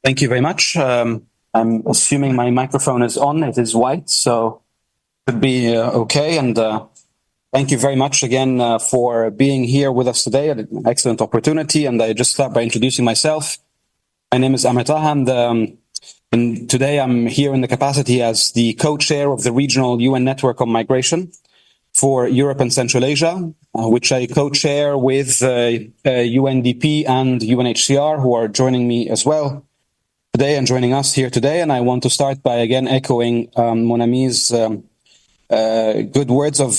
Thank you very much. I'm assuming my microphone is on. It is white, so it should be okay. And thank you very much again for being here with us today. An excellent opportunity. And I just start by introducing myself. My name is Amir Taha, and today I'm here in the capacity as the co-chair of the regional UN network on migration for Europe and Central Asia, which I co-chair with UNDP and UNHCR, who are joining me as well today and joining us here today. And I want to start by again echoing Mon Ami's good words of,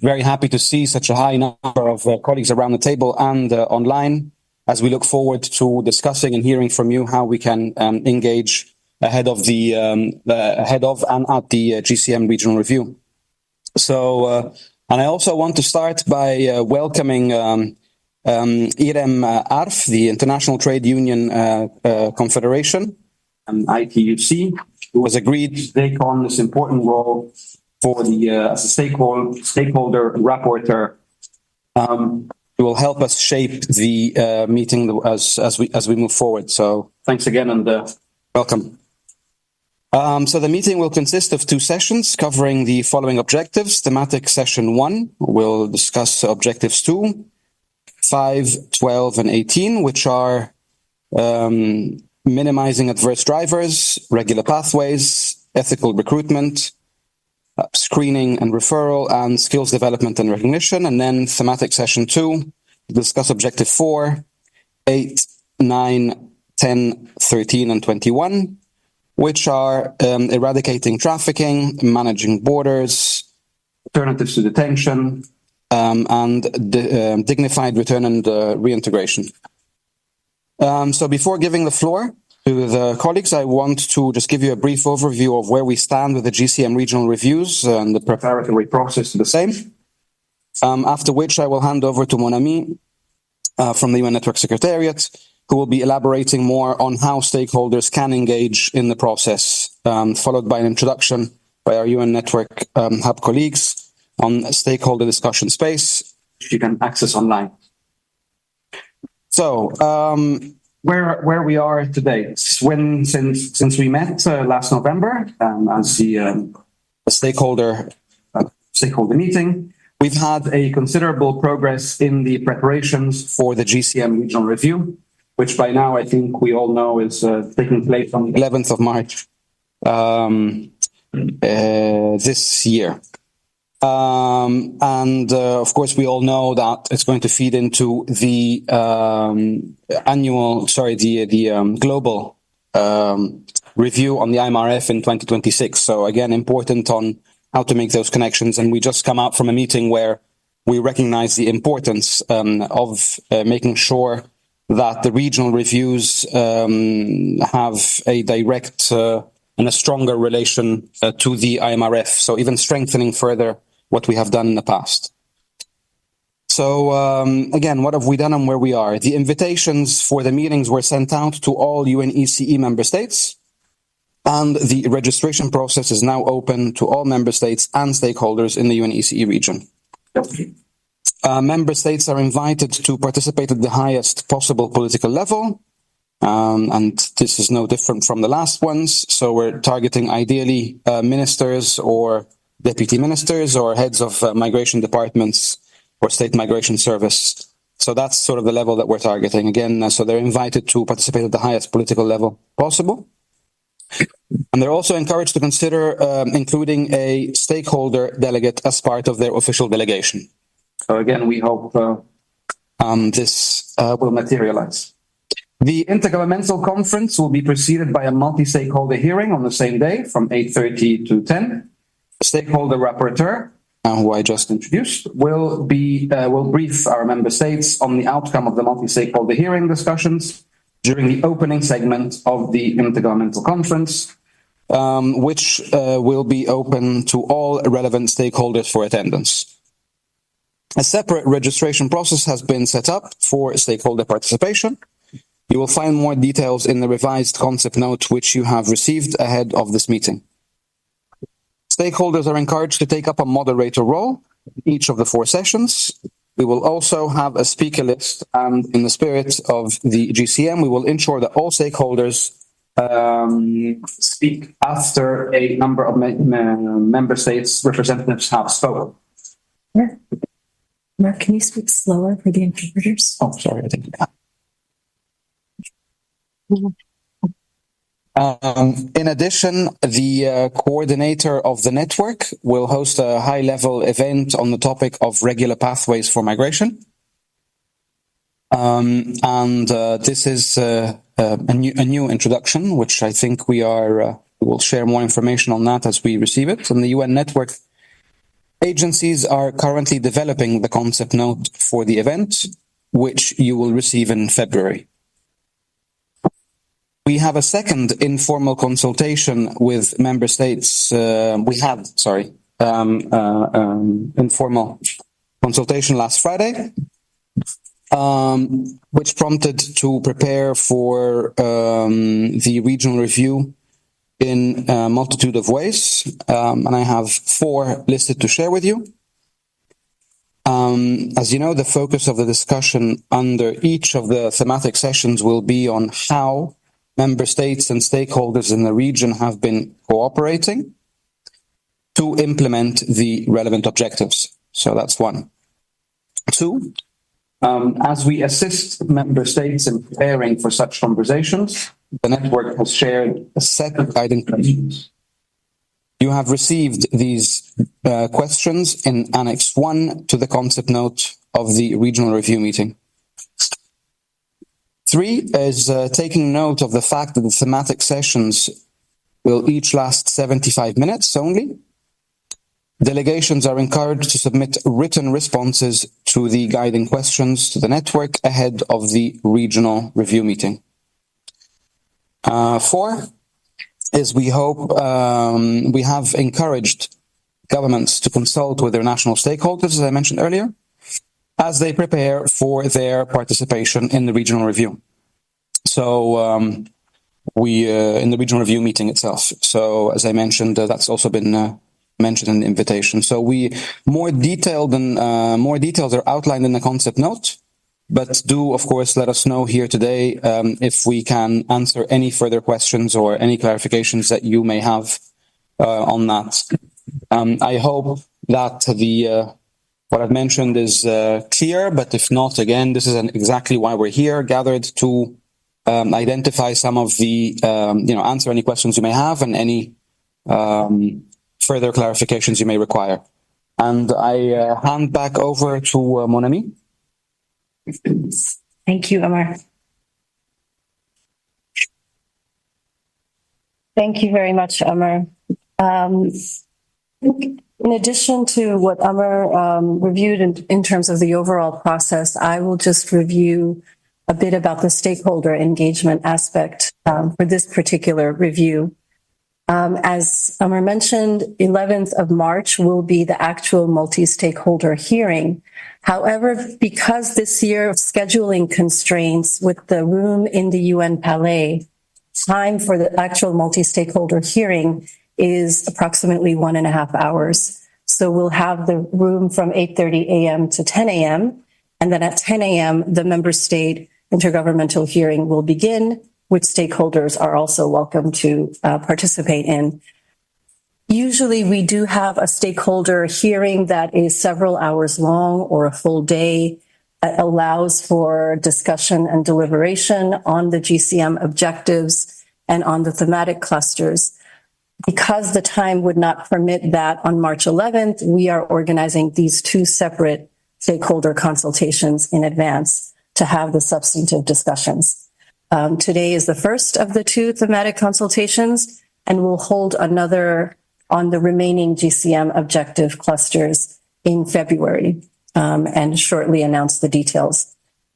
very happy to see such a high number of colleagues around the table and online, as we look forward to discussing and hearing from you how we can engage ahead of and at the GCM regional review. So, and I also want to start by welcoming IREM ARF, the International Trade Union Confederation, and ITUC, who has agreed to take on this important role for the as a stakeholder rapporteur. It will help us shape the meeting as we move forward. So thanks again and welcome. So the meeting will consist of two sessions covering the following objectives. Thematic session 1 will discuss objectives 2, 5, 12, and 18, which are minimizing adverse drivers, regular pathways, ethical recruitment, screening and referral, and skills development and recognition. And then thematic session 2 will discuss objective 4, 8, 9, 10, 13, and 21, which are eradicating trafficking, managing borders, alternatives to detention, and dignified return and reintegration. So before giving the floor to the colleagues, I want to just give you a brief overview of where we stand with the GCM regional reviews and the preparatory process to the same. After which I will hand over to Mon Ami from the UN Network Secretariat, who will be elaborating more on how stakeholders can engage in the process, followed by an introduction by our UN Network Hub colleagues on stakeholder discussion space, which you can access online. So, where we are today, since we met last November as the stakeholder meeting, we've had a considerable progress in the preparations for the GCM regional review, which by now I think we all know is taking place on the 11th of March this year. Of course, we all know that it's going to feed into the global review on the IMRF in 2026. So again, important on how to make those connections. And we just come out from a meeting where we recognize the importance of making sure that the regional reviews have a direct and a stronger relation to the IMRF. So even strengthening further what we have done in the past. So again, what have we done and where we are? The invitations for the meetings were sent out to all UNECE member states, and the registration process is now open to all member states and stakeholders in the UNECE region. Member states are invited to participate at the highest possible political level, and this is no different from the last ones. So we're targeting ideally ministers or deputy ministers or heads of migration departments or state migration service. So that's sort of the level that we're targeting. Again, so they're invited to participate at the highest political level possible. And they're also encouraged to consider including a stakeholder delegate as part of their official delegation. So again, we hope this will materialize. The Intergovernmental Conference will be preceded by a multi-stakeholder hearing on the same day from 8:30 to 10. The stakeholder rapporteur, who I just introduced, will brief our member states on the outcome of the multi-stakeholder hearing discussions during the opening segment of the Intergovernmental Conference, which will be open to all relevant stakeholders for attendance. A separate registration process has been set up for stakeholder participation. You will find more details in the revised concept note, which you have received ahead of this meeting. Stakeholders are encouraged to take up a moderator role in each of the 4 sessions. We will also have a speaker list, and in the spirit of the GCM, we will ensure that all stakeholders speak after a number of member states representatives have spoken. Mark, can you speak slower for the interpreters? Oh, sorry, I think. In addition, the coordinator of the network will host a high-level event on the topic of regular pathways for migration. This is a new introduction, which I think we will share more information on that as we receive it. And the UN network agencies are currently developing the concept note for the event, which you will receive in February. We have a second informal consultation with member states. Informal consultation last Friday, which prompted to prepare for the regional review in a multitude of ways. And I have 4 listed to share with you. As you know, the focus of the discussion under each of the thematic sessions will be on how member states and stakeholders in the region have been cooperating to implement the relevant objectives. So that's 1. 2, as we assist member states in preparing for such conversations, the network has shared a set of guiding questions. You have received these questions in Annex 1 to the concept note of the regional review meeting. 3 is taking note of the fact that the thematic sessions will each last 75 minutes only. Delegations are encouraged to submit written responses to the guiding questions to the network ahead of the regional review meeting. 4 is we have encouraged governments to consult with their national stakeholders, as I mentioned earlier, as they prepare for their participation in the regional review. So in the regional review meeting itself. So as I mentioned, that's also been mentioned in the invitation. So more details are outlined in the concept note, but do of course let us know here today if we can answer any further questions or any clarifications that you may have on that. I hope that what I've mentioned is clear, but if not, again, this is exactly why we're here, gathered to identify some of the, answer any questions you may have and any further clarifications you may require. And I hand back over to Mon Ami. Thank you, Amar. Thank you very much, Amar. In addition to what Amar reviewed in terms of the overall process, I will just review a bit about the stakeholder engagement aspect for this particular review. As Amar mentioned, 11th of March will be the actual multi-stakeholder hearing. However, because this year of scheduling constraints with the room in the UN Palais, time for the actual multi-stakeholder hearing is approximately 1.5 hours. So we'll have the room from 8:30 a.m. to 10 a.m. And then at 10 a.m., the member state intergovernmental hearing will begin, which stakeholders are also welcome to participate in. Usually we do have a stakeholder hearing that is several hours long or a full day that allows for discussion and deliberation on the GCM objectives and on the thematic clusters. Because the time would not permit that on March 11th, we are organizing these 2 separate stakeholder consultations in advance to have the substantive discussions. Today is the first of the 2 thematic consultations, and we'll hold another on the remaining GCM objective clusters in February, and shortly announce the details.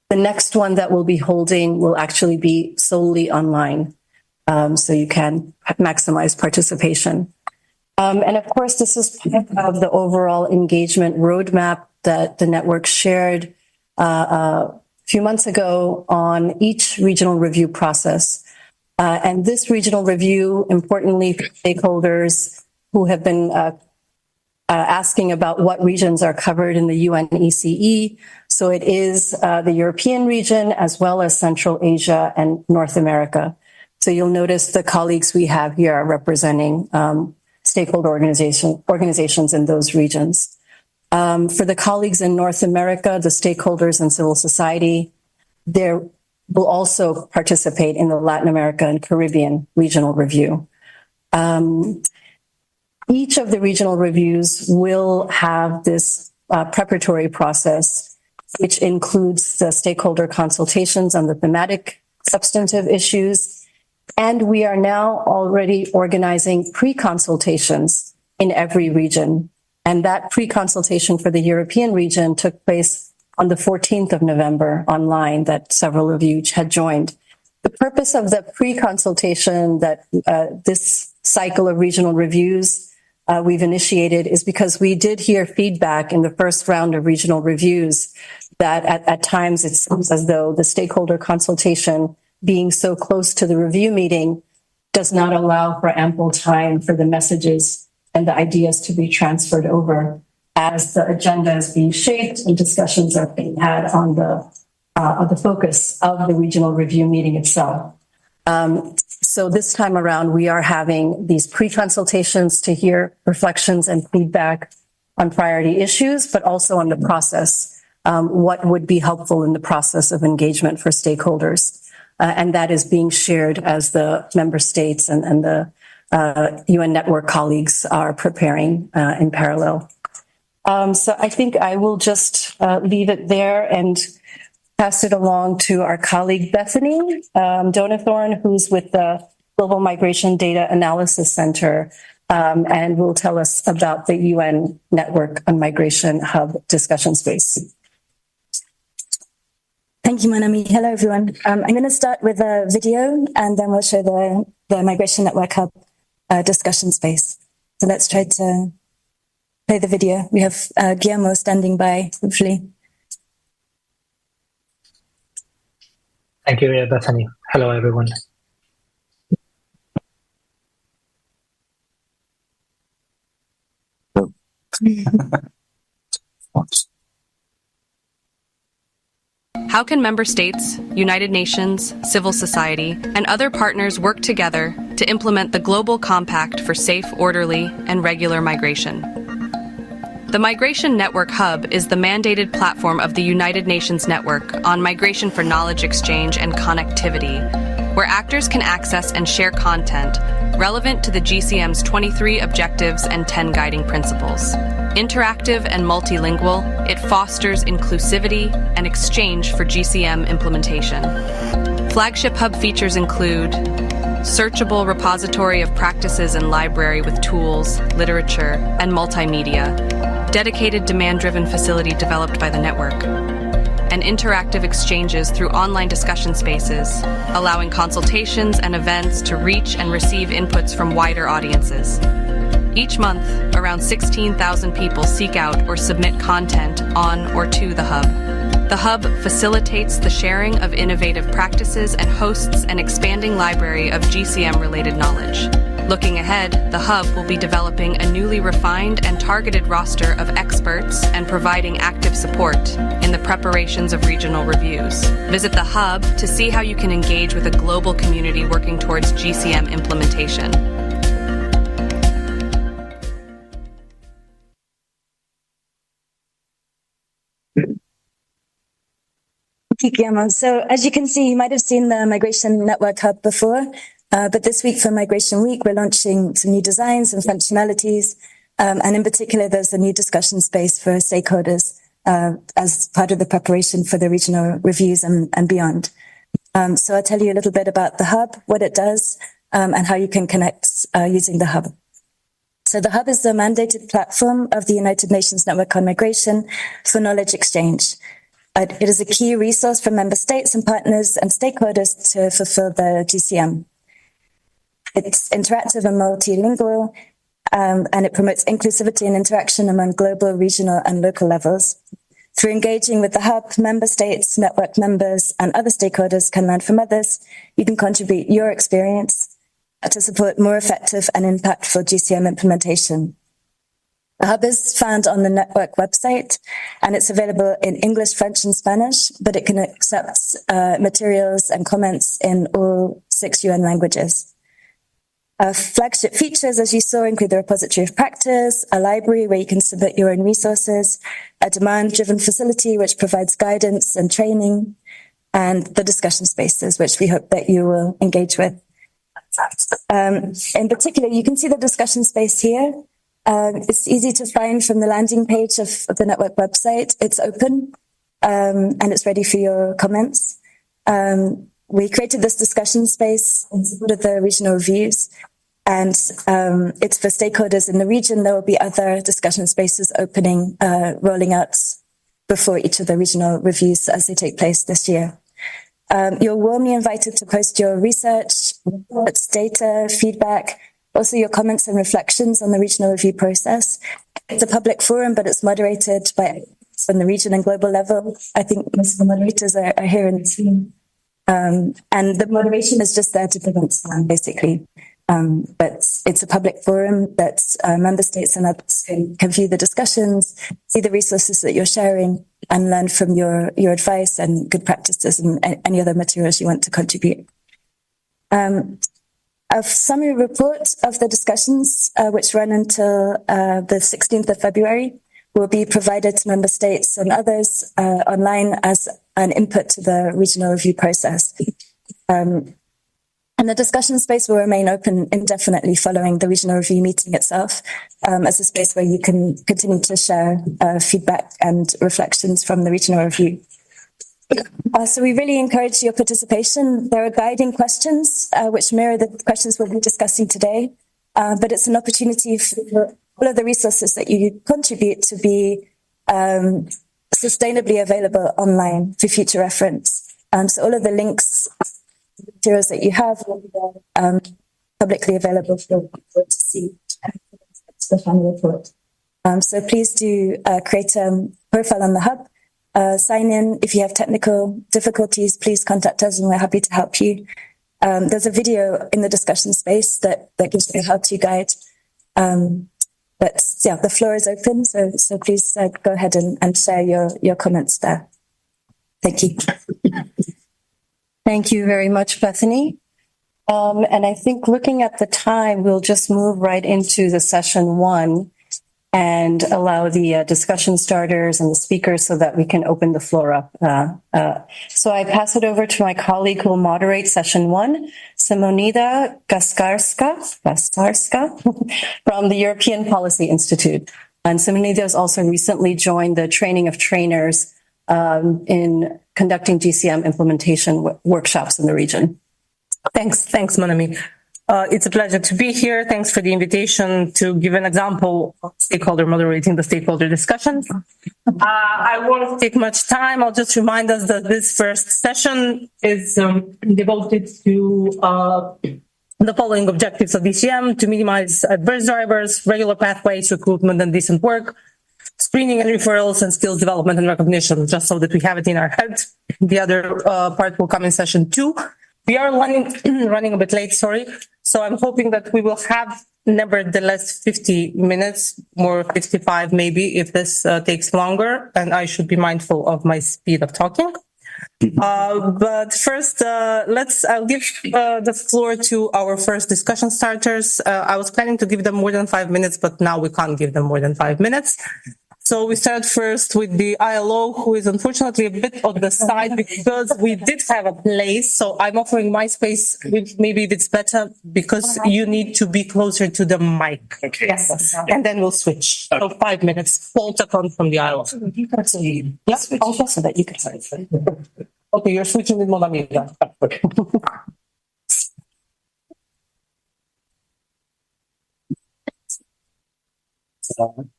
The next one that we'll be holding will actually be solely online, so you can maximize participation. And of course, this is part of the overall engagement roadmap that the network shared a few months ago on each regional review process. And this regional review, importantly, for stakeholders who have been asking about what regions are covered in the UNECE. So it is the European region as well as Central Asia and North America. So you'll notice the colleagues we have here are representing stakeholder organizations in those regions. For the colleagues in North America, the stakeholders in civil society, they will also participate in the Latin America and Caribbean regional review. Each of the regional reviews will have this preparatory process, which includes the stakeholder consultations on the thematic substantive issues. And we are now already organizing pre-consultations in every region. And that pre-consultation for the European region took place on the 14th of November online that several of you had joined. The purpose of the pre-consultation that this cycle of regional reviews we've initiated is because we did hear feedback in the first round of regional reviews that at times it seems as though the stakeholder consultation being so close to the review meeting does not allow for ample time for the messages and the ideas to be transferred over as the agenda is being shaped and discussions are being had on the focus of the regional review meeting itself. So this time around, we are having these pre-consultations to hear reflections and feedback on priority issues, but also on the process, what would be helpful in the process of engagement for stakeholders. And that is being shared as the member states and the UN network colleagues are preparing in parallel. So I think I will just leave it there and pass it along to our colleague Bethany Donathorn, who's with the Global Migration Data Analysis Center, and will tell us about the UN Network on Migration Hub discussion space. Thank you, Manami. Hello, everyone. I'm going to start with a video, and then we'll show the Migration Network Hub discussion space. So let's try to play the video. We have Guillermo standing by, hopefully. Thank you, Bethany. Hello, everyone. How can member states, United Nations, civil society, and other partners work together to implement the Global Compact for safe, orderly, and regular migration? The Migration Network Hub is the mandated platform of the United Nations Network on Migration for Knowledge Exchange and Connectivity, where actors can access and share content relevant to the GCM's 23 objectives and 10 guiding principles. Interactive and multilingual, it fosters inclusivity and exchange for GCM implementation. Flagship Hub features include searchable repository of practices and library with tools, literature, and multimedia, dedicated demand-driven facility developed by the network, and interactive exchanges through online discussion spaces, allowing consultations and events to reach and receive inputs from wider audiences. Each month, around 16,000 people seek out or submit content on or to the Hub. The Hub facilitates the sharing of innovative practices and hosts an expanding library of GCM-related knowledge. Looking ahead, the Hub will be developing a newly refined and targeted roster of experts and providing active support in the preparations of regional reviews. Visit the Hub to see how you can engage with a global community working towards GCM implementation. Thank you, Guillermo. So as you can see, you might have seen the Migration Network Hub before, but this week for Migration Week, we're launching some new designs and functionalities. And in particular, there's a new discussion space for stakeholders as part of the preparation for the regional reviews and beyond. So I'll tell you a little bit about the Hub, what it does, and how you can connect using the Hub. So the Hub is the mandated platform of the United Nations Network on Migration for knowledge exchange. It is a key resource for member states and partners and stakeholders to fulfill the GCM. It's interactive and multilingual, and it promotes inclusivity and interaction among global, regional, and local levels. Through engaging with the Hub, member states, network members, and other stakeholders can learn from others. You can contribute your experience to support more effective and impactful GCM implementation. The hub is found on the network website, and it's available in English, French, and Spanish, but it can accept materials and comments in all 6 UN languages. Flagship features, as you saw, include the repository of practice, a library where you can submit your own resources, a demand-driven facility which provides guidance and training, and the discussion spaces, which we hope that you will engage with. In particular, you can see the discussion space here. It's easy to find from the landing page of the network website. It's open, and it's ready for your comments. We created this discussion space in support of the regional reviews, and it's for stakeholders in the region. There will be other discussion spaces opening, rolling out before each of the regional reviews as they take place this year. You're warmly invited to post your research, reports, data, feedback, also your comments and reflections on the regional review process. It's a public forum, but it's moderated by experts from the region and global level. I think most of the moderators are here in the team. And the moderation is just there to prevent spam, basically. But it's a public forum that member states and others can view the discussions, see the resources that you're sharing, and learn from your advice and good practices and any other materials you want to contribute. A summary report of the discussions, which run until the 16th of February, will be provided to member states and others online as an input to the regional review process. And the discussion space will remain open indefinitely following the regional review meeting itself, as a space where you can continue to share feedback and reflections from the regional review. So we really encourage your participation. There are guiding questions, which mirror the questions we'll be discussing today, but it's an opportunity for all of the resources that you contribute to be sustainably available online for future reference. So all of the links, materials that you have will be there, publicly available for people to see the final report. So please do create a profile on the hub. Sign in. If you have technical difficulties, please contact us and we're happy to help you. There's a video in the discussion space that gives you a how-to guide. But yeah, the floor is open, so please go ahead and share your comments there. Thank you. Thank you very much, Bethany. And I think looking at the time, we'll just move right into the session 1 and allow the discussion starters and the speakers so that we can open the floor up. So I pass it over to my colleague who will moderate session 1, Simonida Gaskarska from the European Policy Institute. And Simonida has also recently joined the training of trainers in conducting GCM implementation workshops in the region. Thanks, Monami. It's a pleasure to be here. Thanks for the invitation to give an example of stakeholder moderating the stakeholder discussion. I won't take much time. I'll just remind us that this first session is devoted to the following objectives of DCM: to minimize adverse drivers, regular pathways, recruitment and decent work, screening and referrals, and skills development and recognition, just so that we have it in our head. The other part will come in session 2. We are running a bit late, sorry. So I'm hoping that we will have nevertheless 50 minutes, more 55 maybe, if this takes longer, and I should be mindful of my speed of talking. But first, I'll give the floor to our first discussion starters. I was planning to give them more than 5 minutes, but now we can't give them more than 5 minutes. So we start first with the ILO, who is unfortunately a bit on the side because we did have a place. So I'm offering my space, maybe if it's better, because you need to be closer to the mic. Okay. Yes. And then we'll switch. Okay. So 5 minutes. Paul Tacon from the ILO. Yeah, also so that you can start. Okay, you're switching with Monamida. Okay.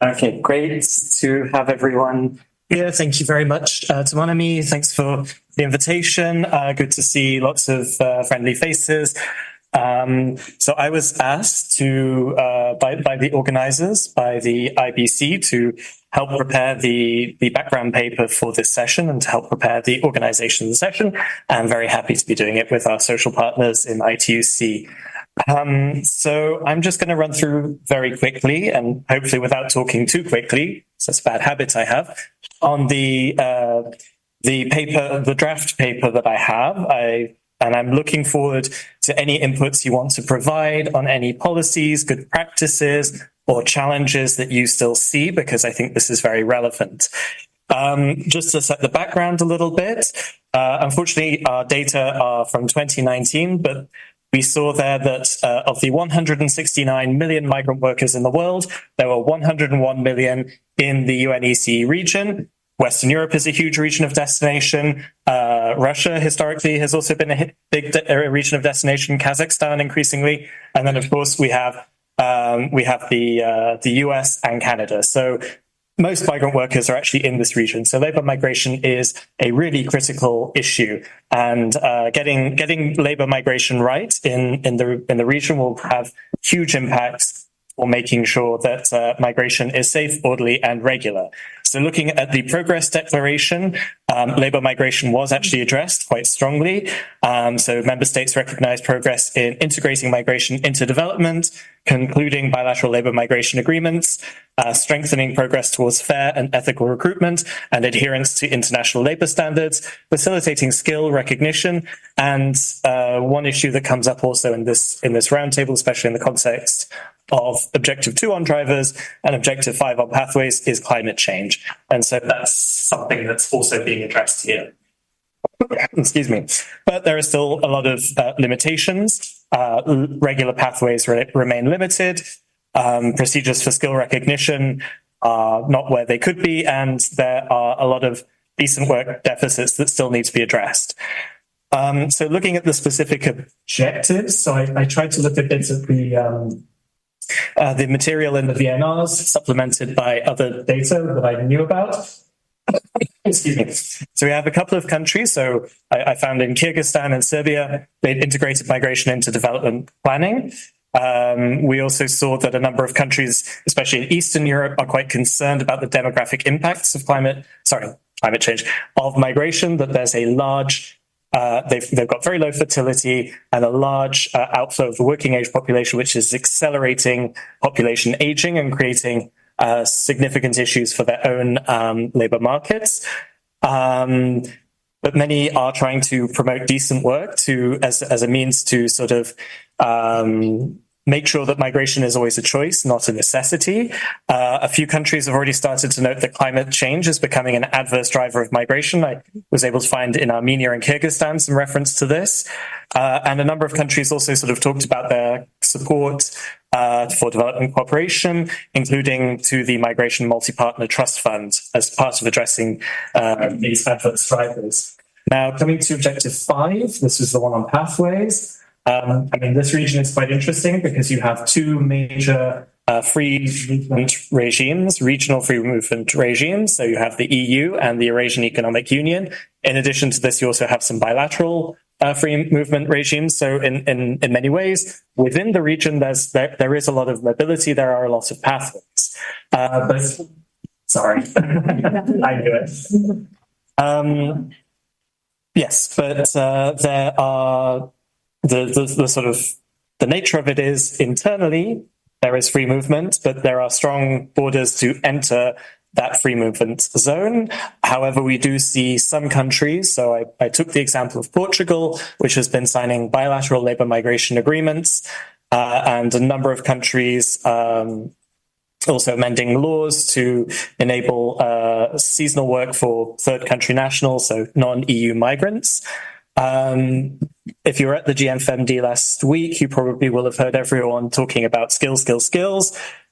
Okay, great to have everyone here. Thank you very much to Monami. Thanks for the invitation. Good to see lots of friendly faces. So I was asked to by the organizers, by the IBC, to help prepare the background paper for this session and to help prepare the organization of the session. I'm very happy to be doing it with our social partners in ITUC. So I'm just going to run through very quickly and hopefully without talking too quickly, so that's a bad habit I have, on the paper, the draft paper that I have. And I'm looking forward to any inputs you want to provide on any policies, good practices, or challenges that you still see, because I think this is very relevant. Just to set the background a little bit, unfortunately, our data are from 2019, but we saw there that of the 169 million migrant workers in the world, there were 101 million in the UNECE region. Western Europe is a huge region of destination. Russia historically has also been a big region of destination. Kazakhstan increasingly, and then of course we have the US and Canada. So most migrant workers are actually in this region. So labor migration is a really critical issue, and getting labor migration right in the region will have huge impacts for making sure that migration is safe, orderly, and regular. So looking at the progress declaration, labor migration was actually addressed quite strongly. So member states recognized progress in integrating migration into development, concluding bilateral labor migration agreements, strengthening progress towards fair and ethical recruitment and adherence to international labor standards, facilitating skill recognition, and one issue that comes up also in this roundtable, especially in the context of Objective 2 on drivers and Objective 5 on pathways, is climate change. And so that's something that's also being addressed here. Excuse me. But there are still a lot of limitations. Regular pathways remain limited. Procedures for skill recognition are not where they could be, and there are a lot of decent work deficits that still need to be addressed. So looking at the specific objectives, so I tried to look a bit at the material in the VNRs, supplemented by other data that I knew about. Excuse me. So we have a couple of countries. So I found in Kyrgyzstan and Serbia, they'd integrated migration into development planning. We also saw that a number of countries, especially in Eastern Europe, are quite concerned about the demographic impacts of climate change, of migration, that there's a large they've got very low fertility and a large outflow of the working age population, which is accelerating population aging and creating significant issues for their own labor markets. But many are trying to promote decent work as a means to sort of make sure that migration is always a choice, not a necessity. A few countries have already started to note that climate change is becoming an adverse driver of migration. I was able to find in Armenia and Kyrgyzstan some reference to this. And a number of countries also sort of talked about their support for development cooperation, including to the Migration Multi-Partner Trust Fund as part of addressing these adverse drivers. Now, coming to Objective 5, this is the one on pathways. This region is quite interesting because you have two major free movement regimes, regional free movement regimes. So you have the EU and the Eurasian Economic Union. In addition to this, you also have some bilateral free movement regimes. So in many ways, within the region, there is a lot of mobility. There are a lot of pathways. Sorry, I knew it. Yes, but there are the sort of the nature of it is internally there is free movement, but there are strong borders to enter that free movement zone. However, we do see some countries, so I took the example of Portugal, which has been signing bilateral labor migration agreements, and a number of countries also amending laws to enable seasonal work for third country nationals, so non-EU migrants. If you were at the GMFMD last week, you probably will have heard everyone talking about skills.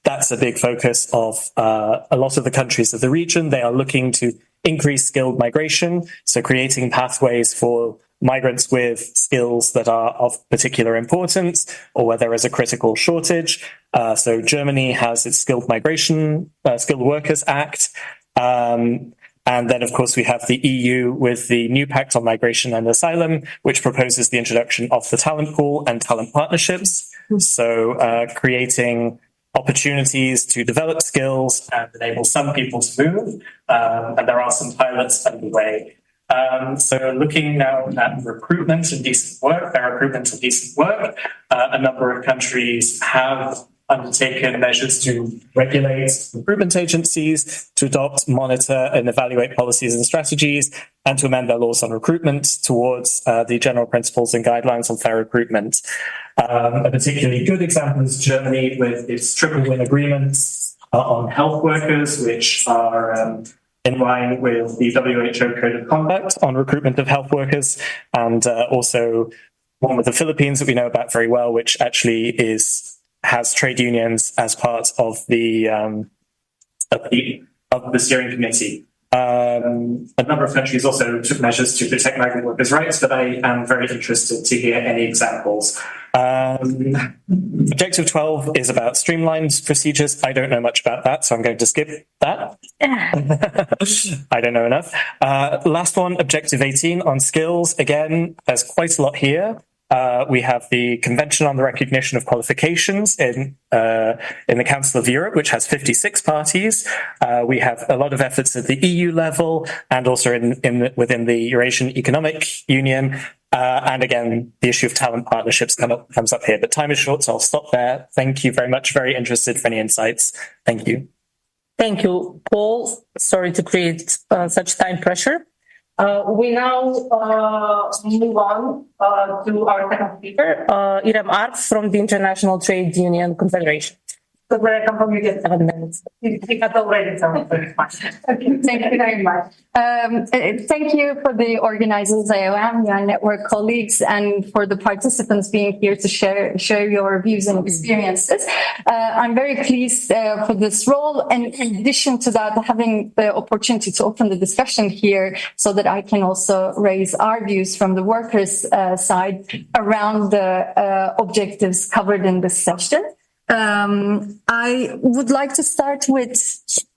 That's a big focus of a lot of the countries of the region. They are looking to increase skilled migration, so creating pathways for migrants with skills that are of particular importance or where there is a critical shortage. So Germany has its Skilled Workers Act. And then, of course, we have the EU with the new Pact on Migration and Asylum, which proposes the introduction of the talent pool and talent partnerships. So creating opportunities to develop skills and enable some people to move. And there are some pilots underway So looking now at recruitment and decent work, a number of countries have undertaken measures to regulate recruitment agencies, to adopt, monitor, and evaluate policies and strategies, and to amend their laws on recruitment towards the general principles and guidelines on fair recruitment. A particularly good example is Germany with its triple win agreements on health workers, which are in line with the WHO Code of Conduct on recruitment of health workers, and also one with the Philippines that we know about very well, which actually has trade unions as part of the steering committee. A number of countries also took measures to protect migrant workers' rights, but I am very interested to hear any examples. Objective 12 is about streamlined procedures. I don't know much about that, so I'm going to skip that. I don't know enough. Last one, Objective 18 on skills. Again, there's quite a lot here. We have the Convention on the Recognition of Qualifications in the Council of Europe, which has 56 parties. We have a lot of efforts at the EU level and also within the Eurasian Economic Union. And again, the issue of talent partnerships comes up here. But time is short, so I'll stop there. Thank you very much. Very interested for any insights. Thank you. Thank you, Paul. Sorry to create such time pressure. We now move on to our second speaker, Irem Arp from the International Trade Union Confederation. So where I come from, you get 7 minutes. You got already 7 minutes. Okay, thank you very much. Thank you for the organizers, IOM, your network colleagues, and for the participants being here to share your views and experiences. I'm very pleased for this role, and in addition to that, having the opportunity to open the discussion here so that I can also raise our views from the workers' side around the objectives covered in this session. I would like to start with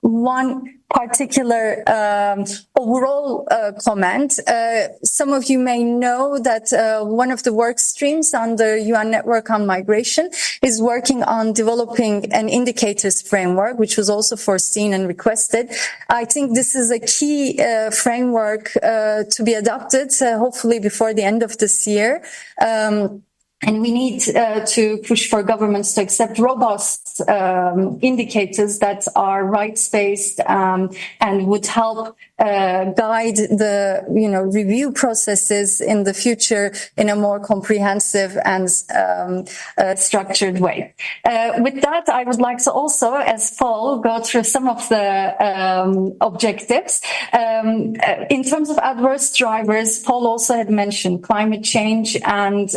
one particular overall comment. Some of you may know that one of the work streams on the UN Network on Migration is working on developing an indicators framework, which was also foreseen and requested. I think this is a key framework to be adopted, hopefully before the end of this year. And we need to push for governments to accept robust indicators that are rights-based and would help guide the review processes in the future in a more comprehensive and structured way. With that, I would like to also, as Paul, go through some of the objectives. In terms of adverse drivers, Paul also had mentioned climate change and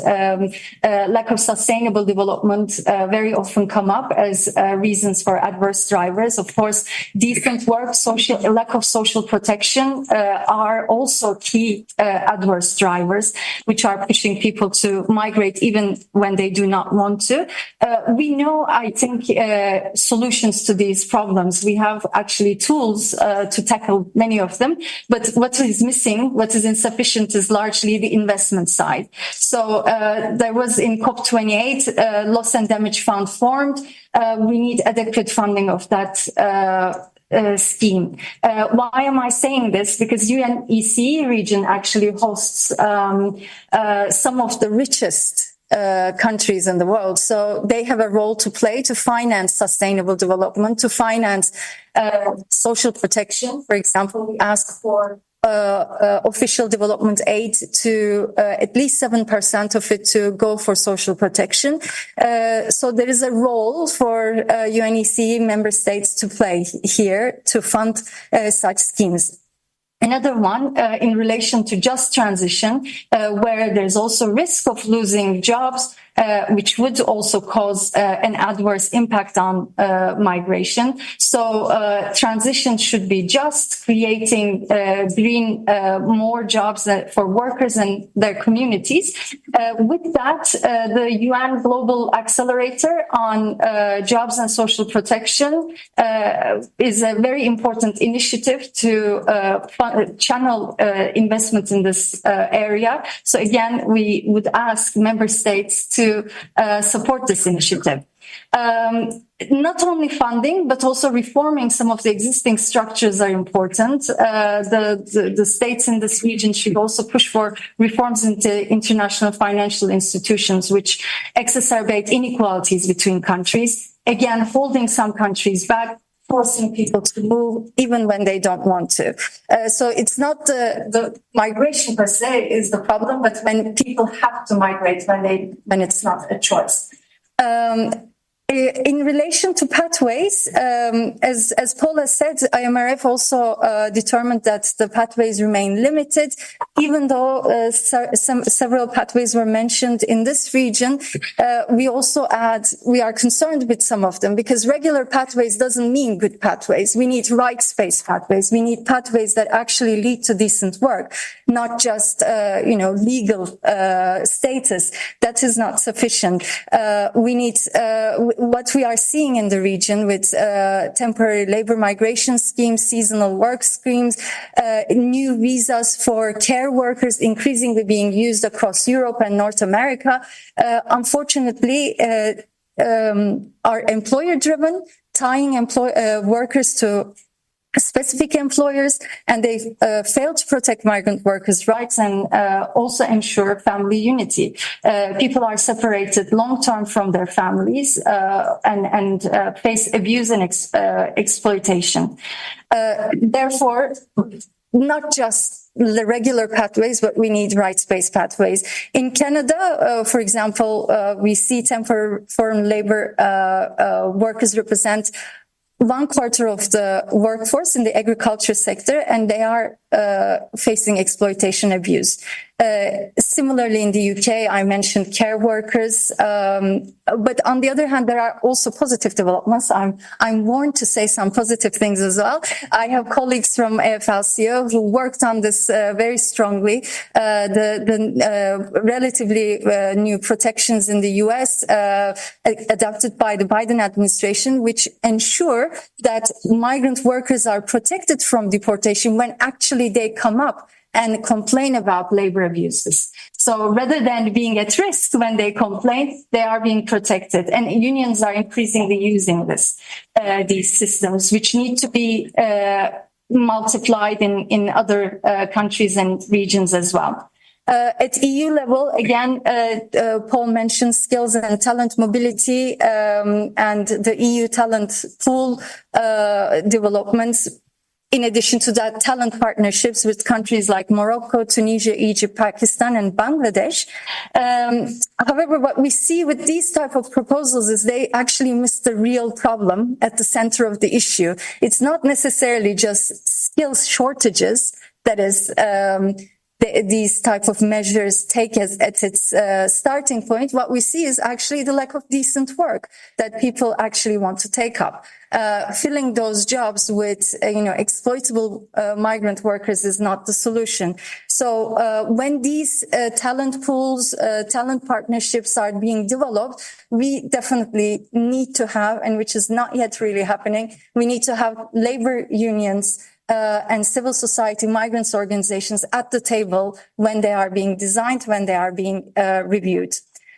lack of sustainable development very often come up as reasons for adverse drivers. Of course, decent work, lack of social protection are also key adverse drivers, which are pushing people to migrate even when they do not want to. We know, I think, solutions to these problems. We have actually tools to tackle many of them, but what is missing, what is insufficient is largely the investment side. So there was in COP28 loss and damage fund formed. We need adequate funding of that scheme. Why am I saying this? Because UNECE region actually hosts some of the richest countries in the world. So they have a role to play to finance sustainable development, to finance social protection. For example, we ask for official development aid to at least 7% of it to go for social protection. So there is a role for UNECE member states to play here to fund such schemes. Another one in relation to just transition, where there's also risk of losing jobs, which would also cause an adverse impact on migration. So transition should be just, creating green more jobs for workers and their communities. With that, the UN Global Accelerator on Jobs and Social Protection is a very important initiative to channel investment in this area. So again, we would ask member states to support this initiative. not only funding, but also reforming some of the existing structures are important. The states in this region should also push for reforms into international financial institutions, which exacerbate inequalities between countries. Again, holding some countries back, forcing people to move even when they don't want to. So it's not the migration per se is the problem, but when people have to migrate when it's not a choice. In relation to pathways, as Paul has said, IMRF also determined that the pathways remain limited, even though several pathways were mentioned in this region. We also add, we are concerned with some of them because regular pathways doesn't mean good pathways. We need rights-based pathways. We need pathways that actually lead to decent work, not just, legal status. That is not sufficient. We need, what we are seeing in the region with temporary labor migration schemes, seasonal work schemes, new visas for care workers increasingly being used across Europe and North America, unfortunately, are employer-driven, tying workers to specific employers, and they fail to protect migrant workers' rights and also ensure family unity. People are separated long-term from their families and face abuse and exploitation. Therefore, not just the regular pathways, but we need rights-based pathways. In Canada, for example, we see temporary foreign labor workers represent 1/4 of the workforce in the agriculture sector, and they are facing exploitation abuse. Similarly, in the UK, I mentioned care workers, but on the other hand, there are also positive developments. I'm warned to say some positive things as well. I have colleagues from AFL-CIO who worked on this very strongly. The relatively new protections in the US adopted by the Biden administration, which ensure that migrant workers are protected from deportation when actually they come up and complain about labor abuses. So rather than being at risk when they complain, they are being protected. And unions are increasingly using these systems, which need to be multiplied in other countries and regions as well. At EU level, again, Paul mentioned skills and talent mobility and the EU talent pool developments. In addition to that, talent partnerships with countries like Morocco, Tunisia, Egypt, Pakistan, and Bangladesh. However, what we see with these type of proposals is they actually miss the real problem at the center of the issue. It's not necessarily just skills shortages that is these type of measures take as at its starting point. What we see is actually the lack of decent work that people actually want to take up. Filling those jobs with, exploitable migrant workers is not the solution. So when these talent pools, talent partnerships are being developed, we definitely need to have, and which is not yet really happening, we need to have labor unions and civil society migrants organizations at the table when they are being designed, when they are being reviewed.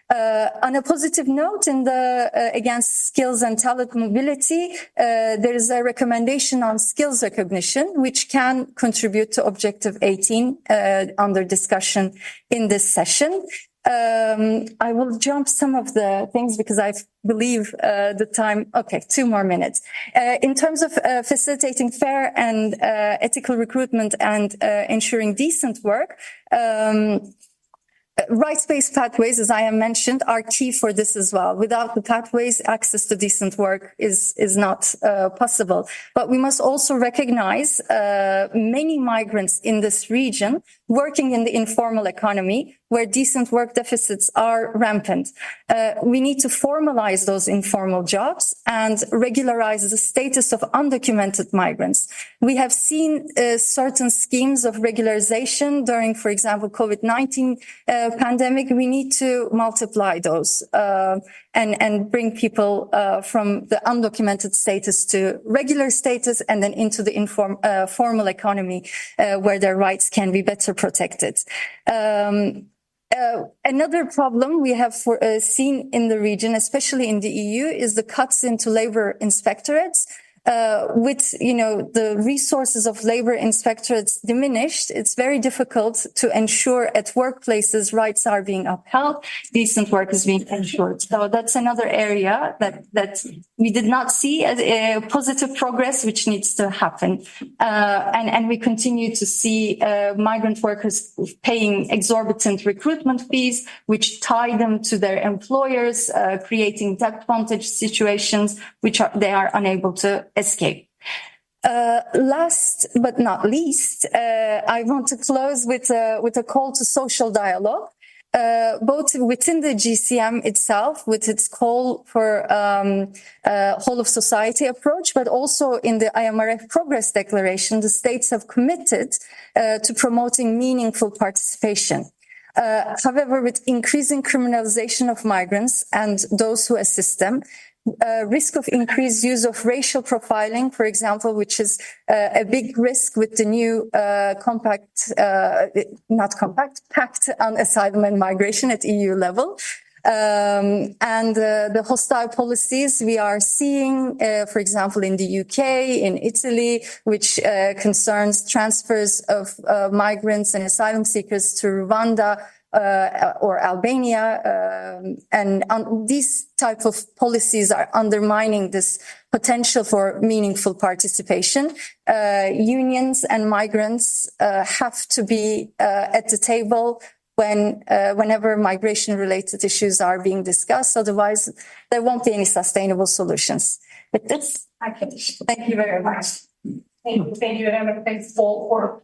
On a positive note, in the against skills and talent mobility, there is a recommendation on skills recognition, which can contribute to Objective 18 under discussion in this session. I will jump some of the things because I believe the time. Okay, 2 more minutes. In terms of facilitating fair and ethical recruitment and ensuring decent work, rights-based pathways, as I have mentioned, are key for this as well. Without the pathways, access to decent work is not possible. But we must also recognize many migrants in this region working in the informal economy, where decent work deficits are rampant. We need to formalize those informal jobs and regularize the status of undocumented migrants. We have seen certain schemes of regularization during, for example, COVID-19 pandemic. We need to multiply those and bring people from the undocumented status to regular status and then into the formal economy where their rights can be better protected. Another problem we have seen in the region, especially in the EU, is the cuts into labor inspectorates. With the resources of labor inspectorates diminished, it's very difficult to ensure at workplaces rights are being upheld, decent work is being ensured. So that's another area that we did not see as a positive progress, which needs to happen. And we continue to see migrant workers paying exorbitant recruitment fees, which tie them to their employers, creating debt bondage situations, which they are unable to escape. Last but not least, I want to close with a call to social dialogue, both within the GCM itself, with its call for whole of society approach, but also in the IMRF Progress Declaration, the states have committed to promoting meaningful participation. However, with increasing criminalization of migrants and those who assist them, risk of increased use of racial profiling, for example, which is a big risk with the new Pact on Asylum and Migration at EU level. And the hostile policies we are seeing, for example, in the UK, in Italy, which concerns transfers of migrants and asylum seekers to Rwanda, or Albania, and these type of policies are undermining this potential for meaningful participation. Unions and migrants have to be at the table whenever migration-related issues are being discussed. Otherwise, there won't be any sustainable solutions. With this, I finish. Thank you very much. Thank you, Emma. Thanks for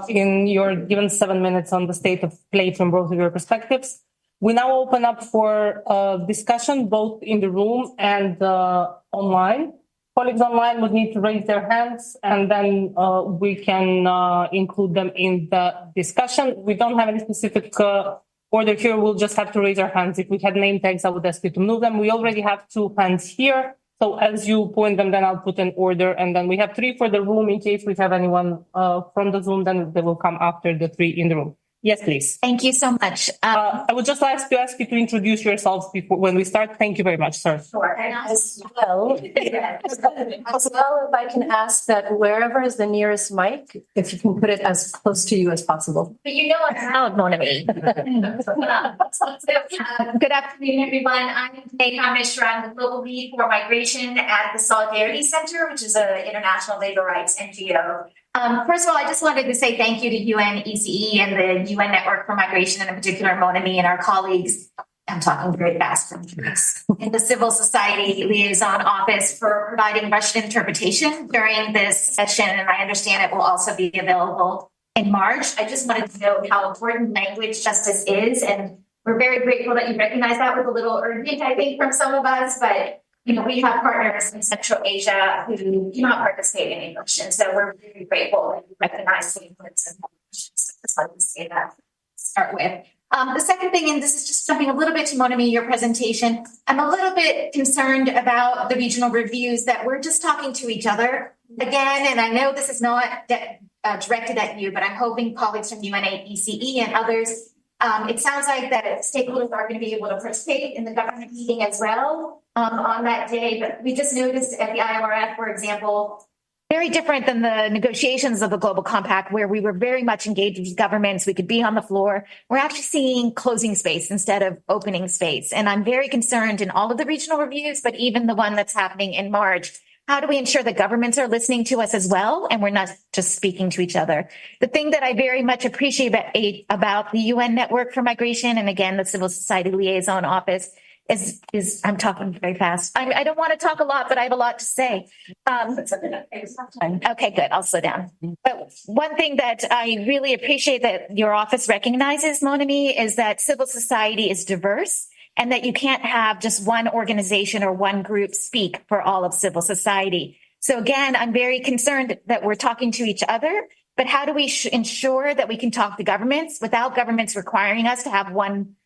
in your given 7 minutes on the state of play from both of your perspectives. We now open up for discussion both in the room and online. Colleagues online would need to raise their hands and then we can include them in the discussion. We don't have any specific order here. We'll just have to raise our hands. If we had name tags, I would ask you to move them. We already have 2 hands here. So as you point them, then I'll put an order. And then we have 3 for the room in case we have anyone from the Zoom, then they will come after the 3 in the room. Yes, please. Thank you so much. I would just like to ask you to introduce yourselves before when we start. Thank you very much, sir. Sure. As well, if I can ask that wherever is the nearest mic, if you can put it as close to you as possible. But you know I'm loud, Monami. Good afternoon, everyone. I'm Neha Mishra. I'm the global lead for migration at the Solidarity Center, which is an international labor rights NGO. First of all, I just wanted to say thank you to UNECE and the UN Network for Migration, and in particular, Monami and our colleagues. I'm talking very fast in the Civil Society Liaison Office for providing Russian interpretation during this session, and I understand it will also be available in March. I just wanted to note how important language justice is, and we're very grateful that you recognize that with a little urgent, I think, from some of us, but we have partners in Central Asia who do not participate in English, and so we're really grateful that you recognize the importance of English. So just wanted to say that to start with. The second thing, and this is just jumping a little bit to Monami, your presentation, I'm a little bit concerned about the regional reviews that we're just talking to each other again, and I know this is not directed at you, but I'm hoping colleagues from UNECE and others, it sounds like that stakeholders are going to be able to participate in the government meeting as well on that day, but we just noticed at the IMRF, for example, very different than the negotiations of the Global Compact, where we were very much engaged with governments. We could be on the floor. We're actually seeing closing space instead of opening space. And I'm very concerned in all of the regional reviews, but even the one that's happening in March. How do we ensure that governments are listening to us as well, and we're not just speaking to each other? The thing that I very much appreciate about the UN Network for Migration, and again, the Civil Society Liaison Office, is I'm talking very fast. I don't want to talk a lot, but I have a lot to say. Okay, good. I'll slow down. But one thing that I really appreciate that your office recognizes, Monami, is that civil society is diverse and that you can't have just one organization or one group speak for all of civil society. So again, I'm very concerned that we're talking to each other, but how do we ensure that we can talk to governments without governments requiring us to have one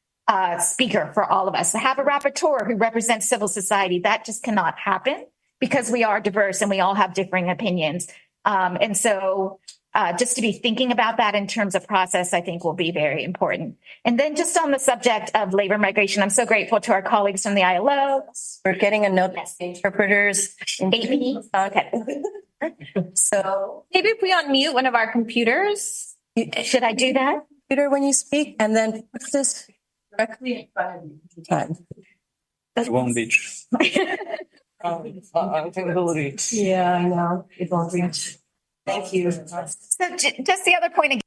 speaker for all of us, to have a rapporteur who represents civil society? That just cannot happen because we are diverse and we all have differing opinions. And so just to be thinking about that in terms of process, I think will be very important. And then just on the subject of labor migration, I'm so grateful to our colleagues from the ILO. We're getting a note. Yes. Interpreters. Okay. So Maybe if we unmute one of our computers. Should I do that? computer when you speak, and then put this directly in front of you. Time. It won't be. Yeah, I know. It won't reach. Thank you. So just the other point again.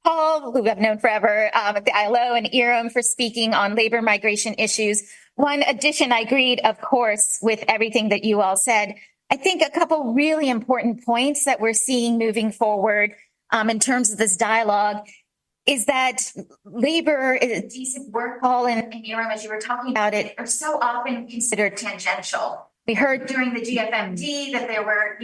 Paul, who I've known forever, at the ILO, and Iram for speaking on labor migration issues. One addition, I agreed, of course, with everything that you all said. I think a couple really important points that we're seeing moving forward in terms of this dialogue is that labor, decent work, Paul and Iram, as you were talking about it, are so often considered tangential. We heard during the GFMD that there were,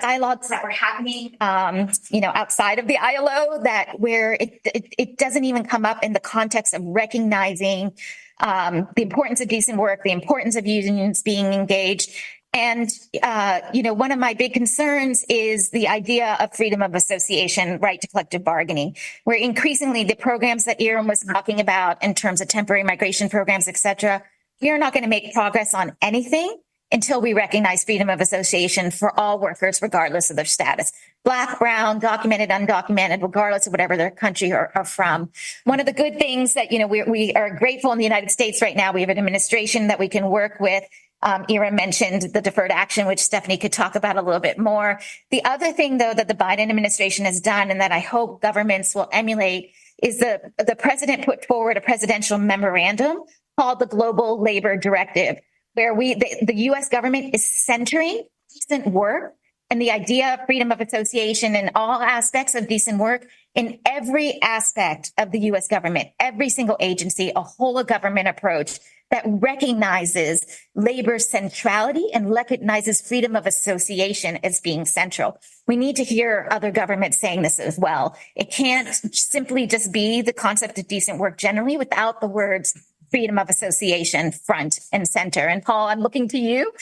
dialogues that were happening, outside of the ILO that where it doesn't even come up in the context of recognizing the importance of decent work, the importance of unions being engaged. And, one of my big concerns is the idea of freedom of association, right to collective bargaining, where increasingly the programs that Iram was talking about in terms of temporary migration programs, et cetera, we are not going to make progress on anything until we recognize freedom of association for all workers, regardless of their status, Black, brown, documented, undocumented, regardless of whatever their country are from. One of the good things that, we are grateful in the United States right now, we have an administration that we can work with. Ira mentioned the deferred action, which Stephanie could talk about a little bit more. The other thing, though, that the Biden administration has done and that I hope governments will emulate is the president put forward a presidential memorandum called the Global Labor Directive, where the U.S. government is centering decent work and the idea of freedom of association and all aspects of decent work in every aspect of the U.S. government, every single agency, a whole of government approach that recognizes labor centrality and recognizes freedom of association as being central. We need to hear other governments saying this as well. It can't simply just be the concept of decent work generally without the words freedom of association front and center. And Paul, I'm looking to you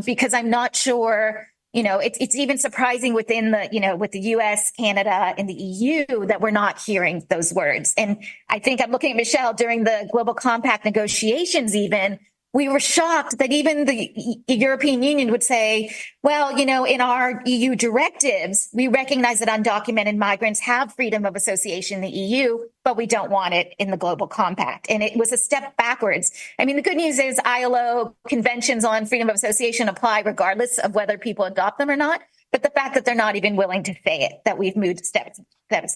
because I'm not sure, it's even surprising within the, with the US, Canada, and the EU that we're not hearing those words. And I think I'm looking at Michelle during the Global Compact negotiations even, we were shocked that even the European Union would say, well, in our EU directives, we recognize that undocumented migrants have freedom of association in the EU, but we don't want it in the Global Compact. And it was a step backwards. I mean, the good news is ILO conventions on freedom of association apply regardless of whether people adopt them or not. But the fact that they're not even willing to say it, that we've moved steps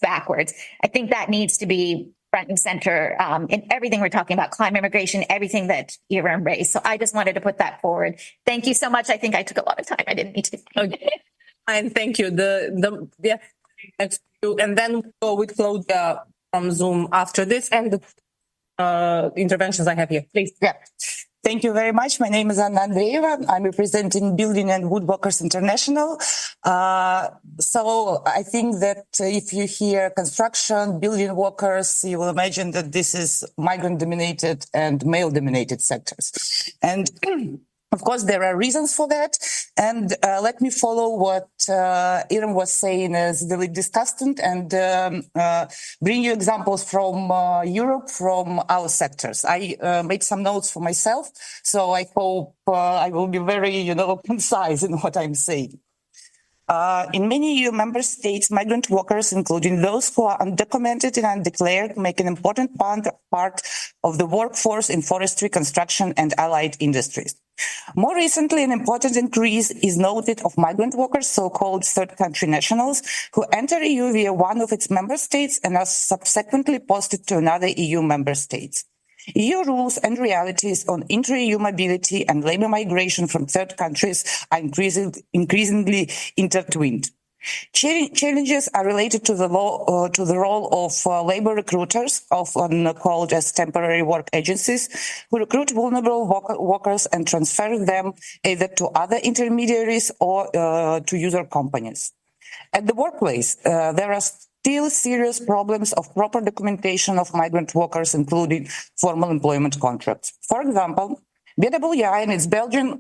backwards, I think that needs to be front and center in everything we're talking about, climate migration, everything that Iram raised. So I just wanted to put that forward. Thank you so much. I think I took a lot of time. I didn't need to. Okay. And thank you. And then go with Claudia from Zoom after this and the interventions I have here. Please. Yeah. Thank you very much. My name is Anna Andreeva. I'm representing Building and Woodworkers International. So I think that if you hear construction, building workers, you will imagine that this is migrant-dominated and male-dominated sectors. And of course, there are reasons for that. And let me follow what Iram was saying as the lead discussant and bring you examples from Europe, from our sectors. I made some notes for myself, so I hope I will be very, concise in what I'm saying. In many EU member states, migrant workers, including those who are undocumented and undeclared, make an important part of the workforce in forestry, construction, and allied industries. More recently, an important increase is noted of migrant workers, so-called third country nationals, who enter EU via one of its member states and are subsequently posted to another EU member state. EU rules and realities on intra-EU mobility and labor migration from third countries are increasingly intertwined. Challenges are related to the role of labor recruiters, often called as temporary work agencies, who recruit vulnerable workers and transfer them either to other intermediaries or to user companies. At the workplace, there are still serious problems of proper documentation of migrant workers, including formal employment contracts. For example, BWI and its Belgian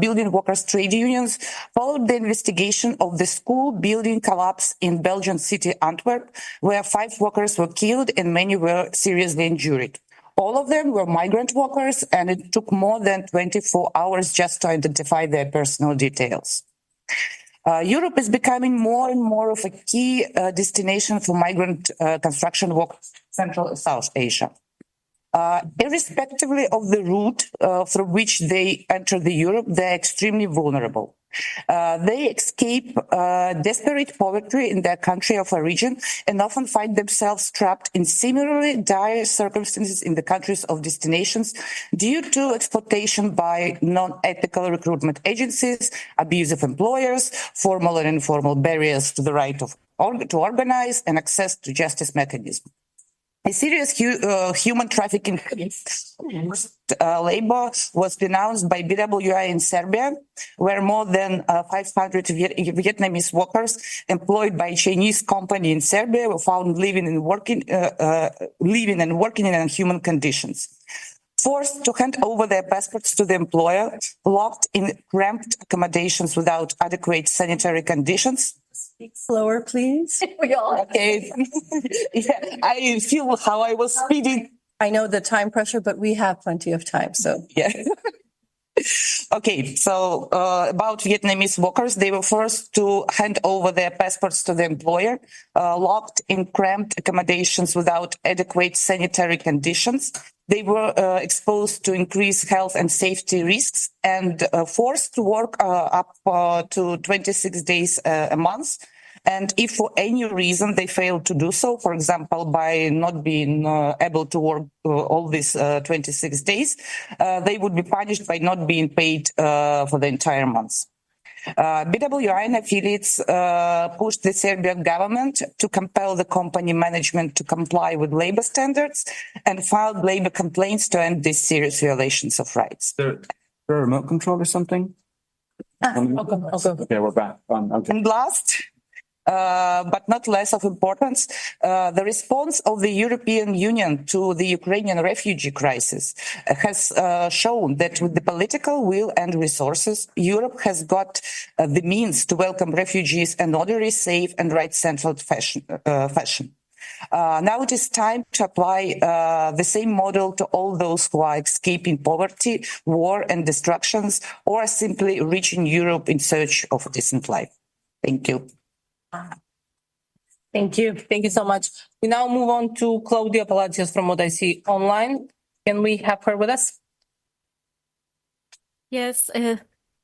building workers trade unions followed the investigation of the school building collapse in Belgian city Antwerp, where 5 workers were killed and many were seriously injured. All of them were migrant workers, and it took more than 24 hours just to identify their personal details. Europe is becoming more and more of a key destination for migrant construction workers, Central and South Asia. Irrespectively of the route through which they enter the Europe, they're extremely vulnerable. They escape desperate poverty in their country of origin and often find themselves trapped in similarly dire circumstances in the countries of destinations due to exploitation by non-ethical recruitment agencies, abuse of employers, formal and informal barriers to the right to organize, and access to justice mechanisms. A serious human trafficking labor was denounced by BWI in Serbia, where more than 500 Vietnamese workers employed by a Chinese company in Serbia were found living and working in inhuman conditions. Forced to hand over their passports to the employer, locked in cramped accommodations without adequate sanitary conditions. Speak slower, please. We all Okay. Yeah, I feel how I was speeding. I know the time pressure, but we have plenty of time, so. Yeah. Okay, so about Vietnamese workers, they were forced to hand over their passports to the employer, locked in cramped accommodations without adequate sanitary conditions. They were exposed to increased health and safety risks and forced to work up to 26 days a month. And if for any reason they failed to do so, for example, by not being able to work all these 26 days, they would be punished by not being paid for the entire month. BWI and affiliates pushed the Serbian government to compel the company management to comply with labor standards and filed labor complaints to end these serious violations of rights. Is there a remote control or something? I'll go. Okay, we're back. Okay. And last, but not less of importance, the response of the European Union to the Ukrainian refugee crisis has shown that with the political will and resources, Europe has got the means to welcome refugees in orderly, safe and right-centered fashion. Now it is time to apply the same model to all those who are escaping poverty, war and destructions, or simply reaching Europe in search of a decent life. Thank you. Thank you. Thank you so much. We now move on to Claudia Palacios from what I see online. Can we have her with us? Yes.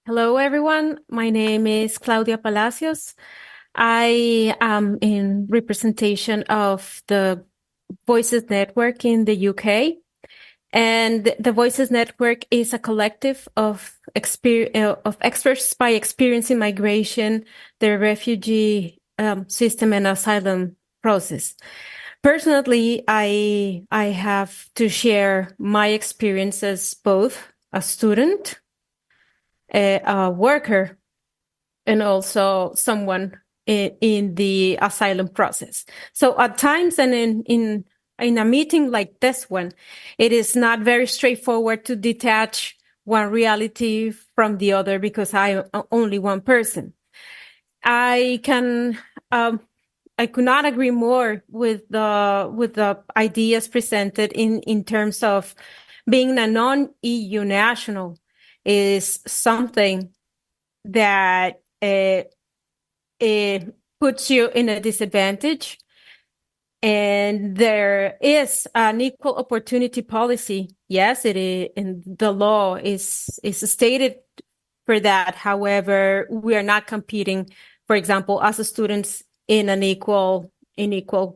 Hello, everyone. My name is Claudia Palacios. I am in representation of the Voices Network in the UK. And the Voices Network is a collective of experts by experiencing migration, the refugee system and asylum process. Personally, I have to share my experiences, both a student, a worker, and also someone in the asylum process. So at times and in a meeting like this one, it is not very straightforward to detach one reality from the other because I am only one person. I could not agree more with the ideas presented in terms of being a non-EU national is something that it puts you in a disadvantage. And there is an equal opportunity policy. Yes, it is, and the law is stated for that. However, we are not competing, for example, as students in equal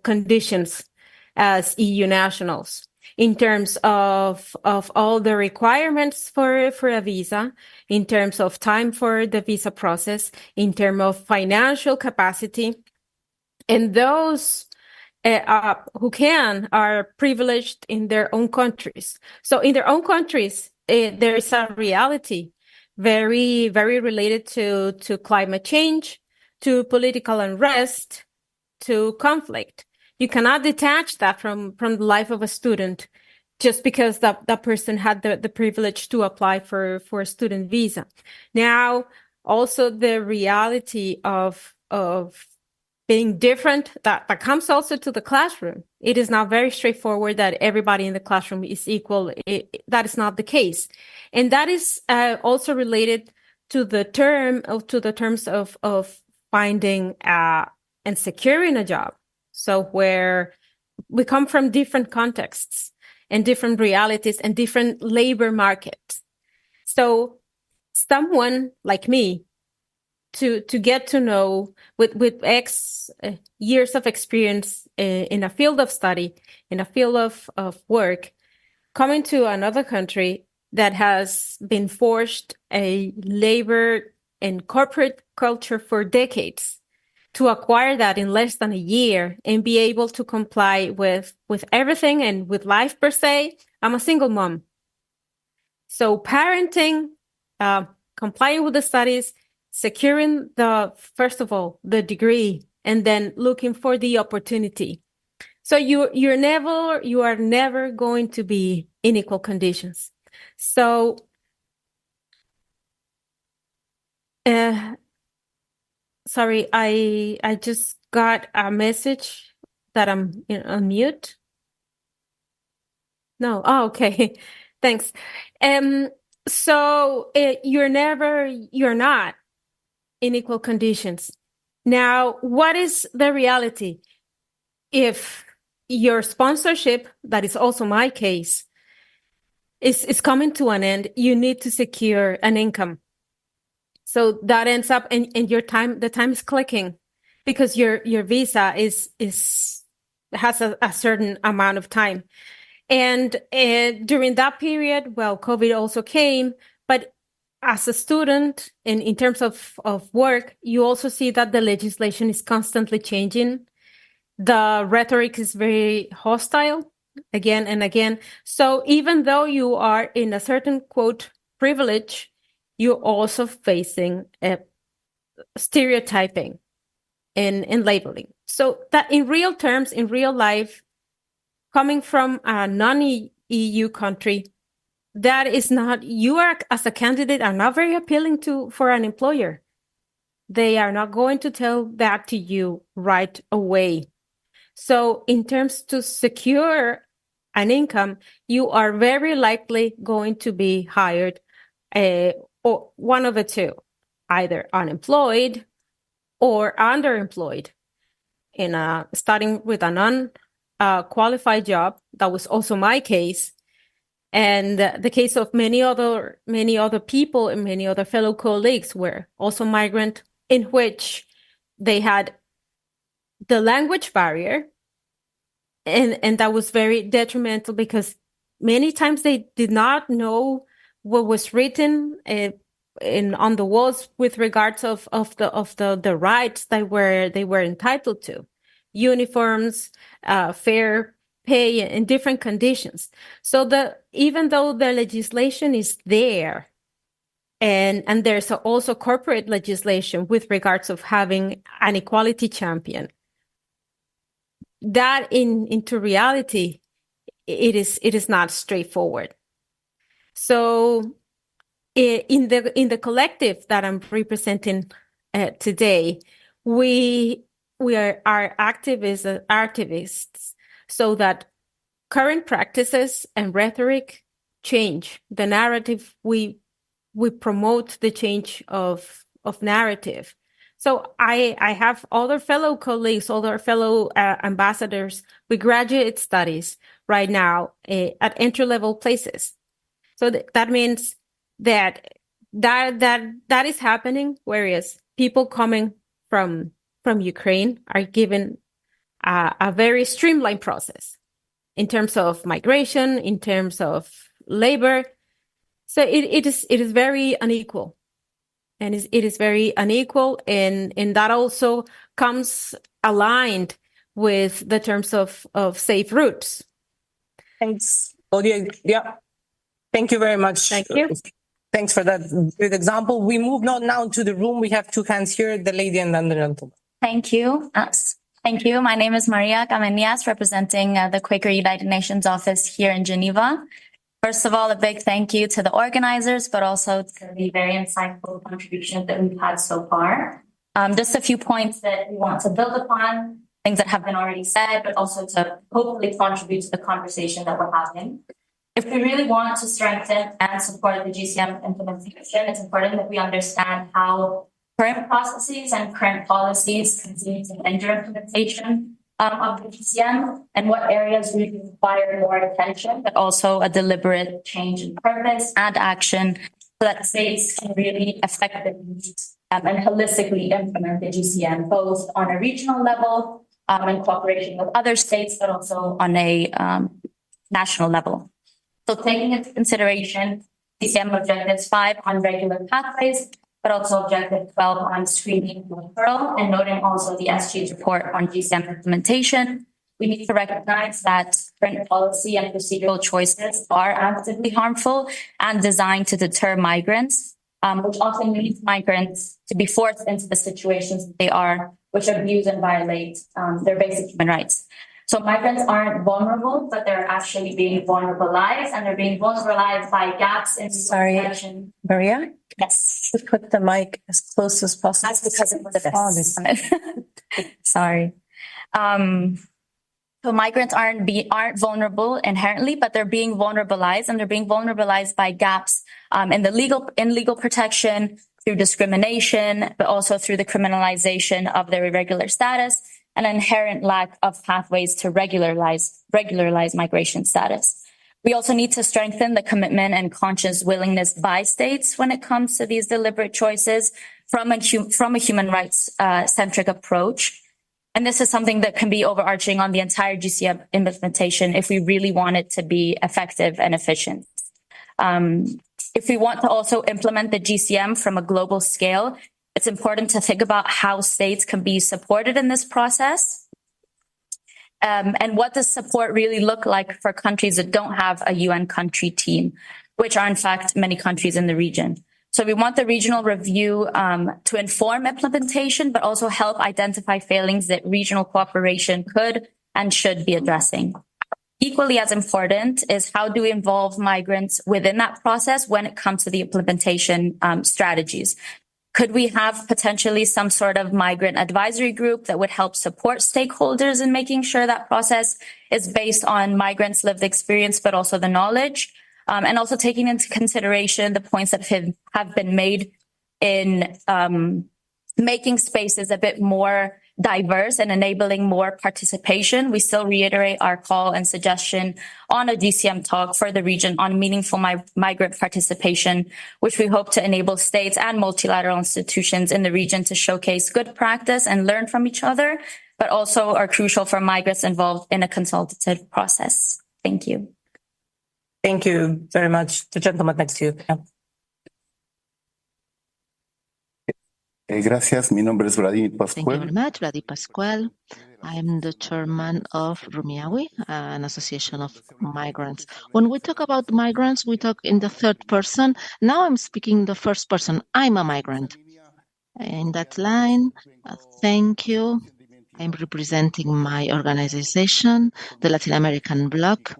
conditions as EU nationals in terms of all the requirements for a visa, in terms of time for the visa process, in terms of financial capacity, and those who are privileged in their own countries. So in their own countries, there is a reality very, very related to climate change, to political unrest, to conflict. You cannot detach that from the life of a student just because that person had the privilege to apply for a student visa. Now, also the reality of being different, that comes also to the classroom. It is not very straightforward that everybody in the classroom is equal. That is not the case. And that is also related to the terms of finding and securing a job. So where we come from different contexts and different realities and different labor markets. So someone like me, to get to know with X years of experience in a field of study, in a field of work, coming to another country that has been forced a labor and corporate culture for decades, to acquire that in less than a year and be able to comply with everything and with life per se. I'm a single mom. So parenting, complying with the studies, securing first of all, the degree, and then looking for the opportunity. So you are never going to be in equal conditions. So sorry, I just got a message that I'm on mute. No, oh, okay, thanks. So you're not in equal conditions. Now, what is the reality? If your sponsorship, that is also my case, is coming to an end, you need to secure an income. So that ends up, and the time is clicking, because your visa has a certain amount of time. And during that period, well, COVID also came, but as a student, in terms of work, you also see that the legislation is constantly changing. The rhetoric is very hostile again and again. So even though you are in a certain, quote, privilege, you're also facing stereotyping and labeling. So that in real terms, in real life, coming from a non-EU country, that is not, you are as a candidate are not very appealing for an employer. They are not going to tell that to you right away. So in terms to secure an income, you are very likely going to be hired, or one of the two, either unemployed or underemployed, starting with a non-qualified job. That was also my case, and the case of many other people and many other fellow colleagues were also migrant, in which they had the language barrier, and that was very detrimental, because many times they did not know what was written on the walls with regards of the rights that they were entitled to, uniforms, fair pay, and different conditions. So even though the legislation is there, and there's also corporate legislation with regards of having an equality champion, that into reality, it is not straightforward. So in the collective that I'm representing today, we are activists, so that current practices and rhetoric change the narrative. We promote the change of narrative. So I have other fellow colleagues, other fellow ambassadors with graduate studies right now at entry-level places. So that means that is happening, whereas people coming from Ukraine are given a very streamlined process in terms of migration, in terms of labor. So it is very unequal. And it is very unequal, and that also comes aligned with the terms of safe routes. Thanks, Claudia. Yeah, thank you very much. Thank you. Thanks for that good example. We move on now to the room. We have two hands here, the lady and then the gentleman. Thank you. Thank you. My name is Maria Camenias, representing the Quaker United Nations office here in Geneva. First of all, a big thank you to the organizers, but also to the very insightful contributions that we've had so far. Just a few points that we want to build upon, things that have been already said, but also to hopefully contribute to the conversation that we're having. If we really want to strengthen and support the GCM implementation, it's important that we understand how current processes and current policies continue to hinder implementation of the GCM and what areas really require more attention, but also a deliberate change in purpose and action so that states can really effectively and holistically implement the GCM, both on a regional level in cooperation with other states, but also on a national level. So taking into consideration GCM Objectives 5 on regular pathways, but also Objective 12 on screening and referral, and noting also the SG's report on GCM implementation, we need to recognize that current policy and procedural choices are actively harmful and designed to deter migrants, which often leads migrants to be forced into the situations that they are, which abuse and violate their basic human rights. So migrants aren't vulnerable, but they're actually being vulnerabilized, and they're being vulnerabilized by gaps in protection. Maria? Yes. Put the mic as close as possible. That's because of the Sorry. So migrants aren't vulnerable inherently, but they're being vulnerabilized, and they're being vulnerabilized by gaps in legal protection, through discrimination, but also through the criminalization of their irregular status, an inherent lack of pathways to regularize migration status. We also need to strengthen the commitment and conscious willingness by states when it comes to these deliberate choices from a human rights centric approach. And this is something that can be overarching on the entire GCM implementation if we really want it to be effective and efficient. If we want to also implement the GCM from a global scale, it's important to think about how states can be supported in this process. And what does support really look like for countries that don't have a UN country team, which are in fact many countries in the region. So we want the regional review to inform implementation, but also help identify failings that regional cooperation could and should be addressing. Equally as important is how do we involve migrants within that process when it comes to the implementation strategies. Could we have potentially some sort of migrant advisory group that would help support stakeholders in making sure that process is based on migrants' lived experience, but also the knowledge, and also taking into consideration the points that have been made in making spaces a bit more diverse and enabling more participation. We still reiterate our call and suggestion on a DCM talk for the region on meaningful migrant participation, which we hope to enable states and multilateral institutions in the region to showcase good practice and learn from each other, but also are crucial for migrants involved in a consultative process. Thank you. Thank you very much. The gentleman next to you. Yeah. Gracias. Mi nombre es Vladimir Pascual. Thank you very much, Vladimir Pascual. I am the chairman of Rumiawi, an association of migrants. When we talk about migrants, we talk in the third person. Now I'm speaking the first person. I'm a migrant. In that line, thank you. I'm representing my organization, the Latin American Bloc.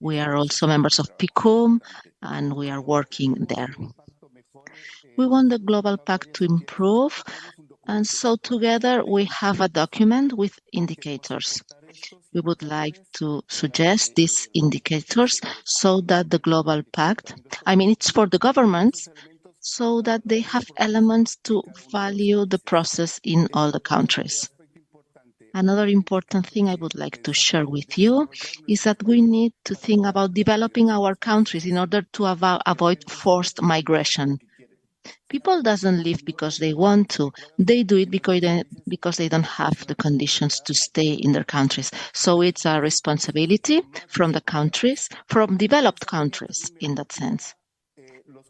We are also members of PICUM, and we are working there. We want the Global Pact to improve, and so together we have a document with indicators. We would like to suggest these indicators so that the Global Pact, it's for the governments, so that they have elements to value the process in all the countries. Another important thing I would like to share with you is that we need to think about developing our countries in order to avoid forced migration. People doesn't leave because they want to. They do it because they don't have the conditions to stay in their countries. So it's a responsibility from the countries, from developed countries in that sense.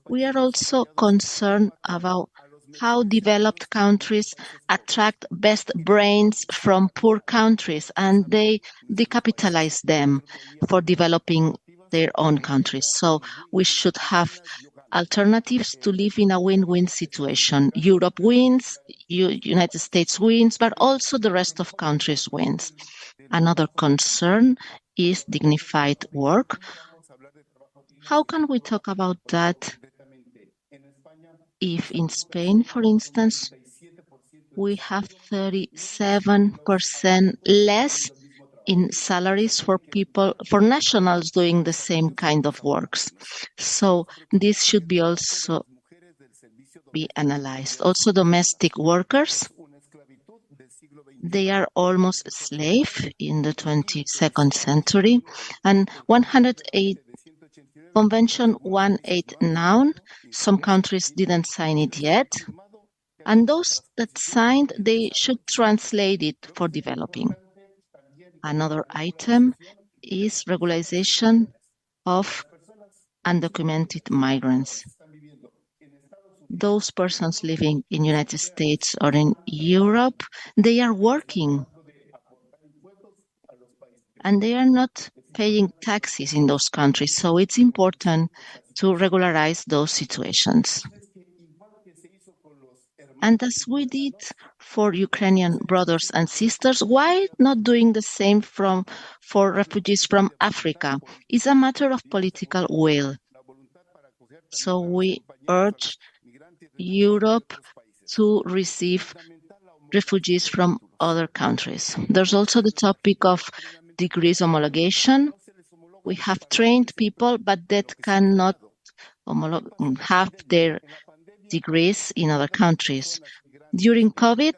We are also concerned about how developed countries attract best brains from poor countries, and they decapitalize them for developing their own countries. So we should have alternatives to live in a win-win situation. Europe wins, United States wins, but also the rest of countries wins. Another concern is dignified work. How can we talk about that if in Spain, for instance, we have 37% less in salaries for nationals doing the same kind of works? So this should be also be analyzed. Also, domestic workers, they are almost slave in the 22nd century, and 108 Convention 189, some countries didn't sign it yet, and those that signed, they should translate it for developing. Another item is regularization of undocumented migrants. Those persons living in United States or in Europe, they are working and they are not paying taxes in those countries. So it's important to regularize those situations. And as we did for Ukrainian brothers and sisters, why not doing the same for refugees from Africa? It's a matter of political will. So we urge Europe to receive refugees from other countries. There's also the topic of degrees homologation. We have trained people, but that cannot have their degrees in other countries. During COVID,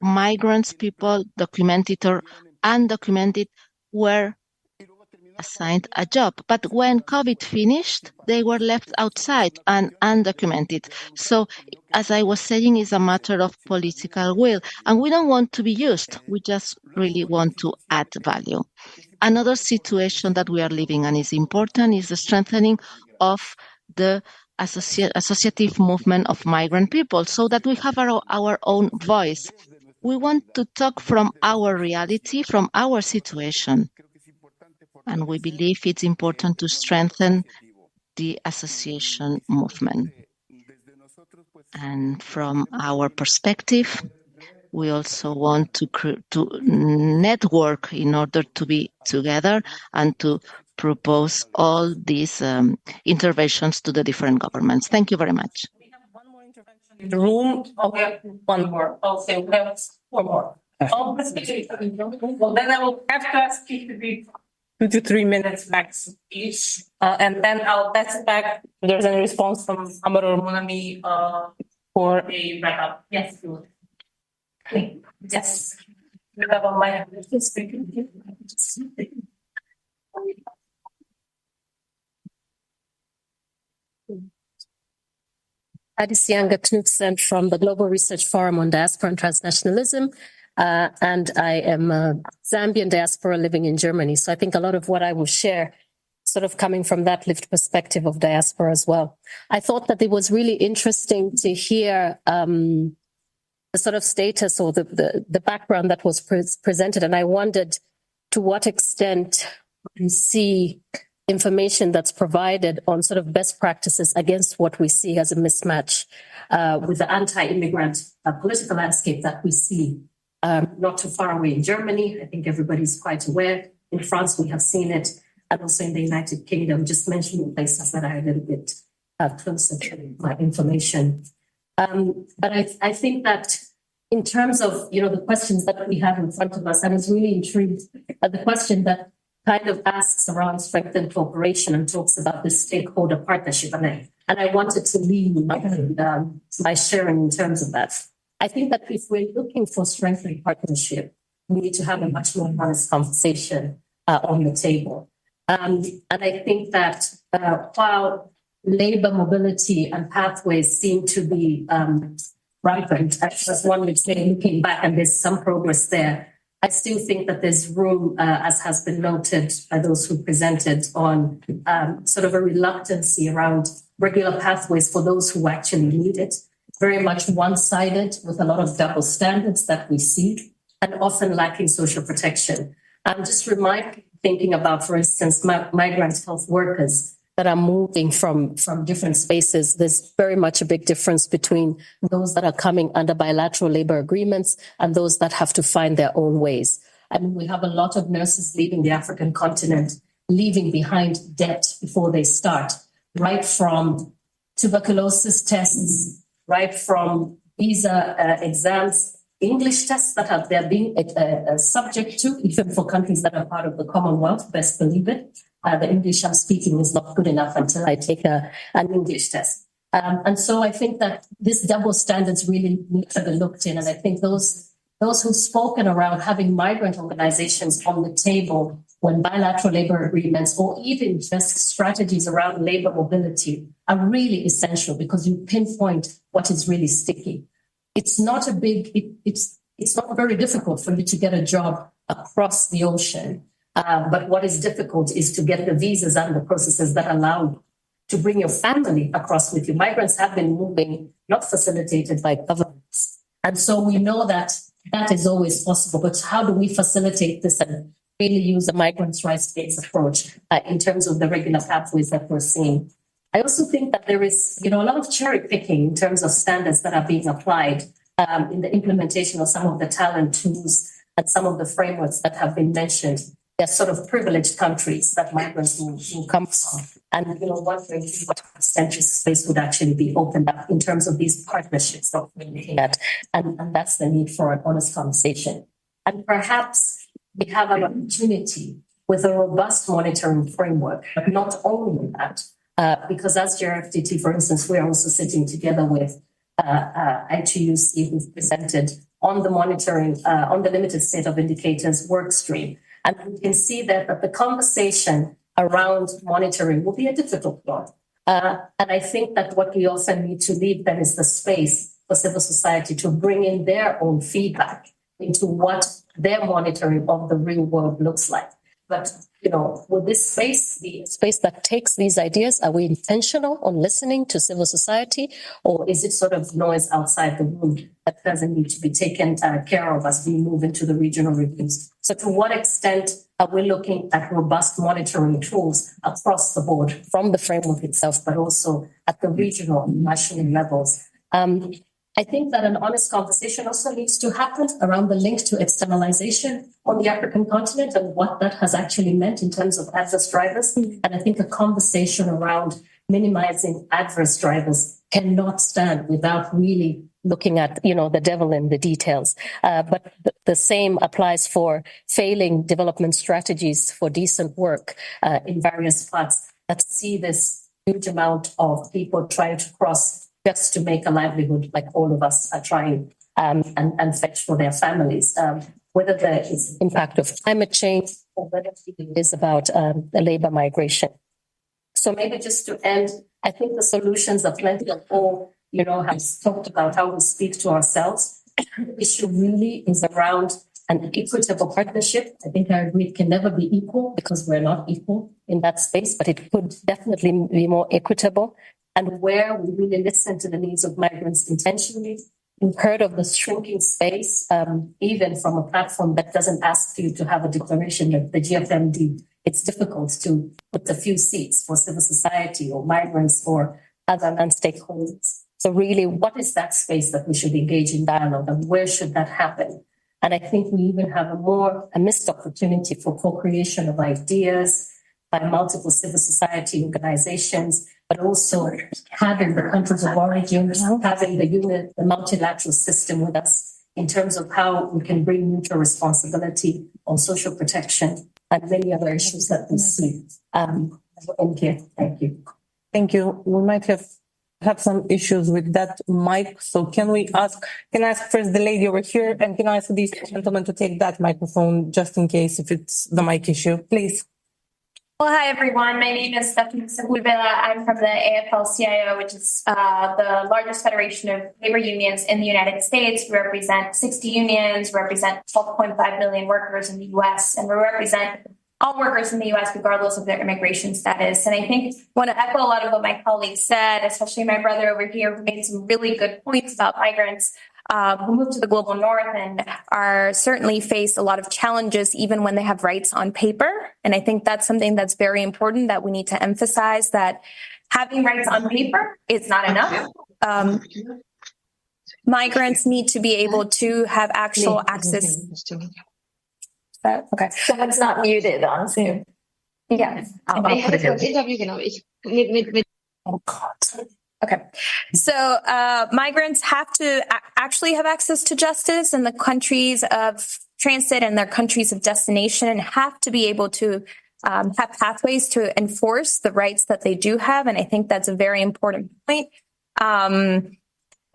migrants, people, documented or undocumented, were assigned a job. But when COVID finished, they were left outside and undocumented. So, as I was saying, it's a matter of political will. And we don't want to be used. We just really want to add value. Another situation that we are living and is important is the strengthening of the associative movement of migrant people so that we have our own voice. We want to talk from our reality, from our situation. And we believe it's important to strengthen the association movement. And from our perspective, we also want to network in order to be together and to propose all these interventions to the different governments. Thank you very much. We have one more intervention in the room. Okay, one more. Okay, we have four more. Well, then I will have to ask you to be 2 to 3 minutes max each. And then I'll pass it back if there's any response from Amber or Monami for a wrap-up. Yes, you would. Yes. You have a mic. Adisianga Knudsen from the Global Research Forum on Diaspora and Transnationalism. And I am a Zambian diaspora living in Germany. So I think a lot of what I will share sort of coming from that lived perspective of diaspora as well. I thought that it was really interesting to hear the sort of status or the background that was presented. And I wondered to what extent we see information that's provided on sort of best practices against what we see as a mismatch with the anti-immigrant political landscape that we see not too far away in Germany. I think everybody's quite aware. In France, we have seen it, and also in the United Kingdom, just mentioning places that are a little bit closer to my information. But I think that in terms of, the questions that we have in front of us, I was really intrigued at the question that kind of asks around strengthened cooperation and talks about the stakeholder partnership. And I wanted to lead my sharing in terms of that. I think that if we're looking for strengthened partnership, we need to have a much more honest conversation on the table. And I think that while labor mobility and pathways seem to be rampant, as one would say, looking back, and there's some progress there, I still think that there's room, as has been noted by those who presented, on sort of a reluctancy around regular pathways for those who actually need it. Very much one-sided with a lot of double standards that we see, and often lacking social protection. I'm just thinking about, for instance, migrant health workers that are moving from different spaces. There's very much a big difference between those that are coming under bilateral labor agreements and those that have to find their own ways. I mean, we have a lot of nurses leaving the African continent, leaving behind debt before they start, right from tuberculosis tests, right from visa exams, English tests that they're being subject to, even for countries that are part of the Commonwealth, best believe it. The English I'm speaking is not good enough until I take an English test. And so I think that this double standards really need to be looked in. And I think those who've spoken around having migrant organizations on the table when bilateral labor agreements or even just strategies around labor mobility are really essential because you pinpoint what is really sticky. It's not it's not very difficult for you to get a job across the ocean. But what is difficult is to get the visas and the processes that allow you to bring your family across with you. Migrants have been moving, not facilitated by governments. And so we know that that is always possible. But how do we facilitate this and really use a migrants' rights-based approach in terms of the regular pathways that we're seeing? I also think that there is, a lot of cherry picking in terms of standards that are being applied in the implementation of some of the talent tools and some of the frameworks that have been mentioned. They're sort of privileged countries that migrants will come from. And, wondering to what extent this space would actually be opened up in terms of these partnerships that we're looking at. And that's the need for an honest conversation. And perhaps we have an opportunity with a robust monitoring framework, but not only that, because as JRFTT, for instance, we're also sitting together with ITUC, who've presented on the monitoring, on the limited state of indicators work stream. And we can see that the conversation around monitoring will be a difficult one. And I think that what we also need to leave then is the space for civil society to bring in their own feedback into what their monitoring of the real world looks like. But, with this space, the space that takes these ideas, are we intentional on listening to civil society, or is it sort of noise outside the room that doesn't need to be taken care of as we move into the regional reviews? So to what extent are we looking at robust monitoring tools across the board from the framework itself, but also at the regional and national levels? I think that an honest conversation also needs to happen around the link to externalization on the African continent and what that has actually meant in terms of adverse drivers. And I think a conversation around minimizing adverse drivers cannot stand without really looking at, the devil in the details. But the same applies for failing development strategies for decent work in various parts that see this huge amount of people trying to cross just to make a livelihood, like all of us are trying and fetch for their families. Whether there is impact of climate change or whether it is about the labor migration. So maybe just to end, I think the solutions are plenty of all, has talked about how we speak to ourselves. The issue really is around an equitable partnership. I think I agree it can never be equal because we're not equal in that space, but it could definitely be more equitable. And where we really listen to the needs of migrants intentionally. We've heard of the shrinking space, even from a platform that doesn't ask you to have a declaration like the GFMD. It's difficult to put a few seats for civil society or migrants or other non-stakeholders. So really, what is that space that we should engage in dialogue and where should that happen? And I think we even have a missed opportunity for co-creation of ideas by multiple civil society organizations, but also having the countries of origin, having the multilateral system with us in terms of how we can bring mutual responsibility on social protection and many other issues that we see. Thank you. Thank you. We might have some issues with that mic. So can I ask first the lady over here, and can I ask these gentlemen to take that microphone just in case if it's the mic issue, please. Well, hi, everyone. My name is Stephanie Sepulveda. I'm from the AFL-CIO, which is the largest federation of labor unions in the United States. We represent 60 unions, represent 12.5 million workers in the U.S., and we represent all workers in the U.S. regardless of their immigration status. And I think I want to echo a lot of what my colleagues said, especially my brother over here who made some really good points about migrants. who move to the global north and are certainly face a lot of challenges even when they have rights on paper. And I think that's something that's very important that we need to emphasize, that having rights on paper is not enough. Migrants need to be able to have actual access. Okay. Someone's not muted on Zoom. Yeah. I'll put it in. Oh God. Okay. So migrants have to actually have access to justice in the countries of transit and their countries of destination, and have to be able to have pathways to enforce the rights that they do have. And I think that's a very important point.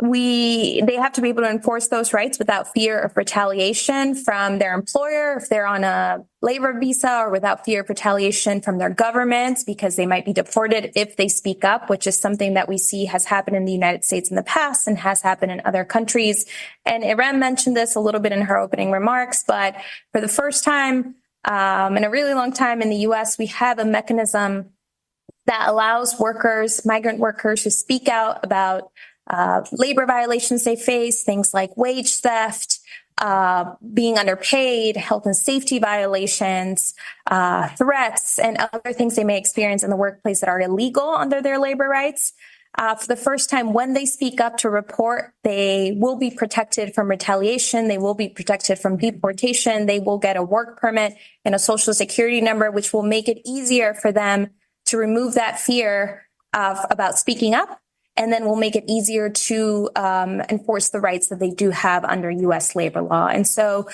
They have to be able to enforce those rights without fear of retaliation from their employer if they're on a labor visa, or without fear of retaliation from their governments because they might be deported if they speak up, which is something that we see has happened in the United States in the past and has happened in other countries. And Irem mentioned this a little bit in her opening remarks, but for the first time in a really long time in the US, we have a mechanism that allows workers, migrant workers, to speak out about labor violations they face, things like wage theft, being underpaid, health and safety violations, threats, and other things they may experience in the workplace that are illegal under their labor rights. For the first time, when they speak up to report, they will be protected from retaliation. They will be protected from deportation. They will get a work permit and a social security number, which will make it easier for them to remove that fear about speaking up. And then we'll make it easier to enforce the rights that they do have under U.S. labor law. And so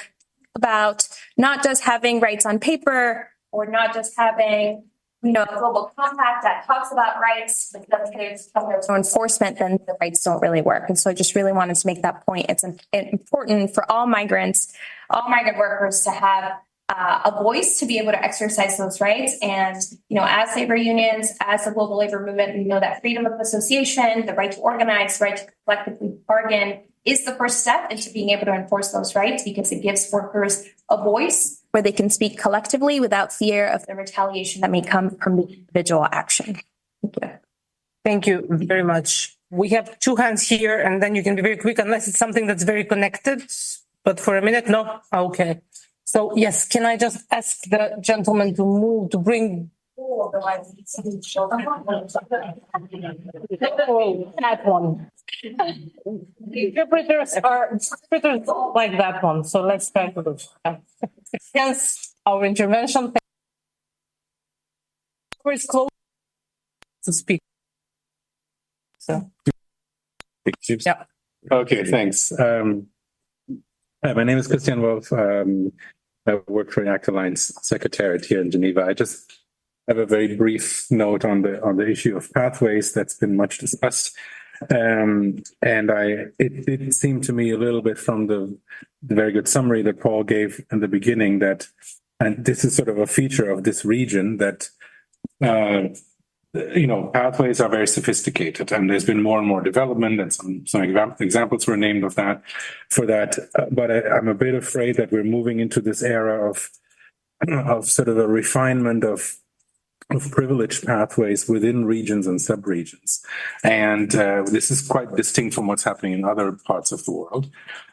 about not just having rights on paper, or not just having, a global compact that talks about rights, but there's no enforcement, then the rights don't really work. And so I just really wanted to make that point. It's important for all migrant workers to have a voice to be able to exercise those rights. And, as labor unions, as a global labor movement, we know that freedom of association, the right to organize, the right to collectively bargain is the first step into being able to enforce those rights, because it gives workers a voice where they can speak collectively without fear of the retaliation that may come from the individual action. Thank you. Thank you very much. We have two hands here, and then you can be very quick unless it's something that's very connected. But for a minute, no? Okay. So yes, can I just ask the gentleman to bring that one. The interpreters like that one, so let's try to do that. Hence our intervention. It's close to speak. So yeah. Okay, thanks. My name is Christian Wolf. I work for the Active Alliance Secretariat here in Geneva. I just have a very brief note on the issue of pathways that's been much discussed. It seemed to me a little bit from the very good summary that Paul gave in the beginning that, and this is sort of a feature of this region, that pathways are very sophisticated, and there's been more and more development, and some examples were named of that for that. But I'm a bit afraid that we're moving into this era of sort of a refinement of privileged pathways within regions and subregions. And this is quite distinct from what's happening in other parts of the world.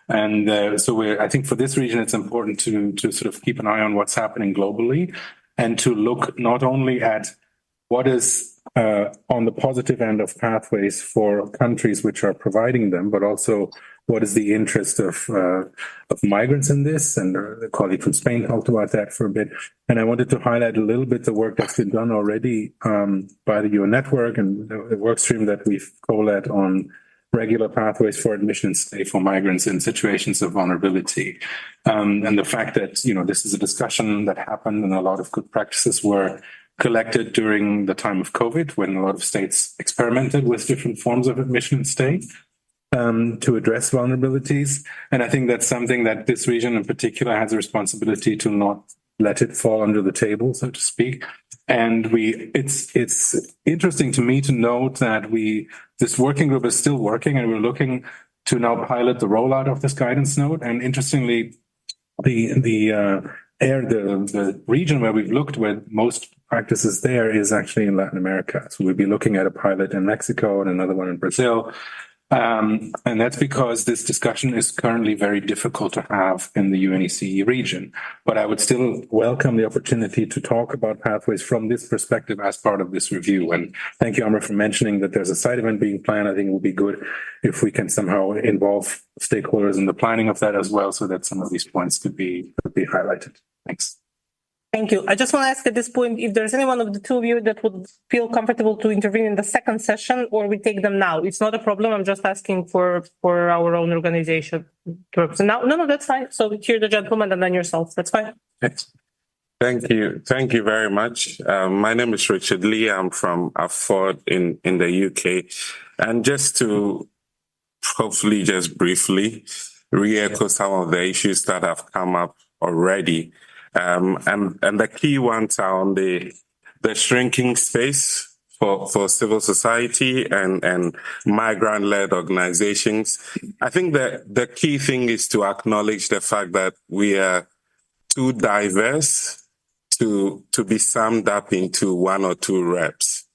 And I think for this region, it's important to sort of keep an eye on what's happening globally, and to look not only at what is on the positive end of pathways for countries which are providing them, but also what is the interest of migrants in this. And the colleague from Spain talked about that for a bit. And I wanted to highlight a little bit the work that's been done already by the UN network and the work stream that we've co-led on regular pathways for admission and stay for migrants in situations of vulnerability. And the fact that, this is a discussion that happened and a lot of good practices were collected during the time of COVID, when a lot of states experimented with different forms of admission and stay to address vulnerabilities. And I think that's something that this region in particular has a responsibility to not let it fall under the table, so to speak. And it's interesting to me to note that this working group is still working, and we're looking to now pilot the rollout of this guidance note. And interestingly, the region where we've looked, where most practices there, is actually in Latin America. So we'll be looking at a pilot in Mexico and another one in Brazil. And that's because this discussion is currently very difficult to have in the UNECE region. But I would still welcome the opportunity to talk about pathways from this perspective as part of this review. And thank you, Amr, for mentioning that there's a side event being planned. I think it would be good if we can somehow involve stakeholders in the planning of that as well, so that some of these points could be highlighted. Thanks. Thank you. I just want to ask at this point if there's anyone of the two of you that would feel comfortable to intervene in the second session, or we take them now. It's not a problem. I'm just asking for our own organization to represent now. No, that's fine. So hear the gentleman and then yourself. That's fine. Thanks. Thank you. Thank you very much. My name is Richard Lee. I'm from Afford in the UK. And just to hopefully just briefly re-echo some of the issues that have come up already. And the key ones are on the shrinking space for civil society and migrant-led organizations. I think that the key thing is to acknowledge the fact that we are too diverse to be summed up into one or two reps.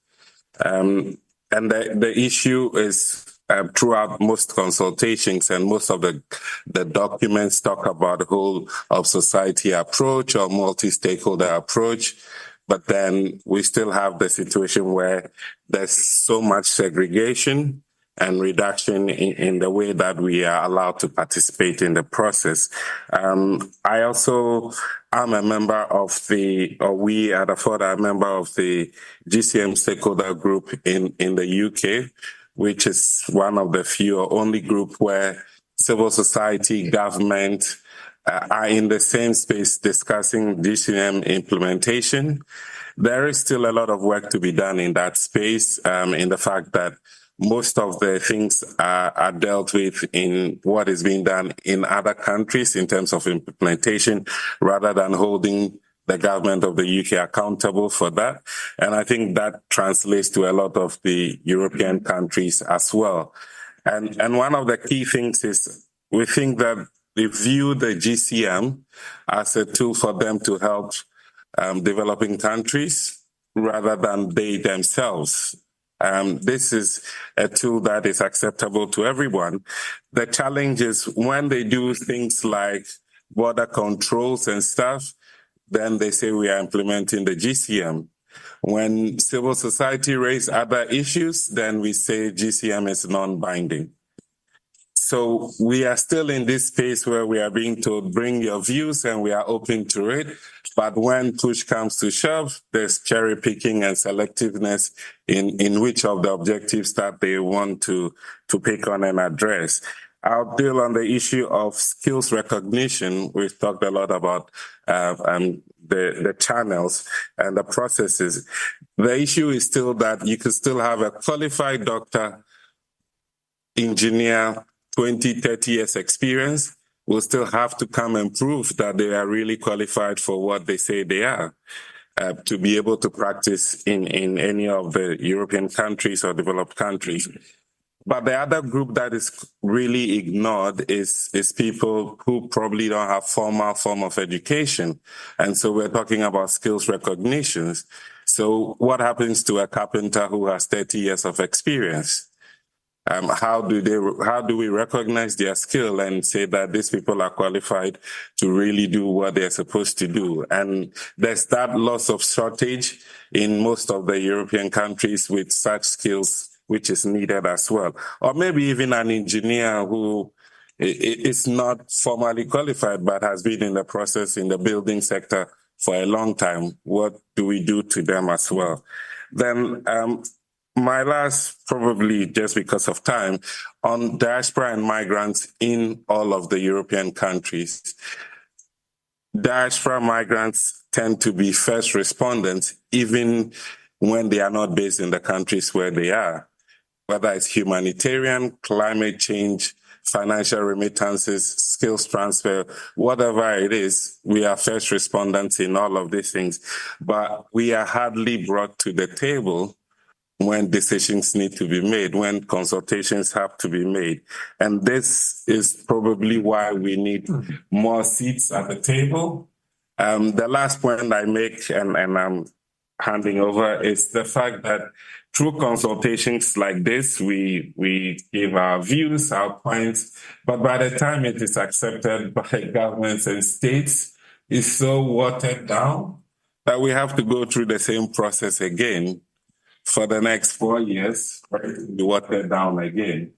And the issue is throughout most consultations and most of the documents talk about the whole of society approach or multi-stakeholder approach. But then we still have the situation where there's so much segregation and reduction in the way that we are allowed to participate in the process. I also am a member of we at Afford are a member of the GCM stakeholder group in the UK, which is one of the few or only group where civil society, government are in the same space discussing GCM implementation. There is still a lot of work to be done in that space, in the fact that most of the things are dealt with in what is being done in other countries in terms of implementation, rather than holding the government of the UK accountable for that. And I think that translates to a lot of the European countries as well. And one of the key things is we think that we view the GCM as a tool for them to help developing countries rather than they themselves. This is a tool that is acceptable to everyone. The challenge is when they do things like border controls and stuff, then they say we are implementing the GCM. When civil society raise other issues, then we say GCM is non-binding. So we are still in this space where we are being told, bring your views, and we are open to it. But when push comes to shove, there's cherry picking and selectiveness in which of the objectives that they want to pick on and address. I'll deal on the issue of skills recognition. We've talked a lot about the channels and the processes. The issue is still that you could still have a qualified doctor, engineer, 20, 30 years experience, will still have to come and prove that they are really qualified for what they say they are, to be able to practice in any of the European countries or developed countries. But the other group that is really ignored is people who probably don't have formal form of education. And so we're talking about skills recognitions. So what happens to a carpenter who has 30 years of experience? How do we recognize their skill and say that these people are qualified to really do what they're supposed to do? And there's that loss of shortage in most of the European countries with such skills, which is needed as well. Or maybe even an engineer who is not formally qualified, but has been in the process in the building sector for a long time. What do we do to them as well? Then, my last, probably just because of time, on diaspora and migrants in all of the European countries. Diaspora migrants tend to be first respondents, even when they are not based in the countries where they are. Whether it's humanitarian, climate change, financial remittances, skills transfer, whatever it is, we are first respondents in all of these things. But we are hardly brought to the table when decisions need to be made, when consultations have to be made. And this is probably why we need more seats at the table. The last point I make, and I'm handing over is the fact that through consultations like this, we give our views, our points, but by the time it is accepted by governments and states, it's so watered down that we have to go through the same process again for the next 4 years for it to be watered down again.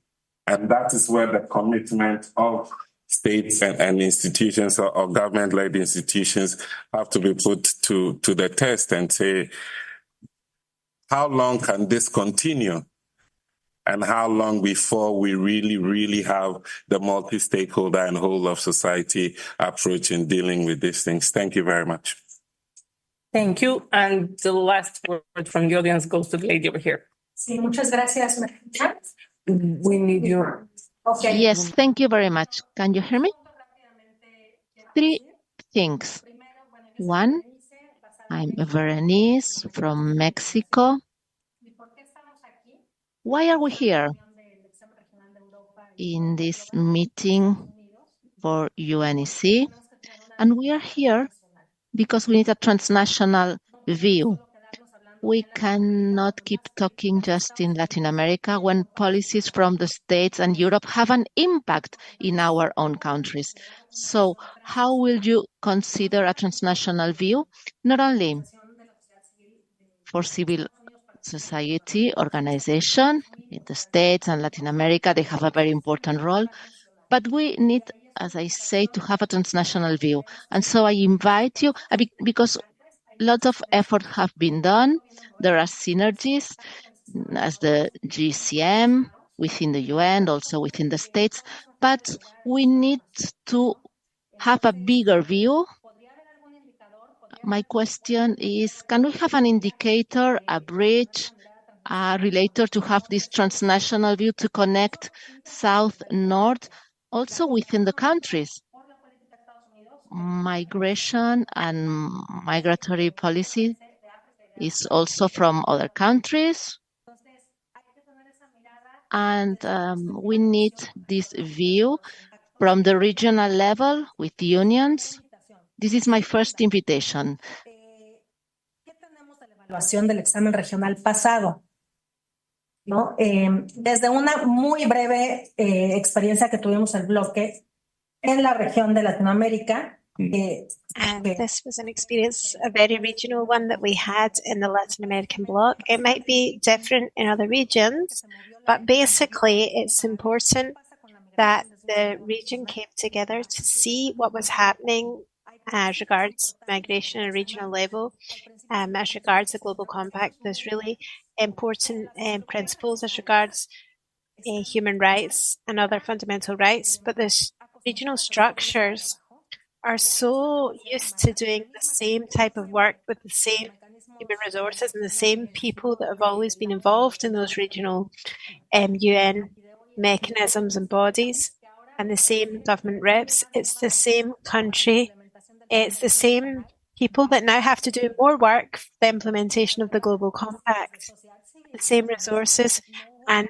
And that is where the commitment of states and institutions or government-led institutions have to be put to the test and say, how long can this continue? And how long before we really have the multi-stakeholder and whole of society approach in dealing with these things? Thank you very much. Thank you. And the last word from the audience goes to the lady over here. Sí, muchas gracias. ¿Me escuchas? We need your... Okay. Yes, thank you very much. Can you hear me? 3 things. 1, I'm Berenice from Mexico. Why are we here in this meeting for UNECE? And we are here because we need a transnational view. We cannot keep talking just in Latin America when policies from the States and Europe have an impact in our own countries. So how will you consider a transnational view? Not only for civil society organization in the States and Latin America, they have a very important role, but we need, as I say, to have a transnational view. And so I invite you, because lots of effort have been done. There are synergies as the GCM within the UN, also within the States, but we need to have a bigger view. My question is, can we have an indicator, a bridge, a relator to have this transnational view to connect South, North, also within the countries? Migration and migratory policy is also from other countries. And we need this view from the regional level with unions. This is my first invitation. Evaluación del examen regional pasado, ¿no? Desde una muy breve experiencia que tuvimos el bloque en la región de Latinoamérica. And this was an experience, a very regional one that we had in the Latin American bloc. It might be different in other regions, but basically it's important that the region came together to see what was happening as regards migration at a regional level, as regards the Global Compact. There's really important principles as regards human rights and other fundamental rights, but the regional structures are so used to doing the same type of work with the same human resources and the same people that have always been involved in those regional UN mechanisms and bodies, and the same government reps. It's the same country. It's the same people that now have to do more work for the implementation of the Global Compact, the same resources. And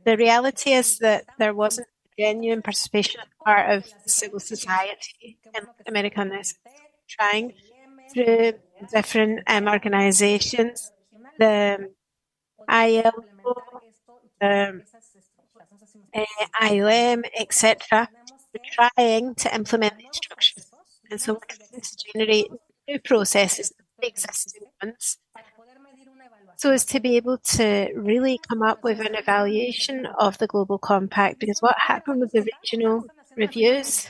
the reality is that there wasn't genuine participation on the part of civil society in America on this, trying through different organizations, the ILO, the IOM, etc., we're trying to implement these structures. And so we're trying to generate new processes, existing ones, so as to be able to really come up with an evaluation of the Global Compact. Because what happened with the regional reviews,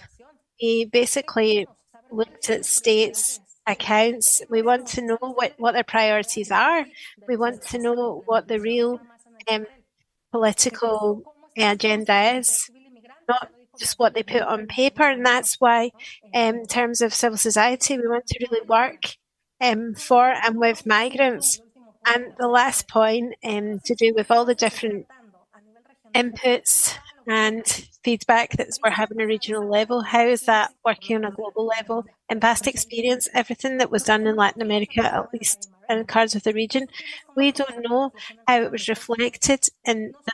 we basically looked at states' accounts. We want to know what their priorities are. We want to know what the real political agenda is, not just what they put on paper. And that's why, in terms of civil society, we want to really work for and with migrants. And the last point, to do with all the different inputs and feedback that we're having at a regional level, how is that working on a global level? In past experience, everything that was done in Latin America, at least in the cards of the region, we don't know how it was reflected in the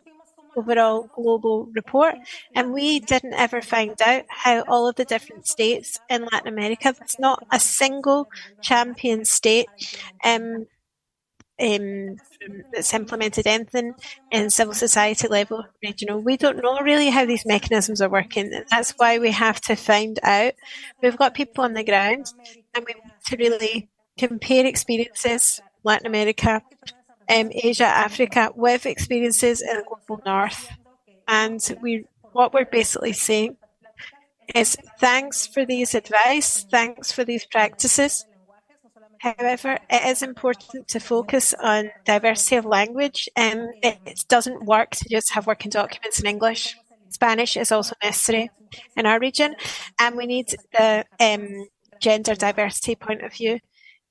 overall global report, and we didn't ever find out how all of the different states in Latin America, there's not a single champion state that's implemented anything in civil society level regional. We don't know really how these mechanisms are working. That's why we have to find out. We've got people on the ground and we want to really compare experiences, Latin America, Asia, Africa, with experiences in the global north. And what we're basically saying is thanks for these advice, thanks for these practices. However, it is important to focus on diversity of language. It doesn't work to just have working documents in English. Spanish is also necessary in our region, and we need the gender diversity point of view.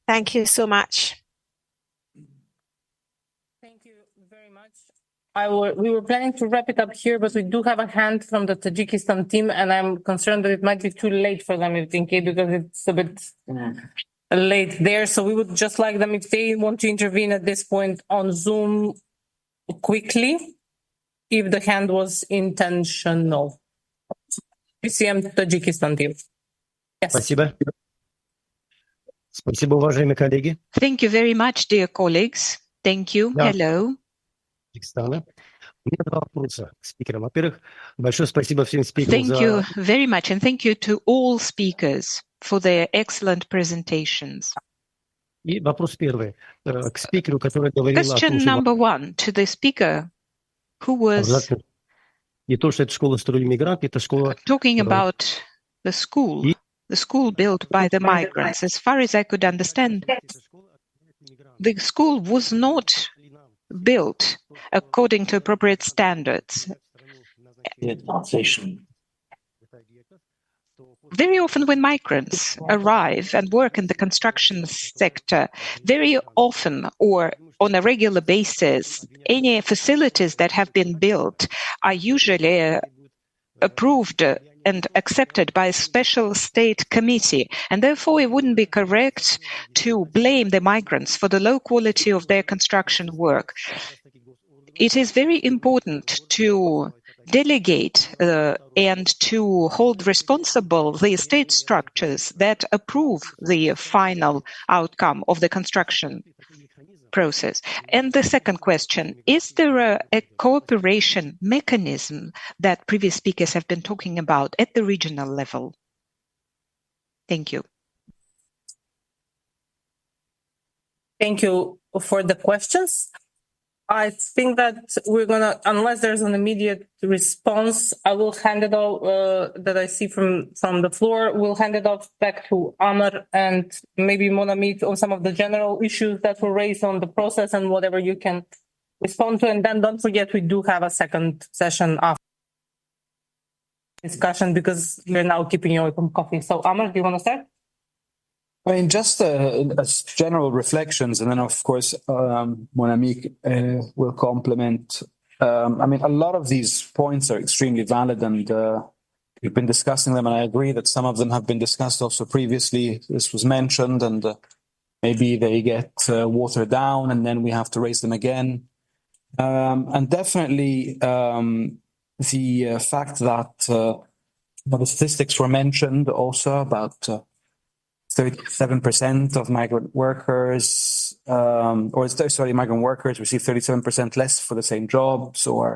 Thank you so much. Thank you very much. We were planning to wrap it up here, but we do have a hand from the Tajikistan team, and I'm concerned that it might be too late for them, because it's a bit late there. So we would just like them, if they want to intervene at this point on Zoom quickly, if the hand was intentional. GCM Tajikistan team. Yes. Спасибо. Спасибо, уважаемые коллеги. Thank you very much, dear colleagues. Thank you. Yeah. Hello. Таджикистана. У меня два вопроса к спикерам. Во-первых, большое спасибо всем спикерам Thank you very much, and thank you to all speakers for their excellent presentations. И вопрос первый к спикеру, который говорил о том, Question number one to the speaker who was не то, что это школа строили мигранты, это школа. Talking about the school built by the migrants. As far as I could understand, the school was not built according to appropriate standards. Very often when migrants arrive and work in the construction sector, very often or on a regular basis, any facilities that have been built are usually approved and accepted by a special state committee. And therefore, it wouldn't be correct to blame the migrants for the low quality of their construction work. It is very important to delegate and to hold responsible the state structures that approve the final outcome of the construction process. And the second question, is there a cooperation mechanism that previous speakers have been talking about at the regional level? Thank you. Thank you for the questions. I think that we're gonna, unless there's an immediate response, I will hand it all that I see from the floor. We'll hand it off back to Amar and maybe Monamit on some of the general issues that were raised on the process and whatever you can respond to. And then don't forget, we do have a second session after discussion because we're now keeping you away from coffee. So Amar, do you want to start? I mean, just as general reflections, and then of course, Monamik will complement. I mean, a lot of these points are extremely valid, and we've been discussing them, and I agree that some of them have been discussed also previously. This was mentioned, and maybe they get watered down, and then we have to raise them again. And definitely the fact that the statistics were mentioned also about 37% of migrant workers, migrant workers receive 37% less for the same jobs, and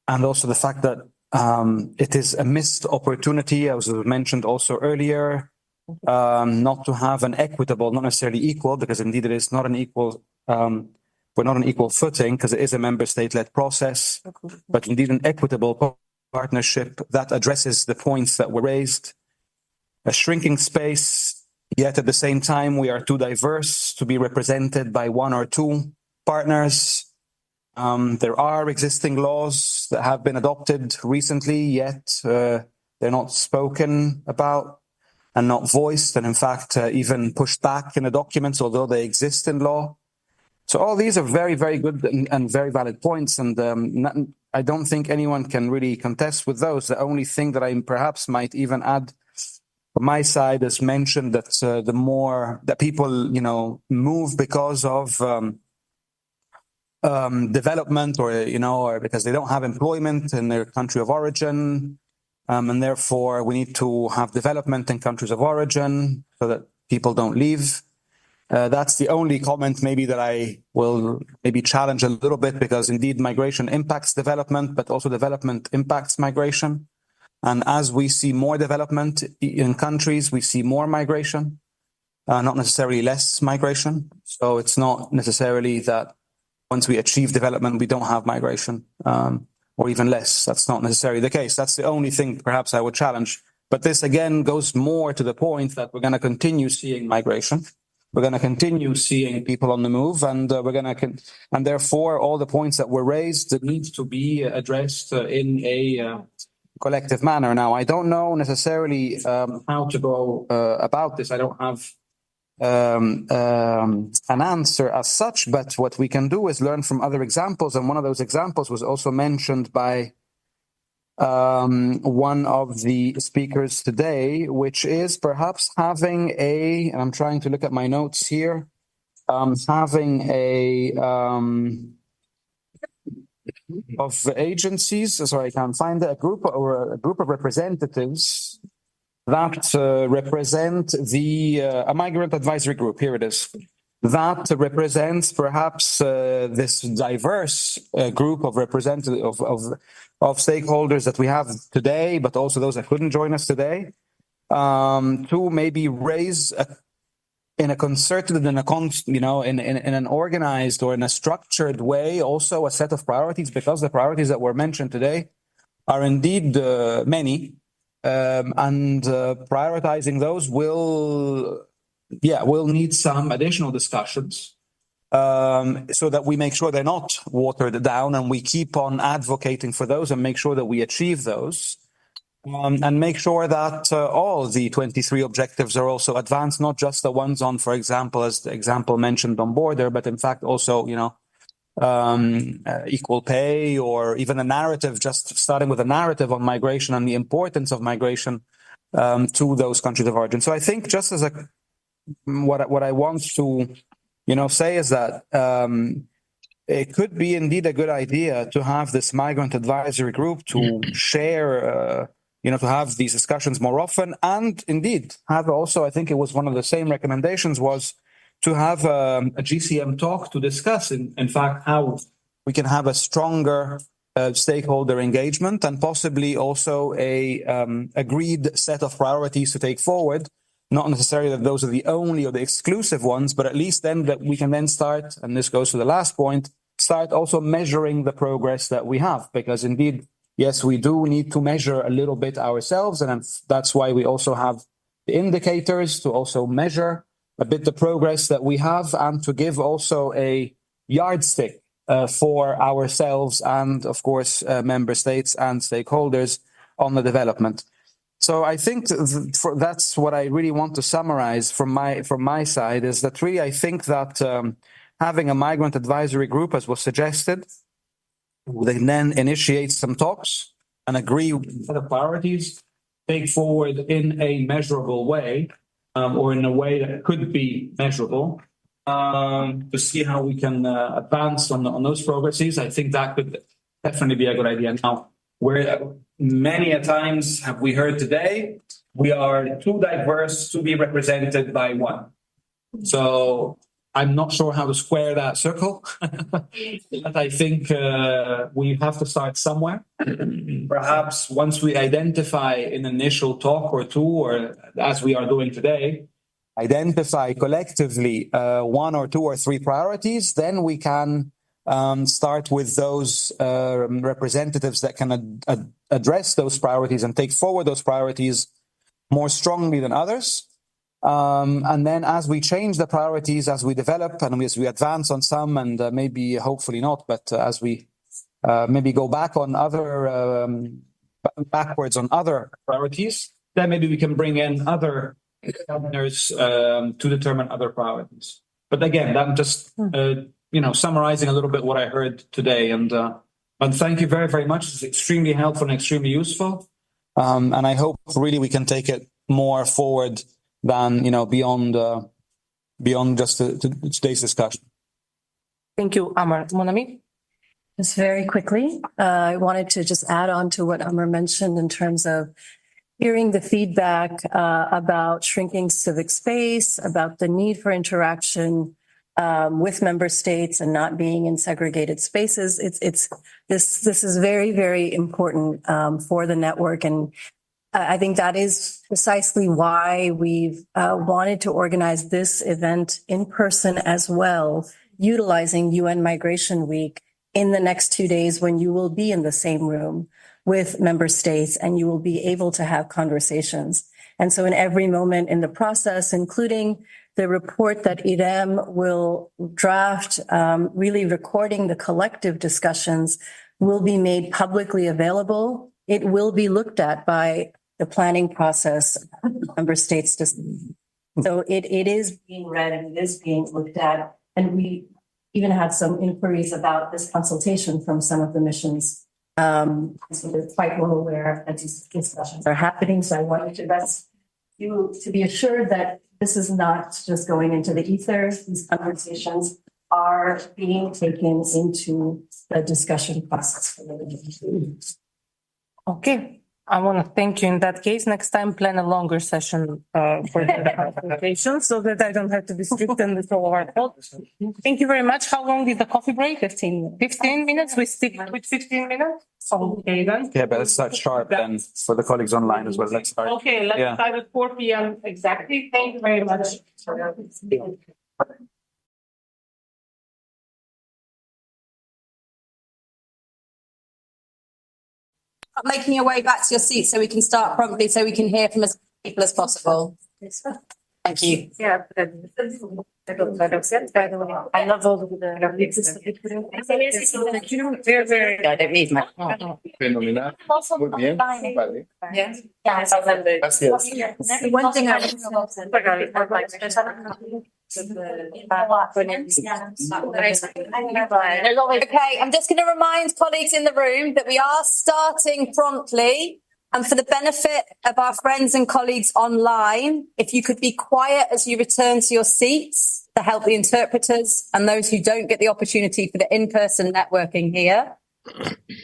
also the fact that it is a missed opportunity, as was mentioned also earlier, not to have an equitable, not necessarily equal, because indeed it is not an equal, we're not on equal footing because it is a member state-led process, but indeed an equitable partnership that addresses the points that were raised. A shrinking space, yet at the same time we are too diverse to be represented by one or two partners. There are existing laws that have been adopted recently, yet they're not spoken about and not voiced, and in fact even pushed back in the documents, although they exist in law. So all these are very, very good and very valid points, and I don't think anyone can really contest with those. The only thing that I perhaps might even add from my side is mentioned that the more that people, move because of development or because they don't have employment in their country of origin. And therefore, we need to have development in countries of origin so that people don't leave. That's the only comment maybe that I will maybe challenge a little bit, because indeed migration impacts development, but also development impacts migration. And as we see more development in countries, we see more migration, not necessarily less migration. So it's not necessarily that once we achieve development, we don't have migration, or even less. That's not necessarily the case. That's the only thing perhaps I would challenge. But this again goes more to the point that we're going to continue seeing migration. We're going to continue seeing people on the move, and and therefore all the points that were raised need to be addressed in a collective manner. Now, I don't know necessarily how to go about this. I don't have an answer as such, but what we can do is learn from other examples, and one of those examples was also mentioned by one of the speakers today, which is perhaps having and I'm trying to look at my notes here, having of agencies, sorry, I can't find it, a group of representatives that represent a migrant advisory group. Here it is. That represents perhaps this diverse group of representatives of stakeholders that we have today, but also those that couldn't join us today, to maybe raise in a concerted, in an organized or in a structured way, also a set of priorities, because the priorities that were mentioned today are indeed many, and prioritizing those will need some additional discussions, so that we make sure they're not watered down, and we keep on advocating for those and make sure that we achieve those. And make sure that all the 23 objectives are also advanced, not just the ones on, for example, as the example mentioned on border, but in fact also, equal pay, or even a narrative, just starting with a narrative on migration and the importance of migration to those countries of origin. So I think just as what I want to, say is that it could be indeed a good idea to have this migrant advisory group to share, to have these discussions more often, and indeed have also, I think it was one of the same recommendations, was to have a GCM talk to discuss, in fact, how we can have a stronger stakeholder engagement, and possibly also a agreed set of priorities to take forward. Not necessarily that those are the only or the exclusive ones, but at least then that we can then start, and this goes to the last point, start also measuring the progress that we have. Because indeed, yes, we do need to measure a little bit ourselves, and that's why we also have the indicators to also measure a bit the progress that we have, and to give also a yardstick for ourselves and, of course, member states and stakeholders on the development. So I think that's what I really want to summarize from my side, is that really I think that having a migrant advisory group, as was suggested, they then initiate some talks and agree on the priorities, take forward in a measurable way, or in a way that could be measurable, to see how we can advance on those progresses. I think that could definitely be a good idea. Now, where many a times have we heard today, we are too diverse to be represented by one. So I'm not sure how to square that circle, but I think we have to start somewhere. Perhaps once we identify an initial talk or two, or as we are doing today, identify collectively one or two or three priorities, then we can start with those representatives that can address those priorities and take forward those priorities more strongly than others. And then as we change the priorities, as we develop and as we advance on some, and maybe hopefully not, but as we maybe go back on backwards on other priorities, then maybe we can bring in other governors to determine other priorities. But again, I'm just summarizing a little bit what I heard today, and thank you very, very much. It's extremely helpful and extremely useful, and I hope really we can take it more forward than beyond just today's discussion. Thank you, Amar. Monami? Just very quickly, I wanted to just add on to what Amar mentioned in terms of hearing the feedback about shrinking civic space, about the need for interaction with member states and not being in segregated spaces. This is very, very important for the network. And I think that is precisely why we've wanted to organize this event in person as well, utilizing UN Migration Week in the next 2 days when you will be in the same room with member states and you will be able to have conversations. And so in every moment in the process, including the report that IREM will draft, really recording the collective discussions, will be made publicly available. It will be looked at by the planning process, member states. So it is being read and it is being looked at. And we even had some inquiries about this consultation from some of the missions. So they're quite well aware that these discussions are happening. So I wanted to rest you to be assured that this is not just going into the ether. These conversations are being taken into the discussion process for the Okay. I want to thank you in that case. Next time, plan a longer session for the consultation so that I don't have to be strict and with all of our thoughts. Thank you very much. How long is the coffee break? 15 minutes? We stick with 15 minutes? Okay, then. Yeah, but let's start sharp then for the colleagues online as well. Let's start. Okay, let's start at 4 p.m. exactly. Thank you very much. Making your way back to your seat so we can start promptly so we can hear from as many people as possible. Thank you. Yeah, I love all of the. I don't need my. Fenomenal. Muy bien. Vale. Yes. Gracias. One thing I Okay, I'm just going to remind colleagues in the room that we are starting promptly. And for the benefit of our friends and colleagues online, if you could be quiet as you return to your seats to help the interpreters and those who don't get the opportunity for the in-person networking here,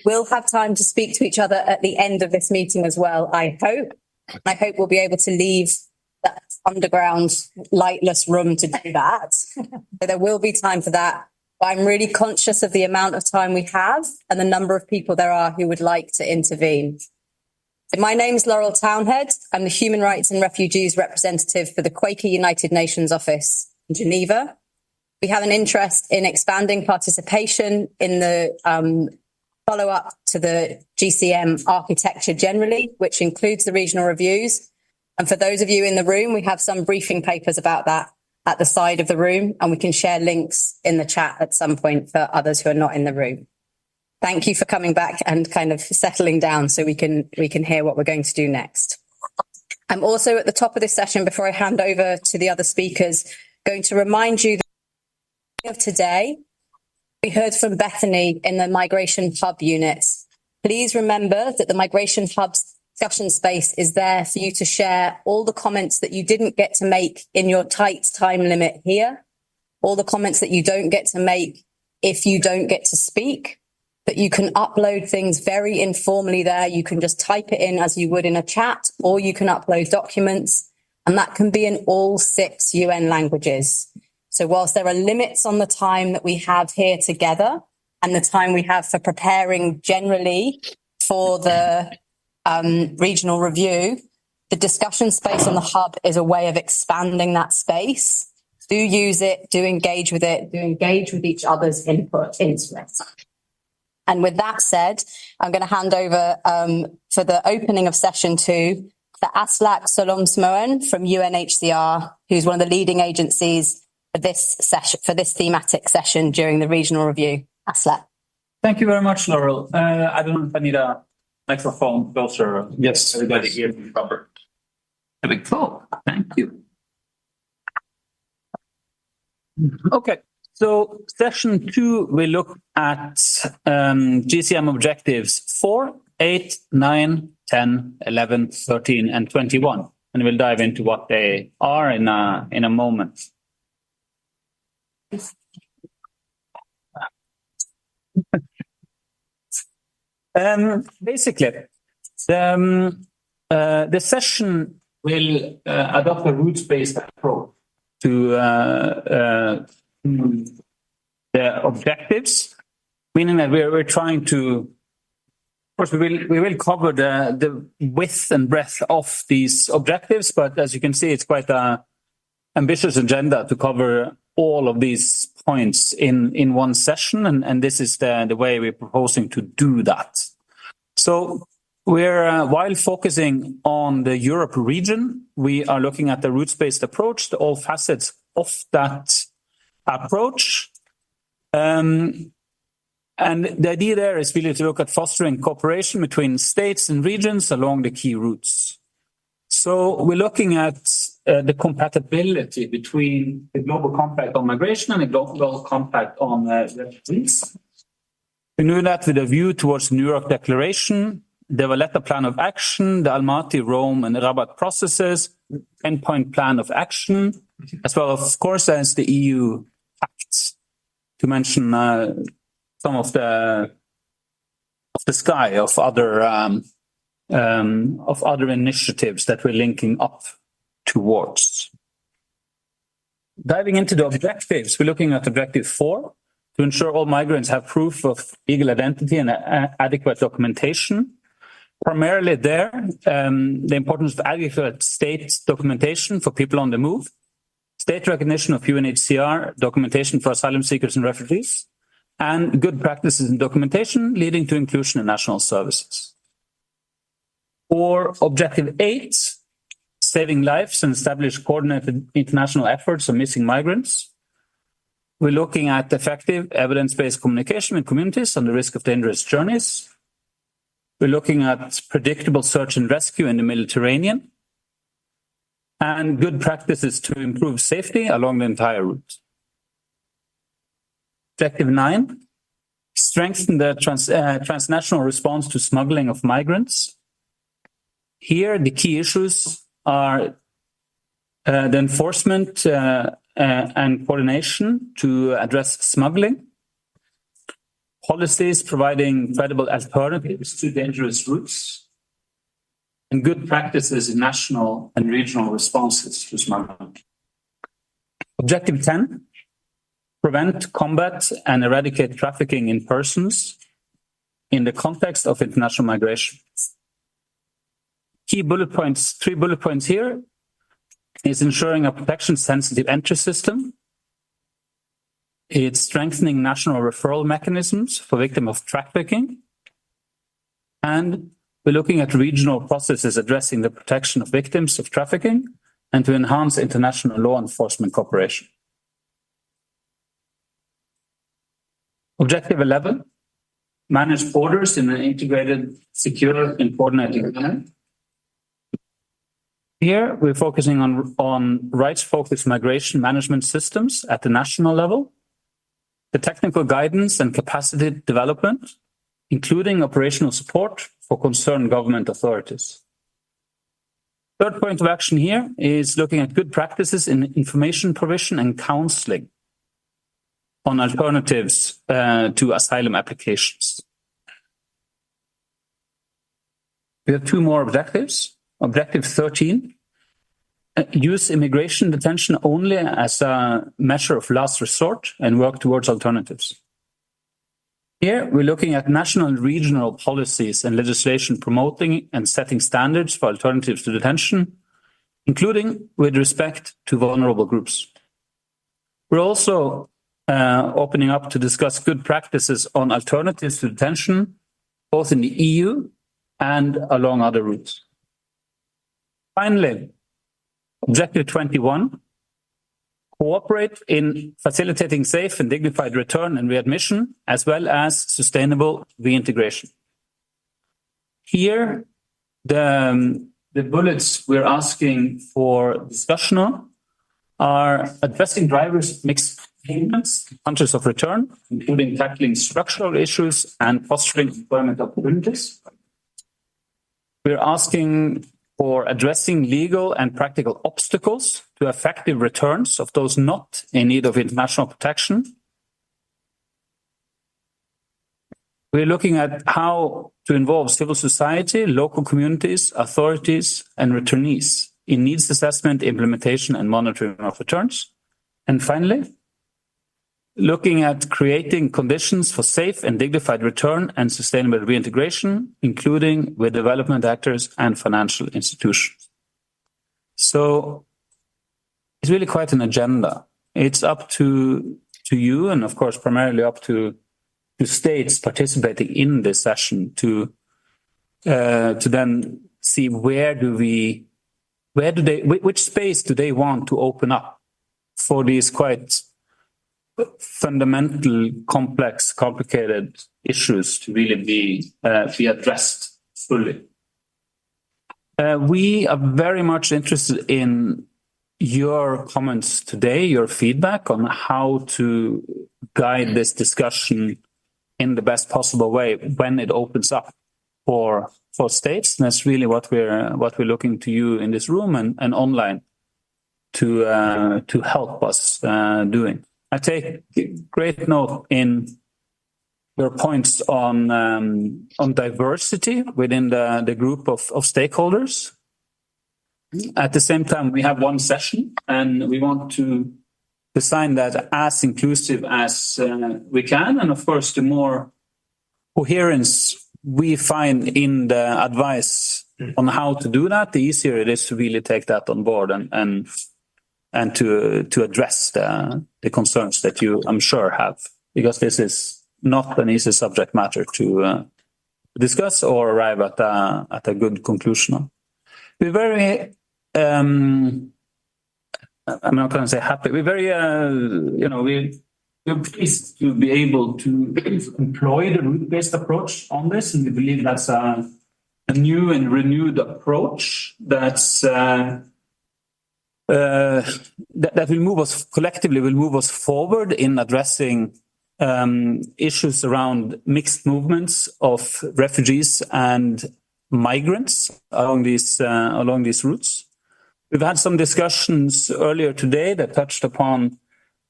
we'll have time to speak to each other at the end of this meeting as well, I hope. I hope we'll be able to leave that underground lightless room to do that. So there will be time for that. But I'm really conscious of the amount of time we have and the number of people there are who would like to intervene. So my name is Laurel Townhead. I'm the Human Rights and Refugees representative for the Quaker United Nations office in Geneva. We have an interest in expanding participation in the follow-up to the GCM architecture generally, which includes the regional reviews. And for those of you in the room, we have some briefing papers about that at the side of the room, and we can share links in the chat at some point for others who are not in the room. Thank you for coming back and kind of settling down so we can hear what we're going to do next. I'm also at the top of this session, before I hand over to the other speakers, going to remind you of today. We heard from Bethany in the Migration Hub units. Please remember that the Migration Hub's discussion space is there for you to share all the comments that you didn't get to make in your tight time limit here, all the comments that you don't get to make if you don't get to speak. But you can upload things very informally there. You can just type it in as you would in a chat, or you can upload documents, and that can be in all 6 UN languages. So whilst there are limits on the time that we have here together and the time we have for preparing generally for the regional review, the discussion space on the hub is a way of expanding that space. Do use it, do engage with it, do engage with each other's input into it. And with that said, I'm going to hand over for the opening of session 2 to Aslak Solomsmoen from UNHCR, who's one of the leading agencies for this session, for this thematic session during the regional review. Aslak. Thank you very much, Laurel. I don't know if I need a microphone closer. Yes. Everybody hear me proper. A big flow. Thank you. Okay. So session 2, we look at GCM objectives 4, 8, 9, 10, 11, 13, and 21. And we'll dive into what they are in a moment. Basically, the session will adopt a rules-based approach to the objectives, meaning that we're trying to. Of course, we will cover the width and breadth of these objectives, but as you can see, it's quite an ambitious agenda to cover all of these points in one session, and this is the way we're proposing to do that. So we're while focusing on the Europe region, we are looking at the roots-based approach, to all facets of that approach. And the idea there is really to look at fostering cooperation between states and regions along the key routes. So we're looking at the compatibility between the Global Compact on Migration and the Global Compact on Refugees. We do that with a view towards the New York Declaration, the Valletta Plan of Action, the Almaty, Rome, and Rabat processes, 10-point plan of action, as well, of course, as the EU acts, to mention some of the sky of other initiatives that we're linking up towards. Diving into the objectives, we're looking at Objective 4, to ensure all migrants have proof of legal identity and adequate documentation. Primarily there, the importance of adequate state documentation for people on the move, state recognition of UNHCR documentation for asylum seekers and refugees, and good practices in documentation leading to inclusion in national services. For Objective 8, saving lives and establish coordinated international efforts on missing migrants, we're looking at effective evidence-based communication with communities on the risk of dangerous journeys. We're looking at predictable search and rescue in the Mediterranean, and good practices to improve safety along the entire route. Objective 9, strengthen the transnational response to smuggling of migrants. Here, the key issues are the enforcement and coordination to address smuggling, policies providing credible alternatives to dangerous routes, and good practices in national and regional responses to smuggling. Objective 10, prevent, combat, and eradicate trafficking in persons in the context of international migration. Key bullet points, 3 bullet points here, is ensuring a protection-sensitive entry system. It's strengthening national referral mechanisms for victims of trafficking. And we're looking at regional processes addressing the protection of victims of trafficking and to enhance international law enforcement cooperation. Objective 11, manage borders in an integrated, secure, and coordinated manner. Here, we're focusing on rights-focused migration management systems at the national level, the technical guidance and capacity development, including operational support for concerned government authorities. Third point of action here is looking at good practices in information provision and counseling on alternatives to asylum applications. We have 2 more objectives. Objective 13, use immigration detention only as a measure of last resort and work towards alternatives. Here, we're looking at national and regional policies and legislation promoting and setting standards for alternatives to detention, including with respect to vulnerable groups. We're also opening up to discuss good practices on alternatives to detention, both in the EU and along other routes. Finally, Objective 21, cooperate in facilitating safe and dignified return and readmission, as well as sustainable reintegration. Here, the bullets we're asking for discussion on are addressing drivers' mixed payments, countries of return, including tackling structural issues and fostering employment opportunities. We're asking for addressing legal and practical obstacles to effective returns of those not in need of international protection. We're looking at how to involve civil society, local communities, authorities, and returnees in needs assessment, implementation, and monitoring of returns. And finally, looking at creating conditions for safe and dignified return and sustainable reintegration, including with development actors and financial institutions. So it's really quite an agenda. It's up to you, and of course, primarily up to states participating in this session to then see which space do they want to open up for these quite fundamental, complex, complicated issues to really be addressed fully. We are very much interested in your comments today, your feedback on how to guide this discussion in the best possible way when it opens up for states. And that's really what we're looking to you in this room and online to help us doing. I take great note in your points on diversity within the group of stakeholders. At the same time, we have one session, and we want to design that as inclusive as we can. And of course, the more coherence we find in the advice on how to do that, the easier it is to really take that on board and to address the concerns that you, I'm sure, have, because this is not an easy subject matter to discuss or arrive at a good conclusion on. We're very, I'm not going to say happy. We're very, we're pleased to be able to employ the root-based approach on this, and we believe that's a new and renewed approach that's that will move us collectively, will move us forward in addressing issues around mixed movements of refugees and migrants along these routes. We've had some discussions earlier today that touched upon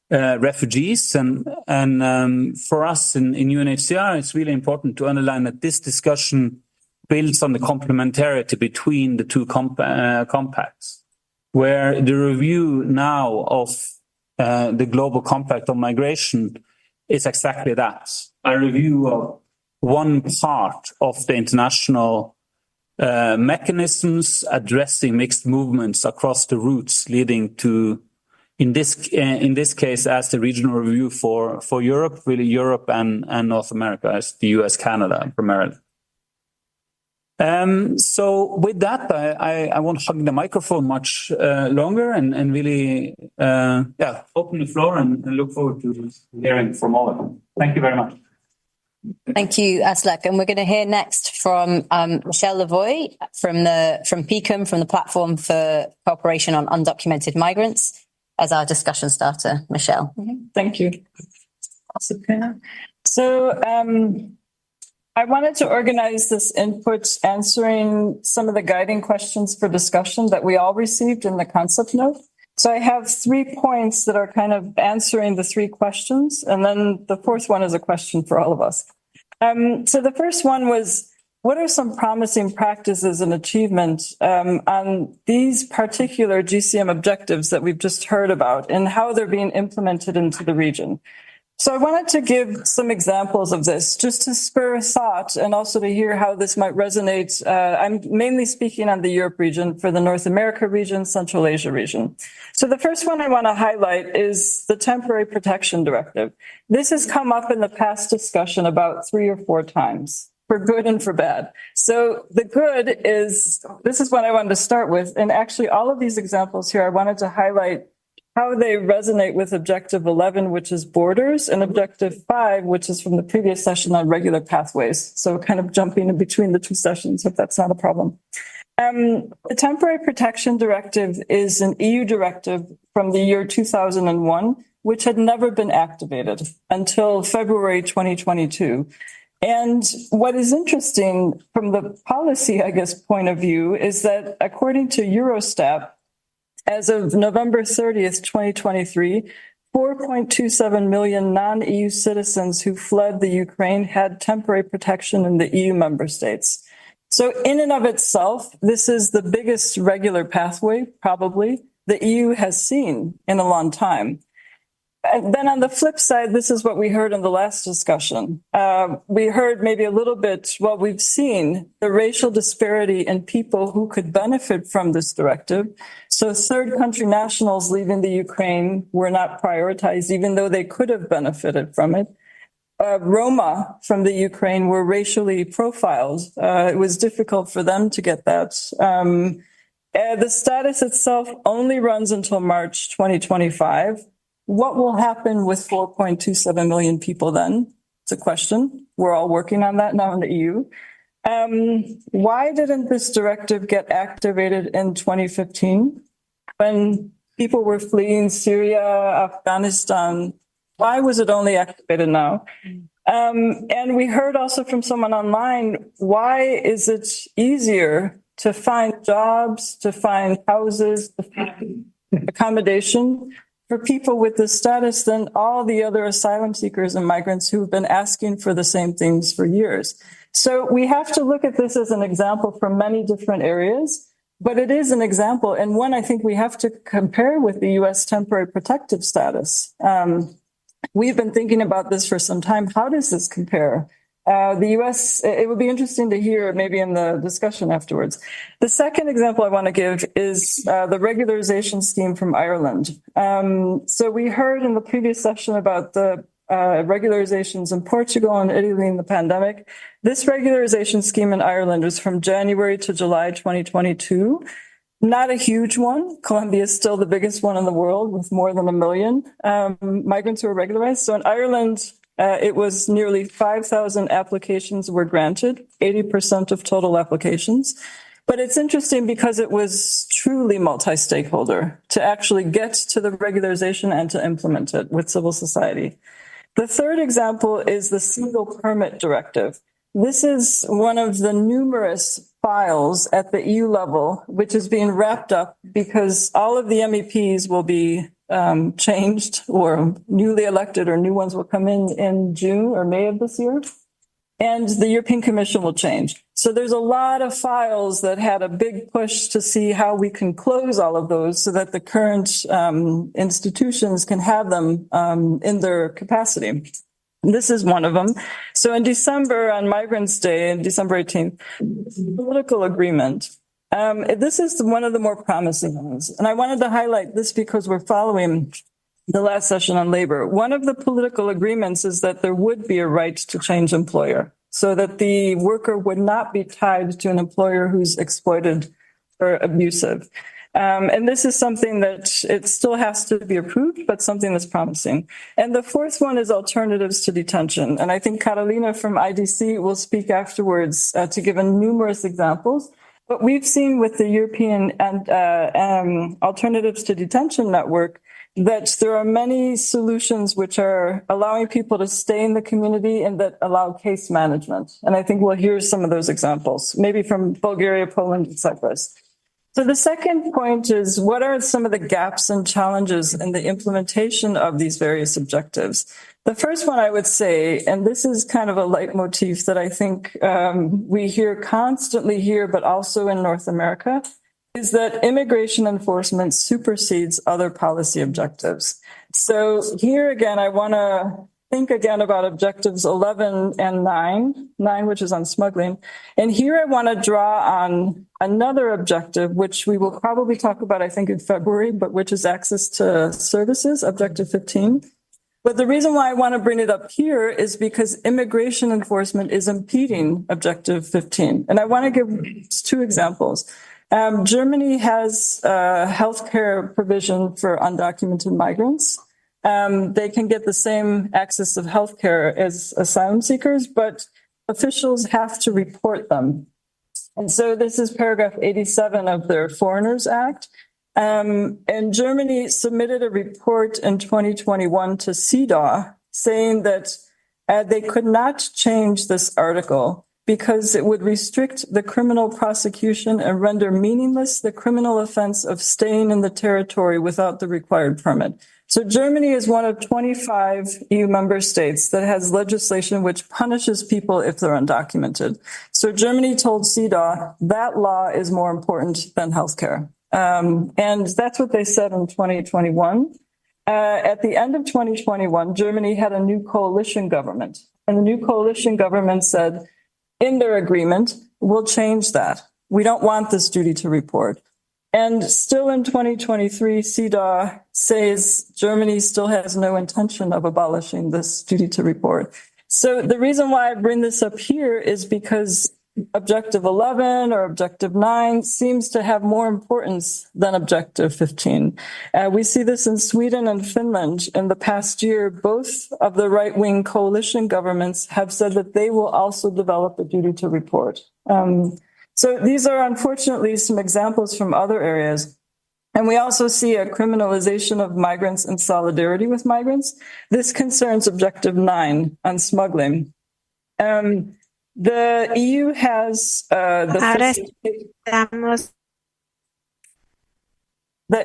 refugees, and for us in UNHCR, it's really important to underline that this discussion builds on the complementarity between the two compacts, where the review now of the Global Compact on Migration is exactly that, a review of one part of the international mechanisms addressing mixed movements across the routes leading to, in this case, as the regional review for Europe, really Europe and North America, as the US, Canada primarily. So with that, I won't hug the microphone much longer and really open the floor and look forward to hearing from all of them. Thank you very much. Thank you, Aslak. And we're going to hear next from Michelle Lavoie from PCOM, from the Platform for Cooperation on Undocumented Migrants, as our discussion starter. Michelle. Thank you. So I wanted to organize this input answering some of the guiding questions for discussion that we all received in the concept note. So I have 3 points that are kind of answering the 3 questions, and then the 4th one is a question for all of us. So the first one was, what are some promising practices and achievements on these particular GCM objectives that we've just heard about and how they're being implemented into the region? So I wanted to give some examples of this just to spur thought and also to hear how this might resonate. I'm mainly speaking on the Europe region, for the North America region, Central Asia region. So the first one I want to highlight is the Temporary Protection Directive. This has come up in the past discussion about 3 or 4 times, for good and for bad. So the good is, this is what I wanted to start with. And actually all of these examples here, I wanted to highlight how they resonate with Objective 11, which is borders, and Objective 5, which is from the previous session on regular pathways. So kind of jumping in between the 2 sessions, if that's not a problem. The Temporary Protection Directive is an EU directive from the year 2001, which had never been activated until February 2022. And what is interesting from the policy, I guess, point of view is that according to Eurostat, as of November 30th, 2023, 4.27 million non-EU citizens who fled the Ukraine had temporary protection in the EU member states. So in and of itself, this is the biggest regular pathway, probably, the EU has seen in a long time. And then on the flip side, this is what we heard in the last discussion. We heard maybe a little bit, well, we've seen the racial disparity in people who could benefit from this directive. So third country nationals leaving the Ukraine were not prioritized, even though they could have benefited from it. Roma from the Ukraine were racially profiled. It was difficult for them to get that. The status itself only runs until March 2025. What will happen with 4.27 million people then? It's a question. We're all working on that now in the EU. Why didn't this directive get activated in 2015 when people were fleeing Syria, Afghanistan? Why was it only activated now? And we heard also from someone online, why is it easier to find jobs, to find houses, to find accommodation for people with this status than all the other asylum seekers and migrants who've been asking for the same things for years? So we have to look at this as an example from many different areas, but it is an example. And one I think we have to compare with the US temporary protective status. We've been thinking about this for some time. How does this compare? The US, it would be interesting to hear maybe in the discussion afterwards. The second example I want to give is the regularization scheme from Ireland. So we heard in the previous session about the regularizations in Portugal and Italy in the pandemic. This regularization scheme in Ireland was from January to July 2022. Not a huge one. Colombia is still the biggest one in the world with more than 1 million migrants who are regularized. So in Ireland, it was nearly 5,000 applications were granted, 80% of total applications. But it's interesting because it was truly multi-stakeholder to actually get to the regularization and to implement it with civil society. The third example is the single permit directive. This is one of the numerous files at the EU level, which is being wrapped up because all of the MEPs will be changed or newly elected, or new ones will come in June or May of this year. And the European Commission will change. So there's a lot of files that had a big push to see how we can close all of those so that the current institutions can have them in their capacity. This is one of them. So in December, on Migrants' Day, on December 18th, political agreement. This is one of the more promising ones. And I wanted to highlight this because we're following the last session on labor. One of the political agreements is that there would be a right to change employer so that the worker would not be tied to an employer who's exploited or abusive. And this is something that it still has to be approved, but something that's promising. And the fourth one is alternatives to detention. And I think Carolina from IDC will speak afterwards to give numerous examples. But we've seen with the European and Alternatives to Detention Network that there are many solutions which are allowing people to stay in the community and that allow case management. And I think we'll hear some of those examples, maybe from Bulgaria, Poland, and Cyprus. So the second point is, what are some of the gaps and challenges in the implementation of these various objectives? The first one I would say, and this is kind of a leitmotif that I think we hear constantly here, but also in North America, is that immigration enforcement supersedes other policy objectives. So here again, I want to think again about objectives 11 and 9, which is on smuggling. And here I want to draw on another objective, which we will probably talk about, I think, in February, but which is access to services, objective 15. But the reason why I want to bring it up here is because immigration enforcement is impeding objective 15. And I want to give 2 examples. Germany has healthcare provision for undocumented migrants. They can get the same access of healthcare as asylum seekers, but officials have to report them. And so this is paragraph 87 of their Foreigners Act. And Germany submitted a report in 2021 to CEDAW saying that they could not change this article because it would restrict the criminal prosecution and render meaningless the criminal offense of staying in the territory without the required permit. So Germany is one of 25 EU member states that has legislation which punishes people if they're undocumented. So Germany told CEDAW that law is more important than healthcare. And that's what they said in 2021. At the end of 2021, Germany had a new coalition government. And the new coalition government said, in their agreement, we'll change that. We don't want this duty to report. And still in 2023, CEDAW says Germany still has no intention of abolishing this duty to report. So the reason why I bring this up here is because Objective 11 or Objective 9 seems to have more importance than Objective 15. We see this in Sweden and Finland. In the past year, both of the right-wing coalition governments have said that they will also develop a duty to report. So these are unfortunately some examples from other areas. And we also see a criminalization of migrants in solidarity with migrants. This concerns Objective 9 on smuggling. The EU has the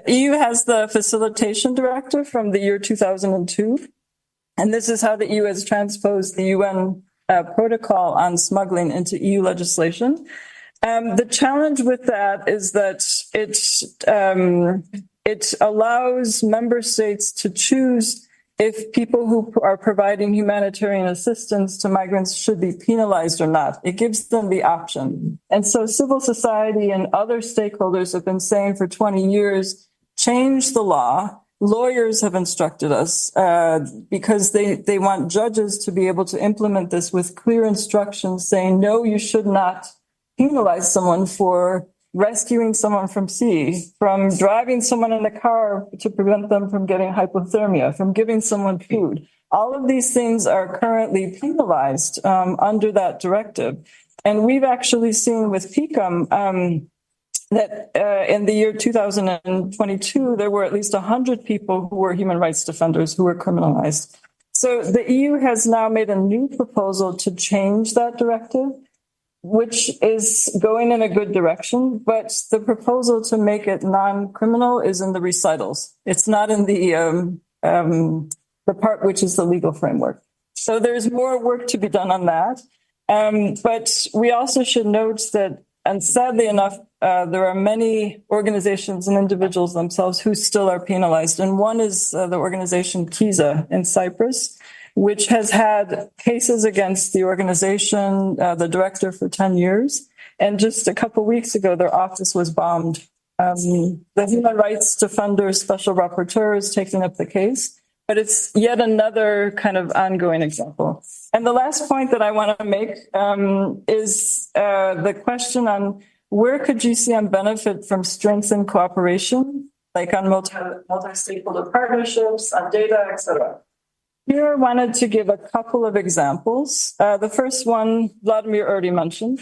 EU has the Facilitation Directive from the year 2002. And this is how the EU has transposed the UN protocol on smuggling into EU legislation. The challenge with that is that it allows member states to choose if people who are providing humanitarian assistance to migrants should be penalized or not. It gives them the option. And so civil society and other stakeholders have been saying for 20 years, change the law. Lawyers have instructed us because they want judges to be able to implement this with clear instructions saying, no, you should not penalize someone for rescuing someone from sea, from driving someone in a car to prevent them from getting hypothermia, from giving someone food. All of these things are currently penalized under that directive. And we've actually seen with PICUM that in the year 2022, there were at least 100 people who were human rights defenders who were criminalized. So the EU has now made a new proposal to change that directive, which is going in a good direction, but the proposal to make it non-criminal is in the recitals. It's not in the part which is the legal framework. So there's more work to be done on that. But we also should note that, and sadly enough, there are many organizations and individuals themselves who still are penalized. And one is the organization KISA in Cyprus, which has had cases against the organization, the director, for 10 years. And just a couple of weeks ago, their office was bombed. The human rights defender special rapporteur is taking up the case, but it's yet another kind of ongoing example. And the last point that I want to make is the question on where could GCM benefit from strengthened cooperation, like on multi-stakeholder partnerships, on data, et cetera. Here, I wanted to give a couple of examples. The first one, Vladimir already mentioned.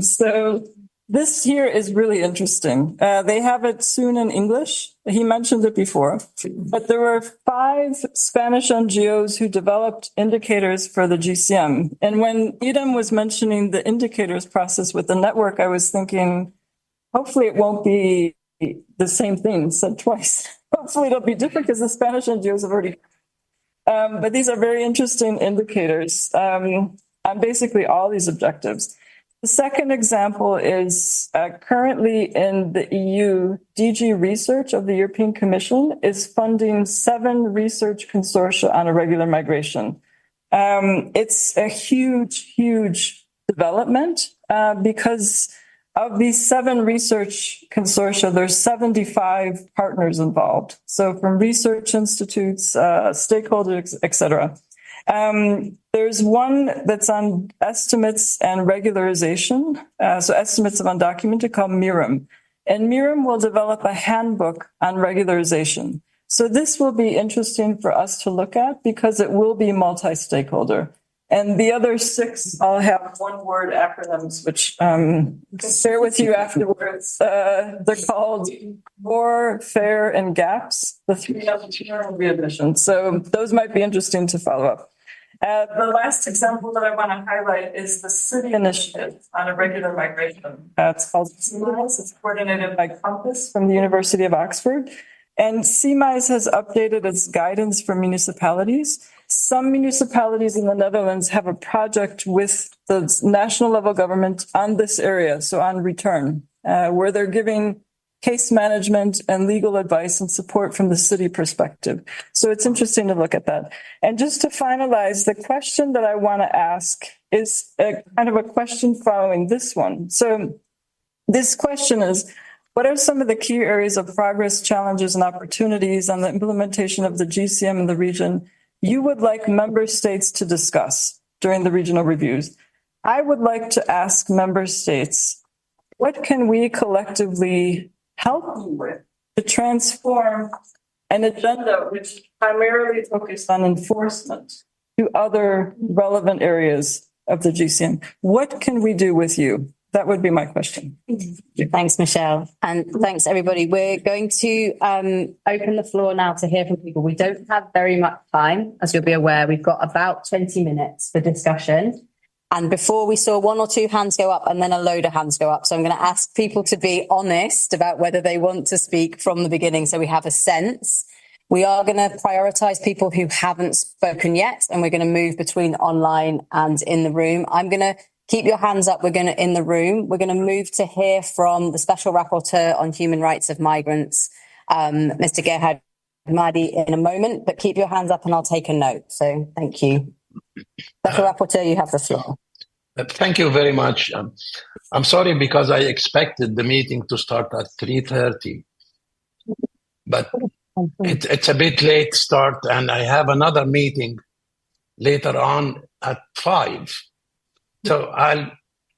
So this here is really interesting. They have it soon in English. He mentioned it before. But there were 5 Spanish NGOs who developed indicators for the GCM. And when Idem was mentioning the indicators process with the network, I was thinking, hopefully it won't be the same thing said twice. Hopefully it'll be different because the Spanish NGOs have already. But these are very interesting indicators on basically all these objectives. The second example is currently in the EU, DG Research of the European Commission is funding 7 research consortia on irregular migration. It's a huge, huge development because of these 7 research consortia, there's 75 partners involved. So from research institutes, stakeholders, et cetera. There's one that's on estimates and regularization. So estimates of undocumented called MIRAM. And MIRAM will develop a handbook on regularization. So this will be interesting for us to look at because it will be multi-stakeholder. And the other 6 all have one-word acronyms, which I'll share with you afterwards. They're called MORE, FAIR, and GAPS, the 3 of readmission. So those might be interesting to follow up. The last example that I want to highlight is the city initiative on irregular migration. It's called CMISE. It's coordinated by Compass from the University of Oxford. And CMISE has updated its guidance for municipalities. Some municipalities in the Netherlands have a project with the national level government on this area, so on return, where they're giving case management and legal advice and support from the city perspective. So it's interesting to look at that. And just to finalize, the question that I want to ask is a kind of a question following this one. So this question is, what are some of the key areas of progress, challenges, and opportunities on the implementation of the GCM in the region you would like member states to discuss during the regional reviews? I would like to ask member states, what can we collectively help you with to transform an agenda which primarily focused on enforcement to other relevant areas of the GCM? What can we do with you? That would be my question. Thanks, Michelle. And thanks, everybody. We're going to open the floor now to hear from people. We don't have very much time, as you'll be aware. We've got about 20 minutes for discussion. And before we saw one or two hands go up and then a load of hands go up. So I'm going to ask people to be honest about whether they want to speak from the beginning so we have a sense. We are going to prioritize people who haven't spoken yet, and we're going to move between online and in the room. I'm going to keep your hands up. We're going to in the room. We're going to move to hear from the Special Rapporteur on Human Rights of Migrants, Mr. Gerhard Mahdi, in a moment, but keep your hands up and I'll take a note. So thank you. Special Rapporteur, you have the floor. Thank you very much. I'm sorry because I expected the meeting to start at 3:30, but it's a bit late start and I have another meeting later on at 5. So I'll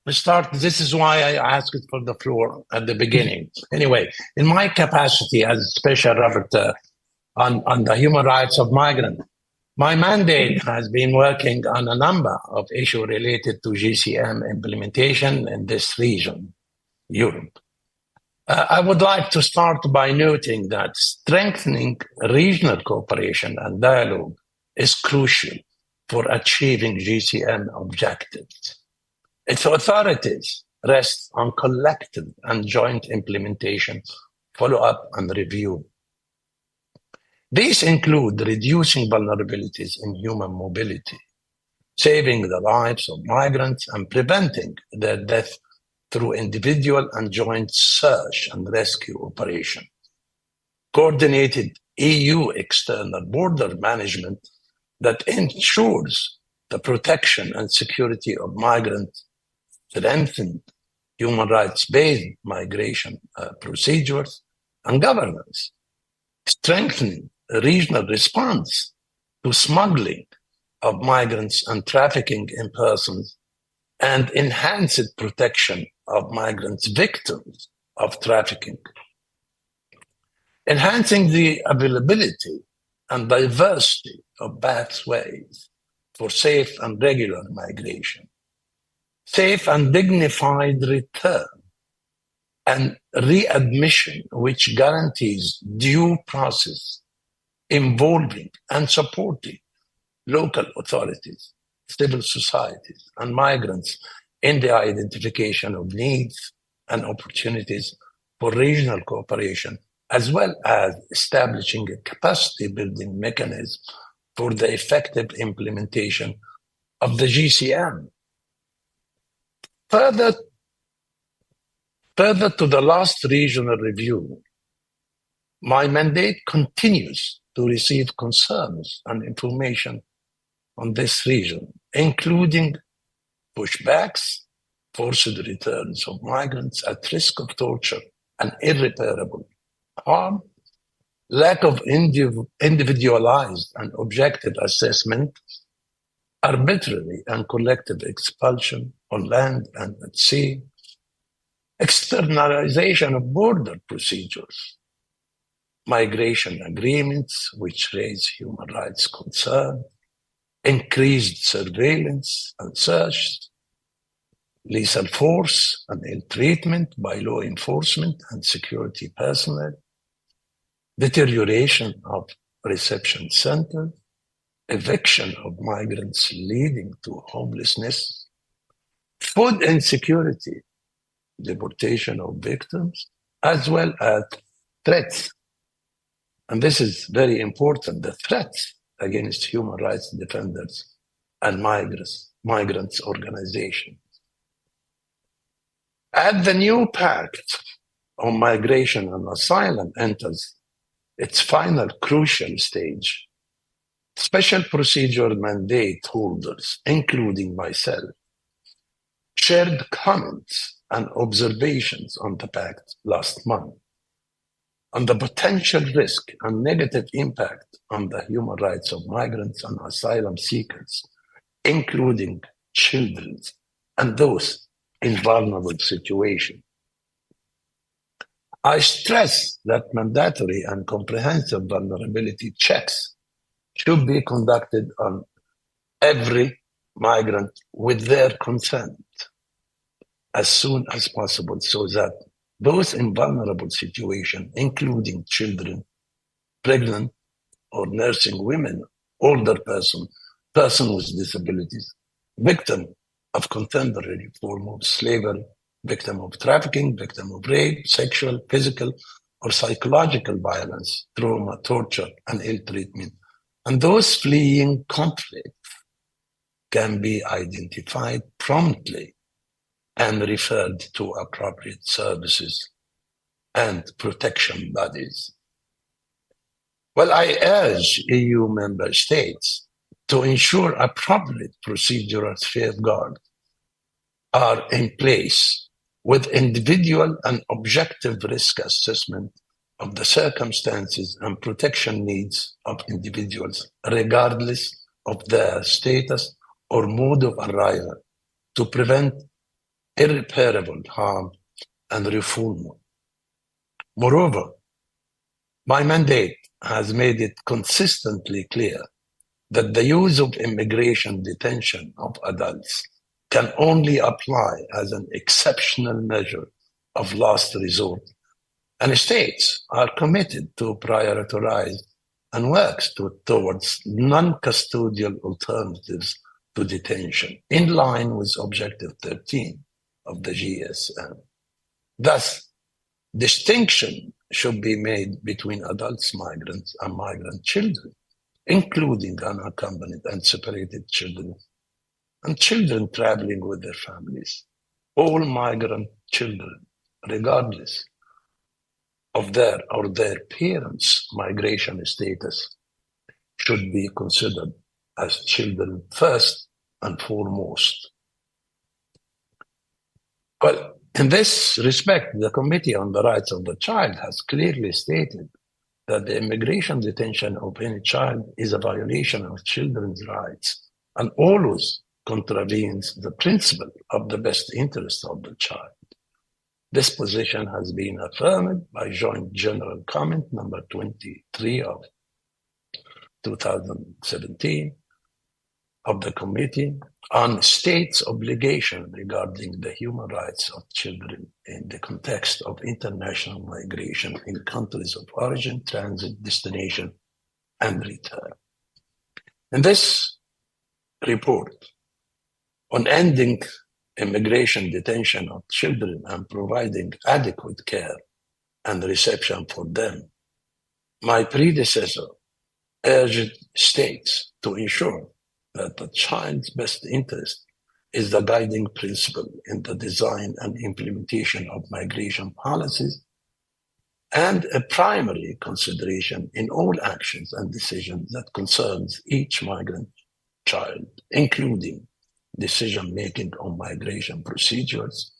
start. This is why I asked for the floor at the beginning. Anyway, in my capacity as Special Rapporteur on the human rights of migrants, my mandate has been working on a number of issues related to GCM implementation in this region, Europe. I would like to start by noting that strengthening regional cooperation and dialogue is crucial for achieving GCM objectives. Its authorities rest on collective and joint implementation, follow-up and review. These include reducing vulnerabilities in human mobility, saving the lives of migrants and preventing their death through individual and joint search and rescue operations. Coordinated EU external border management that ensures the protection and security of migrants, strengthened human rights-based migration procedures and governance, strengthening regional response to smuggling of migrants and trafficking in persons, and enhanced protection of migrants victims of trafficking. Enhancing the availability and diversity of pathways for safe and regular migration. Safe and dignified return and readmission, which guarantees due process involving and supporting local authorities, civil societies, and migrants in the identification of needs and opportunities for regional cooperation, as well as establishing a capacity-building mechanism for the effective implementation of the GCM. Further to the last regional review, my mandate continues to receive concerns and information on this region, including pushbacks, forced returns of migrants at risk of torture and irreparable harm, lack of individualized and objective assessment, arbitrary and collective expulsion on land and at sea, externalization of border procedures, migration agreements which raise human rights concern, increased surveillance and search, lethal force and ill treatment by law enforcement and security personnel, deterioration of reception centers, eviction of migrants leading to homelessness, food insecurity, deportation of victims, as well as threats. And this is very important, the threats against human rights defenders and migrants organizations. As the new pact on migration and asylum enters its final crucial stage, special procedure mandate holders, including myself, shared comments and observations on the pact last month on the potential risk and negative impact on the human rights of migrants and asylum seekers, including children and those in vulnerable situations. I stress that mandatory and comprehensive vulnerability checks should be conducted on every migrant with their consent as soon as possible, so that those in vulnerable situations, including children, pregnant or nursing women, older person with disabilities, victim of contemporary form of slavery, victim of trafficking, victim of rape, sexual, physical, or psychological violence, trauma, torture, and ill treatment, and those fleeing conflict can be identified promptly and referred to appropriate services and protection bodies. Well, I urge EU member states to ensure appropriate procedural safeguards are in place with individual and objective risk assessment of the circumstances and protection needs of individuals, regardless of their status or mode of arrival, to prevent irreparable harm and refoulement. Moreover, my mandate has made it consistently clear that the use of immigration detention of adults can only apply as an exceptional measure of last resort, and states are committed to prioritize and work towards non-custodial alternatives to detention, in line with Objective 13 of the GCM. Thus, distinction should be made between adults migrants and migrant children, including unaccompanied and separated children, and children traveling with their families. All migrant children, regardless of their or their parents' migration status, should be considered as children first and foremost. Well, in this respect, the Committee on the Rights of the Child has clearly stated that the immigration detention of any child is a violation of children's rights and always contravenes the principle of the best interest of the child. This position has been affirmed by Joint General Comment number 23 of 2017 of the Committee on States' Obligation regarding the human rights of children in the context of international migration in countries of origin, transit, destination, and return. In this report on ending immigration detention of children and providing adequate care and reception for them, my predecessor urged states to ensure that the child's best interest is the guiding principle in the design and implementation of migration policies and a primary consideration in all actions and decisions that concerns each migrant child, including decision-making on migration procedures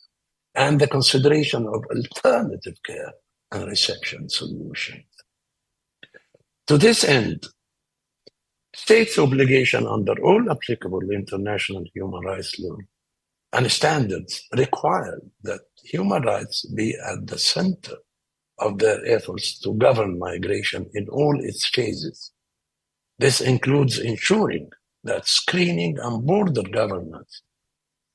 and the consideration of alternative care and reception solutions. To this end, states' obligation under all applicable international human rights law and standards require that human rights be at the center of their efforts to govern migration in all its phases. This includes ensuring that screening and border governance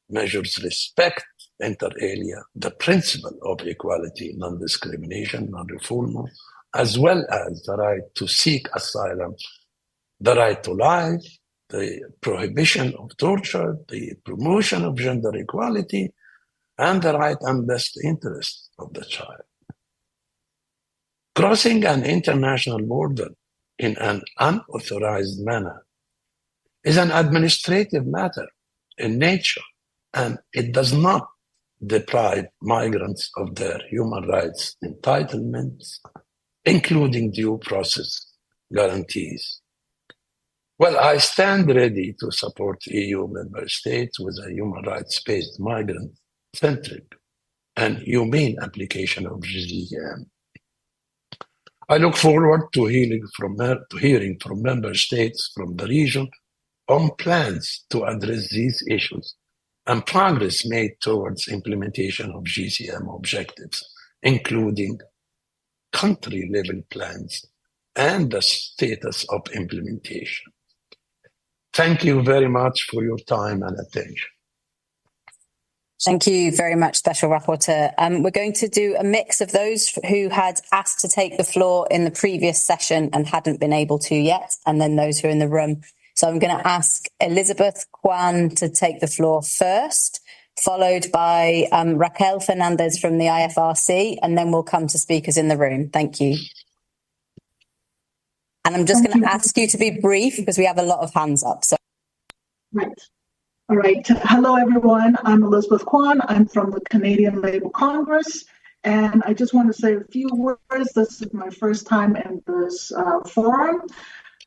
measures respect, inter alia, the principle of equality, non-discrimination, non-refoulement, as well as the right to seek asylum the right to life, the prohibition of torture, the promotion of gender equality, and the right and best interest of the child. Crossing an international border in an unauthorized manner is an administrative matter in nature, and it does not deprive migrants of their human rights entitlements, including due process guarantees. Well, I stand ready to support EU member states with a human rights-based, migrant-centric and humane application of GCM. I look forward to hearing from member states from the region on plans to address these issues and progress made towards implementation of GCM objectives, including country-level plans and the status of implementation. Thank you very much for your time and attention. Thank you very much, Special Rapporteur. We're going to do a mix of those who had asked to take the floor in the previous session and hadn't been able to yet, and then those who are in the room. So I'm going to ask Elizabeth Kwan to take the floor first, followed by Raquel Fernandez from the IFRC, and then we'll come to speakers in the room. Thank you. And I'm just going to ask you to be brief because we have a lot of hands up. So. Right. All right. Hello, everyone. I'm Elizabeth Kwan. I'm from the Canadian Labour Congress. And I just want to say a few words. This is my first time in this forum.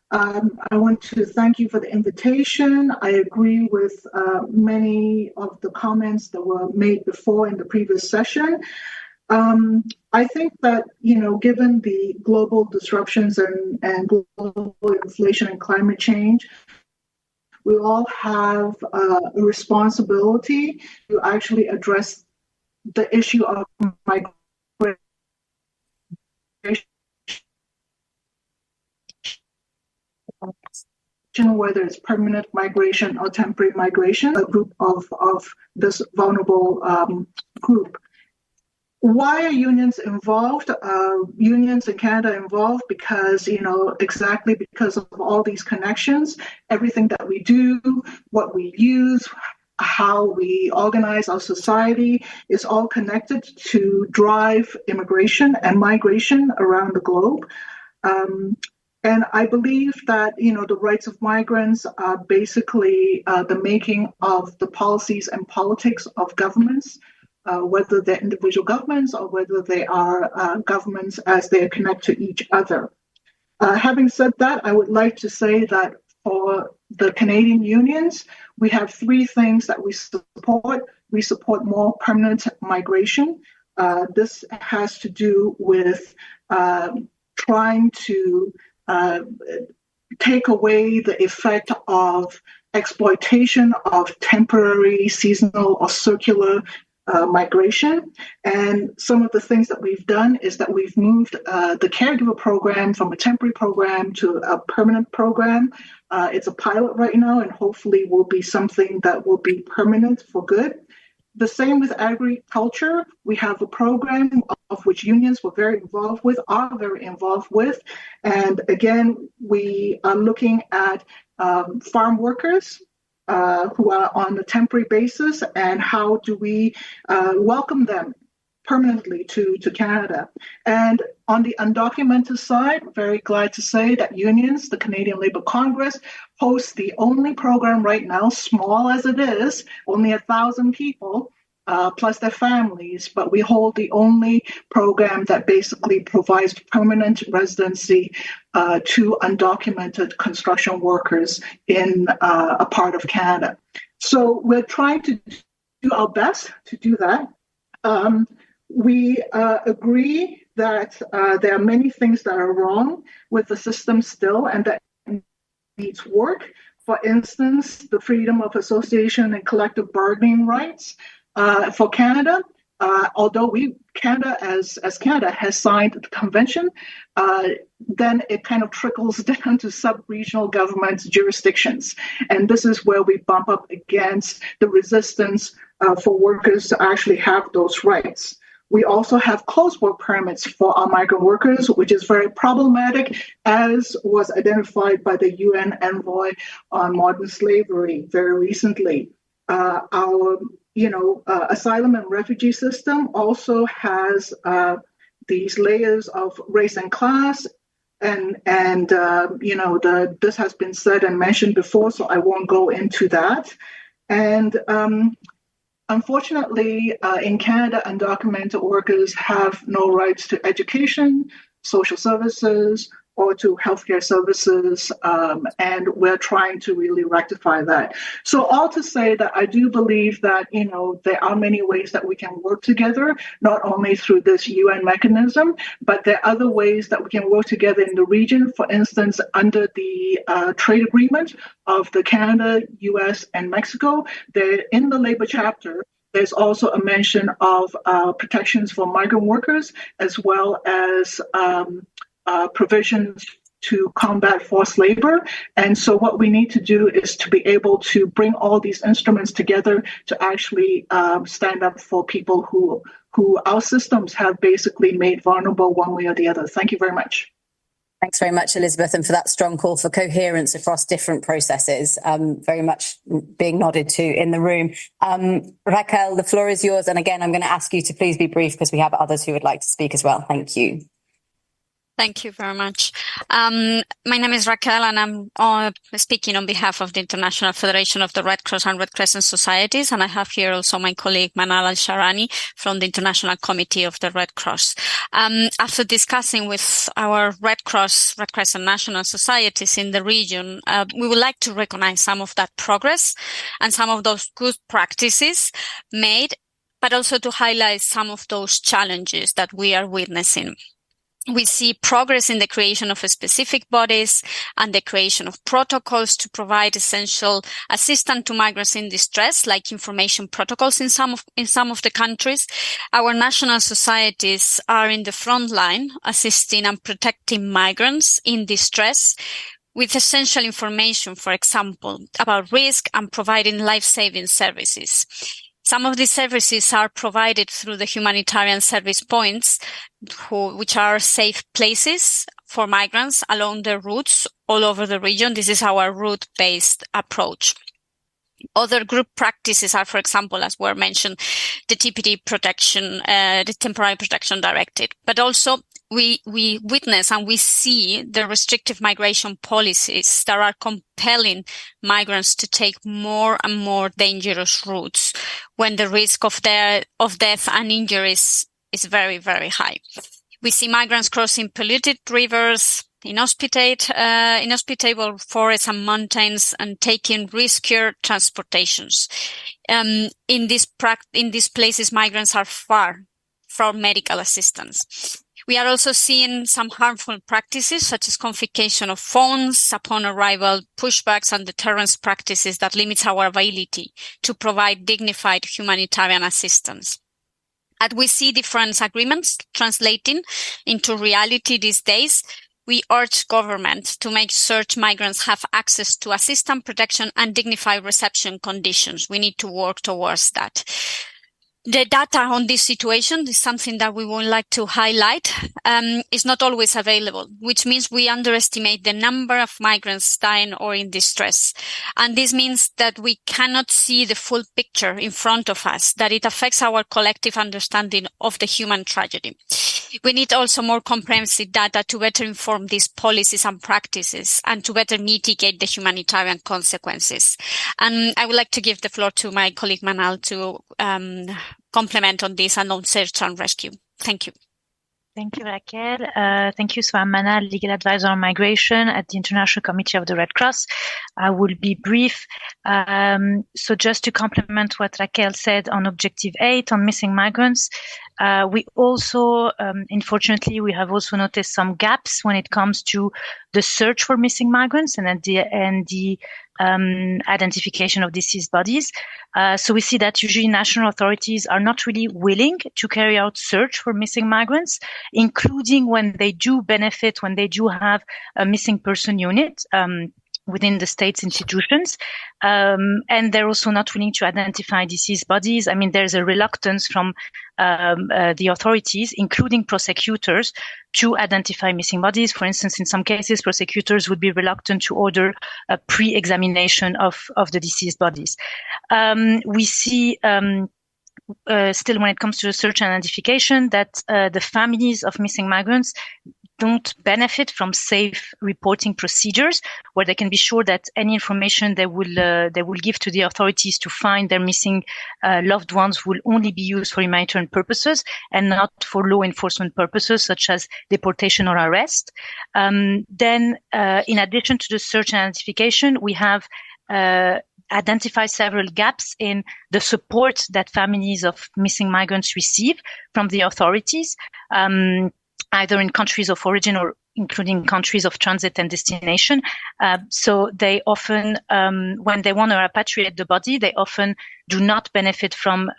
I want to thank you for the invitation. I agree with many of the comments that were made before in the previous session. I think that, given the global disruptions and global inflation and climate change, we all have a responsibility to actually address the issue of migration, whether it's permanent migration or temporary migration, a group of this vulnerable group. Why are unions involved? Unions in Canada involved because, exactly because of all these connections, everything that we do, what we use, how we organize our society is all connected to drive immigration and migration around the globe. And I believe that, the rights of migrants are basically the making of the policies and politics of governments, whether they're individual governments or whether they are governments as they connect to each other. Having said that, I would like to say that for the Canadian unions, we have three things that we support. We support more permanent migration. This has to do with trying to take away the effect of exploitation of temporary, seasonal, or circular migration. And some of the things that we've done is that we've moved the caregiver program from a temporary program to a permanent program. It's a pilot right now and hopefully will be something that will be permanent for good. The same with agriculture. We have a program of which unions are very involved with. And again, we are looking at farm workers who are on a temporary basis and how do we welcome them permanently to Canada. And on the undocumented side, very glad to say that unions, the Canadian Labour Congress, hosts the only program right now, small as it is, only 1,000 people, plus their families, but we hold the only program that basically provides permanent residency to undocumented construction workers in a part of Canada. So we're trying to do our best to do that. We agree that there are many things that are wrong with the system still and that needs work. For instance, the freedom of association and collective bargaining rights. For Canada, although Canada has signed the convention, then it kind of trickles down to sub-regional government jurisdictions. And this is where we bump up against the resistance for workers to actually have those rights. We also have closed work permits for our migrant workers, which is very problematic, as was identified by the UN envoy on modern slavery very recently. Our asylum and refugee system also has these layers of race and class, and this has been said and mentioned before, so I won't go into that. And unfortunately, in Canada, undocumented workers have no rights to education, social services, or to healthcare services, and we're trying to really rectify that. So all to say that I do believe that, there are many ways that we can work together, not only through this UN mechanism, but there are other ways that we can work together in the region. For instance, under the trade agreement of the Canada, US, and Mexico, in the labor chapter, there's also a mention of protections for migrant workers, as well as provisions to combat forced labor. And so what we need to do is to be able to bring all these instruments together to actually stand up for people who our systems have basically made vulnerable one way or the other. Thank you very much. Thanks very much, Elizabeth, and for that strong call for coherence across different processes, very much being nodded to in the room. Raquel, the floor is yours. And again, I'm going to ask you to please be brief because we have others who would like to speak as well. Thank you. Thank you very much. My name is Raquel, and I'm speaking on behalf of the International Federation of the Red Cross and Red Crescent Societies, and I have here also my colleague Manal Al-Sharani from the International Committee of the Red Cross. After discussing with our Red Cross, Red Crescent national societies in the region, we would like to recognize some of that progress and some of those good practices made, but also to highlight some of those challenges that we are witnessing. We see progress in the creation of specific bodies and the creation of protocols to provide essential assistance to migrants in distress, like information protocols in some of the countries. Our national societies are in the front line, assisting and protecting migrants in distress with essential information, for example, about risk and providing life-saving services. Some of these services are provided through the humanitarian service points, which are safe places for migrants along the routes all over the region. This is our route-based approach. Other group practices are, for example, as were mentioned, the TPD protection, the Temporary Protection Directive, but also we witness and we see the restrictive migration policies that are compelling migrants to take more and more dangerous routes when the risk of death and injuries is very, very high. We see migrants crossing polluted rivers, inhospitable forests and mountains, and taking riskier transportations. In these places, migrants are far from medical assistance. We are also seeing some harmful practices, such as confiscation of phones upon arrival, pushbacks, and deterrence practices that limit our ability to provide dignified humanitarian assistance. As we see different agreements translating into reality these days, we urge government to make search migrants have access to assistance, protection, and dignified reception conditions. We need to work towards that. The data on this situation is something that we would like to highlight, is not always available, which means we underestimate the number of migrants dying or in distress. And this means that we cannot see the full picture in front of us, that it affects our collective understanding of the human tragedy. We need also more comprehensive data to better inform these policies and practices and to better mitigate the humanitarian consequences. And I would like to give the floor to my colleague Manal to complement on this and on search and rescue. Thank you. Thank you, Raquel. Thank you. So I'm Manal, Legal Advisor on Migration at the International Committee of the Red Cross. I will be brief. So just to complement what Raquel said on Objective 8 on missing migrants, we also, unfortunately, we have also noticed some gaps when it comes to the search for missing migrants and the identification of deceased bodies. So we see that usually national authorities are not really willing to carry out search for missing migrants, including when they do benefit, when they do have a missing person unit. within the state's institutions. And they're also not willing to identify deceased bodies. I mean, there's a reluctance from the authorities, including prosecutors, to identify missing bodies. For instance, in some cases, prosecutors would be reluctant to order a pre-examination of the deceased bodies. We see still, when it comes to search and identification, that the families of missing migrants don't benefit from safe reporting procedures where they can be sure that any information they will give to the authorities to find their missing loved ones will only be used for humanitarian purposes and not for law enforcement purposes such as deportation or arrest. Then, in addition to the search and identification, we have identify several gaps in the support that families of missing migrants receive from the authorities, either in countries of origin or including countries of transit and destination. So they often, when they want to repatriate the body, they often do not benefit from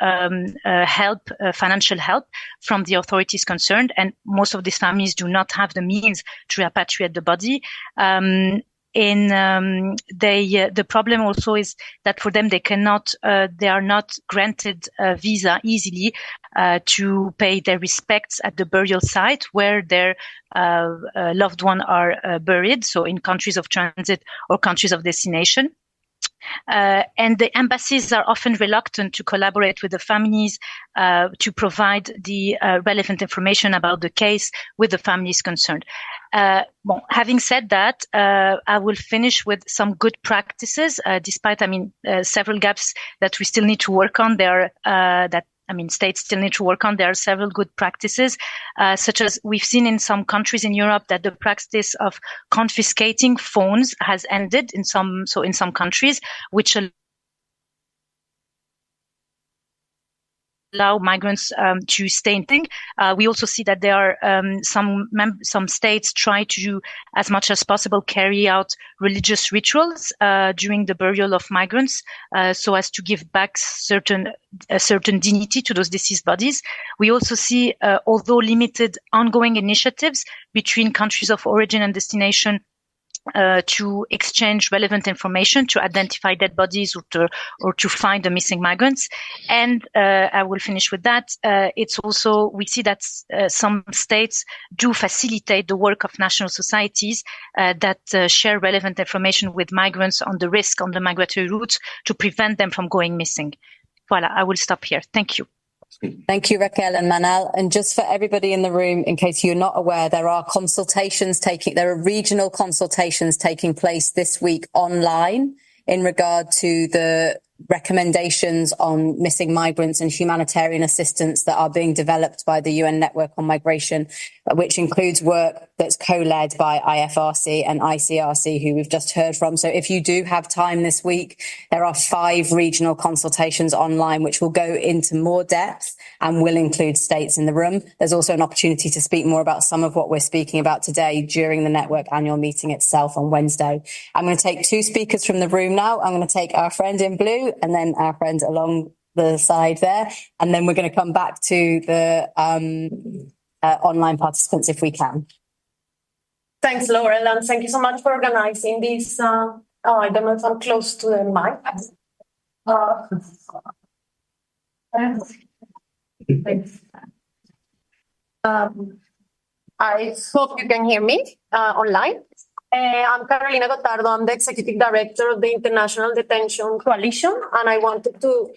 financial help from the authorities concerned. And most of these families do not have the means to repatriate the body. The problem also is that for them, they are not granted a visa easily to pay their respects at the burial site where their loved one are buried. So in countries of transit or countries of destination. And the embassies are often reluctant to collaborate with the families to provide the relevant information about the case with the families concerned. Having said that, I will finish with some good practices, despite, several gaps that we still need to work on. States still need to work on. There are several good practices, such as we've seen in some countries in Europe that the practice of confiscating phones has ended in some countries, which allow migrants to stay in. We also see that there are some states try to, as much as possible, carry out religious rituals during the burial of migrants, so as to give back a certain dignity to those deceased bodies. We also see, although limited, ongoing initiatives between countries of origin and destination to exchange relevant information to identify dead bodies or to find the missing migrants. And I will finish with that. It's also, we see that some states do facilitate the work of national societies that share relevant information with migrants on the risk on the migratory routes to prevent them from going missing. Voilà, I will stop here. Thank you. Thank you, Raquel and Manal. And just for everybody in the room, in case you're not aware, there are regional consultations taking place this week online in regard to the recommendations on missing migrants and humanitarian assistance that are being developed by the UN Network on Migration, which includes work that's co-led by IFRC and ICRC, who we've just heard from. So if you do have time this week, there are 5 regional consultations online, which will go into more depth and will include states in the room. There's also an opportunity to speak more about some of what we're speaking about today during the network annual meeting itself on Wednesday. I'm going to take 2 speakers from the room now. I'm going to take our friend in blue and then our friend along the side there. And then we're going to come back to the online participants if we can. Thanks, Laurel, and thank you so much for organizing this. I don't know if I'm close to the mic. I hope you can hear me online. I'm Carolina Gotardo. I'm the Executive Director of the International Detention Coalition, and I wanted to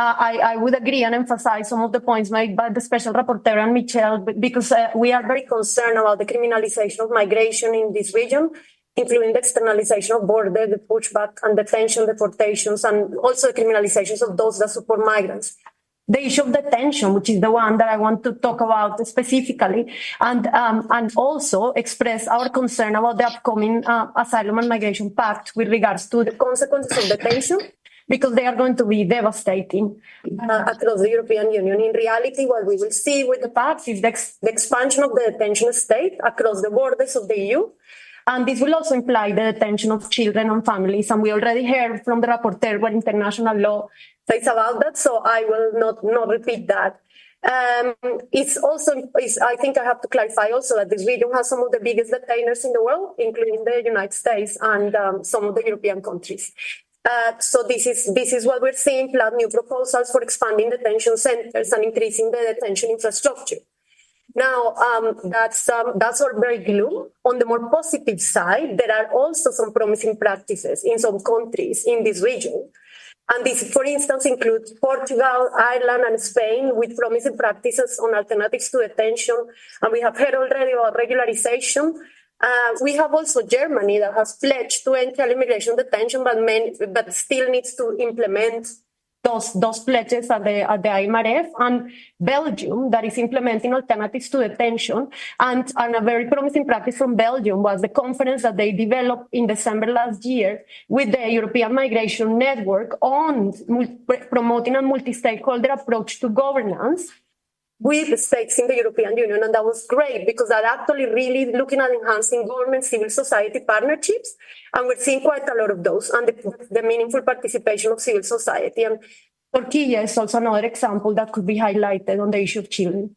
I would agree and emphasize some of the points made by the Special Rapporteur and Michelle, because we are very concerned about the criminalization of migration in this region, including the externalization of border, the pushback and detention, deportations, and also the criminalizations of those that support migrants. The issue of detention, which is the one that I want to talk about specifically, and also express our concern about the upcoming Asylum and Migration Pact with regards to the consequences of detention, because they are going to be devastating across the European Union. In reality, what we will see with the pact is the expansion of the detention state across the borders of the EU. And this will also imply the detention of children and families. And we already heard from the rapporteur what international law says about that, so I will not repeat that. I think I have to clarify also that this region has some of the biggest detainers in the world, including the United States and some of the European countries. So this is what we're seeing, plus new proposals for expanding detention centers and increasing the detention infrastructure. Now, that's all very gloom. On the more positive side, there are also some promising practices in some countries in this region. And this, for instance, includes Portugal, Ireland, and Spain with promising practices on alternatives to detention. And we have heard already about regularization. We have also Germany that has pledged to end immigration detention, but still needs to implement those pledges at the IMRF, and Belgium that is implementing alternatives to detention. And a very promising practice from Belgium was the conference that they developed in December last year with the European Migration Network on promoting a multi-stakeholder approach to governance with the states in the European Union. And that was great because that actually really looking at enhancing government civil society partnerships. And we're seeing quite a lot of those and the meaningful participation of civil society. And Turkey is also another example that could be highlighted on the issue of children.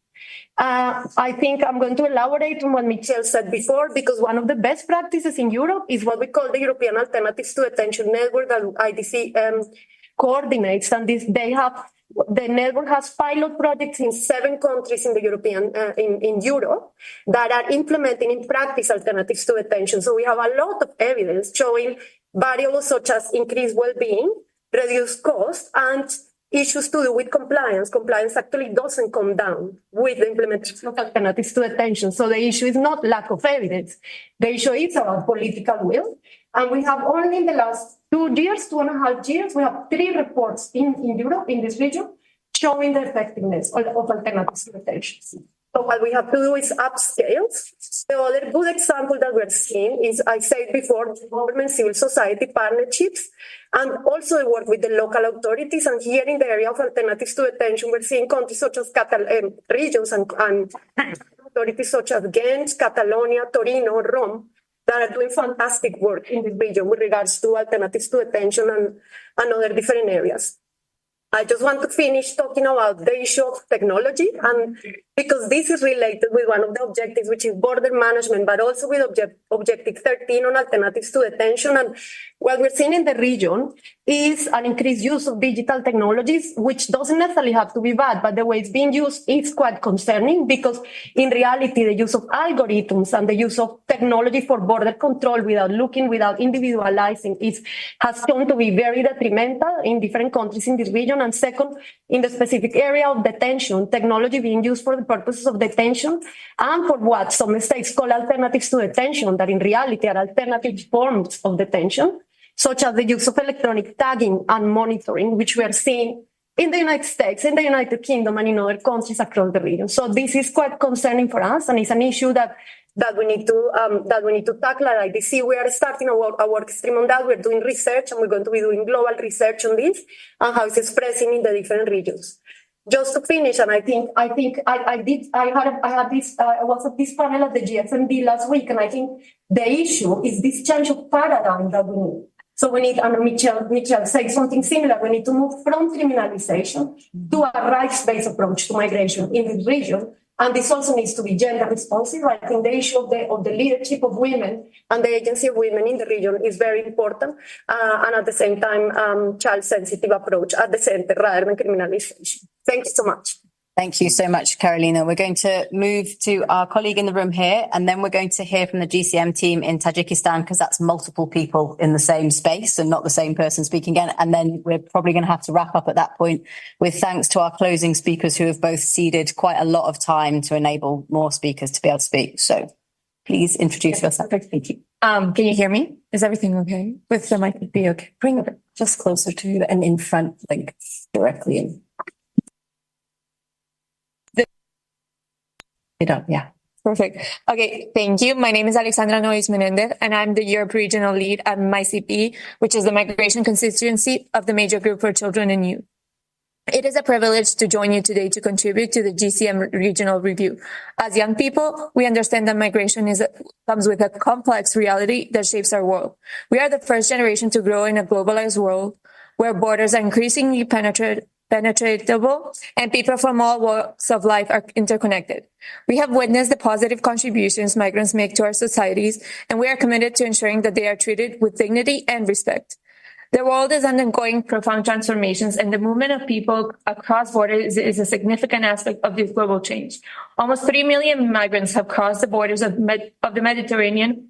I think I'm going to elaborate on what Michelle said before, because one of the best practices in Europe is what we call the European Alternatives to Detention Network that IDC coordinates. And the network has pilot projects in 7 countries in the in Europe that are implementing in practice alternatives to detention. So we have a lot of evidence showing variables such as increased well-being, reduced cost, and issues to do with compliance. Compliance actually doesn't come down with the implementation of alternatives to detention. So the issue is not lack of evidence. The issue is about political will. And we have only in the last 2.5 years, we have 3 reports in Europe, in this region, showing the effectiveness of alternatives to detention. So what we have to do is upscale. The other good example that we're seeing is, I said before, government civil society partnerships, and also the work with the local authorities. And here in the area of alternatives to detention, we're seeing countries such as regions and authorities such as Ghent, Catalonia, Torino, Rome, that are doing fantastic work in this region with regards to alternatives to detention and other different areas. I just want to finish talking about the issue of technology, and because this is related with one of the objectives, which is border management, but also with objective 13 on alternatives to detention. And what we're seeing in the region is an increased use of digital technologies, which doesn't necessarily have to be bad, but the way it's being used is quite concerning, because in reality, the use of algorithms and the use of technology for border control without individualizing, has shown to be very detrimental in different countries in this region. And second, in the specific area of detention, technology being used for the purposes of detention and for what some states call alternatives to detention, that in reality are alternative forms of detention, such as the use of electronic tagging and monitoring, which we are seeing in the United States, in the United Kingdom, and in other countries across the region. So this is quite concerning for us, and it's an issue that we need to tackle at IDC. We are starting a work stream on that. We're doing research, and we're going to be doing global research on this and how it's expressing in the different regions. Just to finish, and I was at this panel at the GFMD last week, and I think the issue is this change of paradigm that we need. So we need, and Michelle said something similar, we need to move from criminalization to a rights-based approach to migration in this region. And this also needs to be gender responsive. I think the issue of the leadership of women and the agency of women in the region is very important. And at the same time, child-sensitive approach at the center rather than criminalization. Thank you so much. Thank you so much, Carolina. We're going to move to our colleague in the room here, and then we're going to hear from the GCM team in Tajikistan, because that's multiple people in the same space and not the same person speaking again. And then we're probably going to have to wrap up at that point with thanks to our closing speakers who have both ceded quite a lot of time to enable more speakers to be able to speak. So please introduce yourself. Thank you. Can you hear me? Is everything okay? With the mic, be okay. Bring it just closer to you and in front, like directly in. Yeah. Perfect. Okay, thank you. My name is Alexandra Nois Menendez, and I'm the Europe Regional Lead at MyCP, which is the migration constituency of the Major Group for Children and Youth. It is a privilege to join you today to contribute to the GCM regional review. As young people, we understand that migration comes with a complex reality that shapes our world. We are the first generation to grow in a globalized world where borders are increasingly penetrated penetratable, and people from all walks of life are interconnected. We have witnessed the positive contributions migrants make to our societies, and we are committed to ensuring that they are treated with dignity and respect. The world is undergoing profound transformations, and the movement of people across borders is a significant aspect of this global change. Almost 3 million migrants have crossed the borders of the Mediterranean,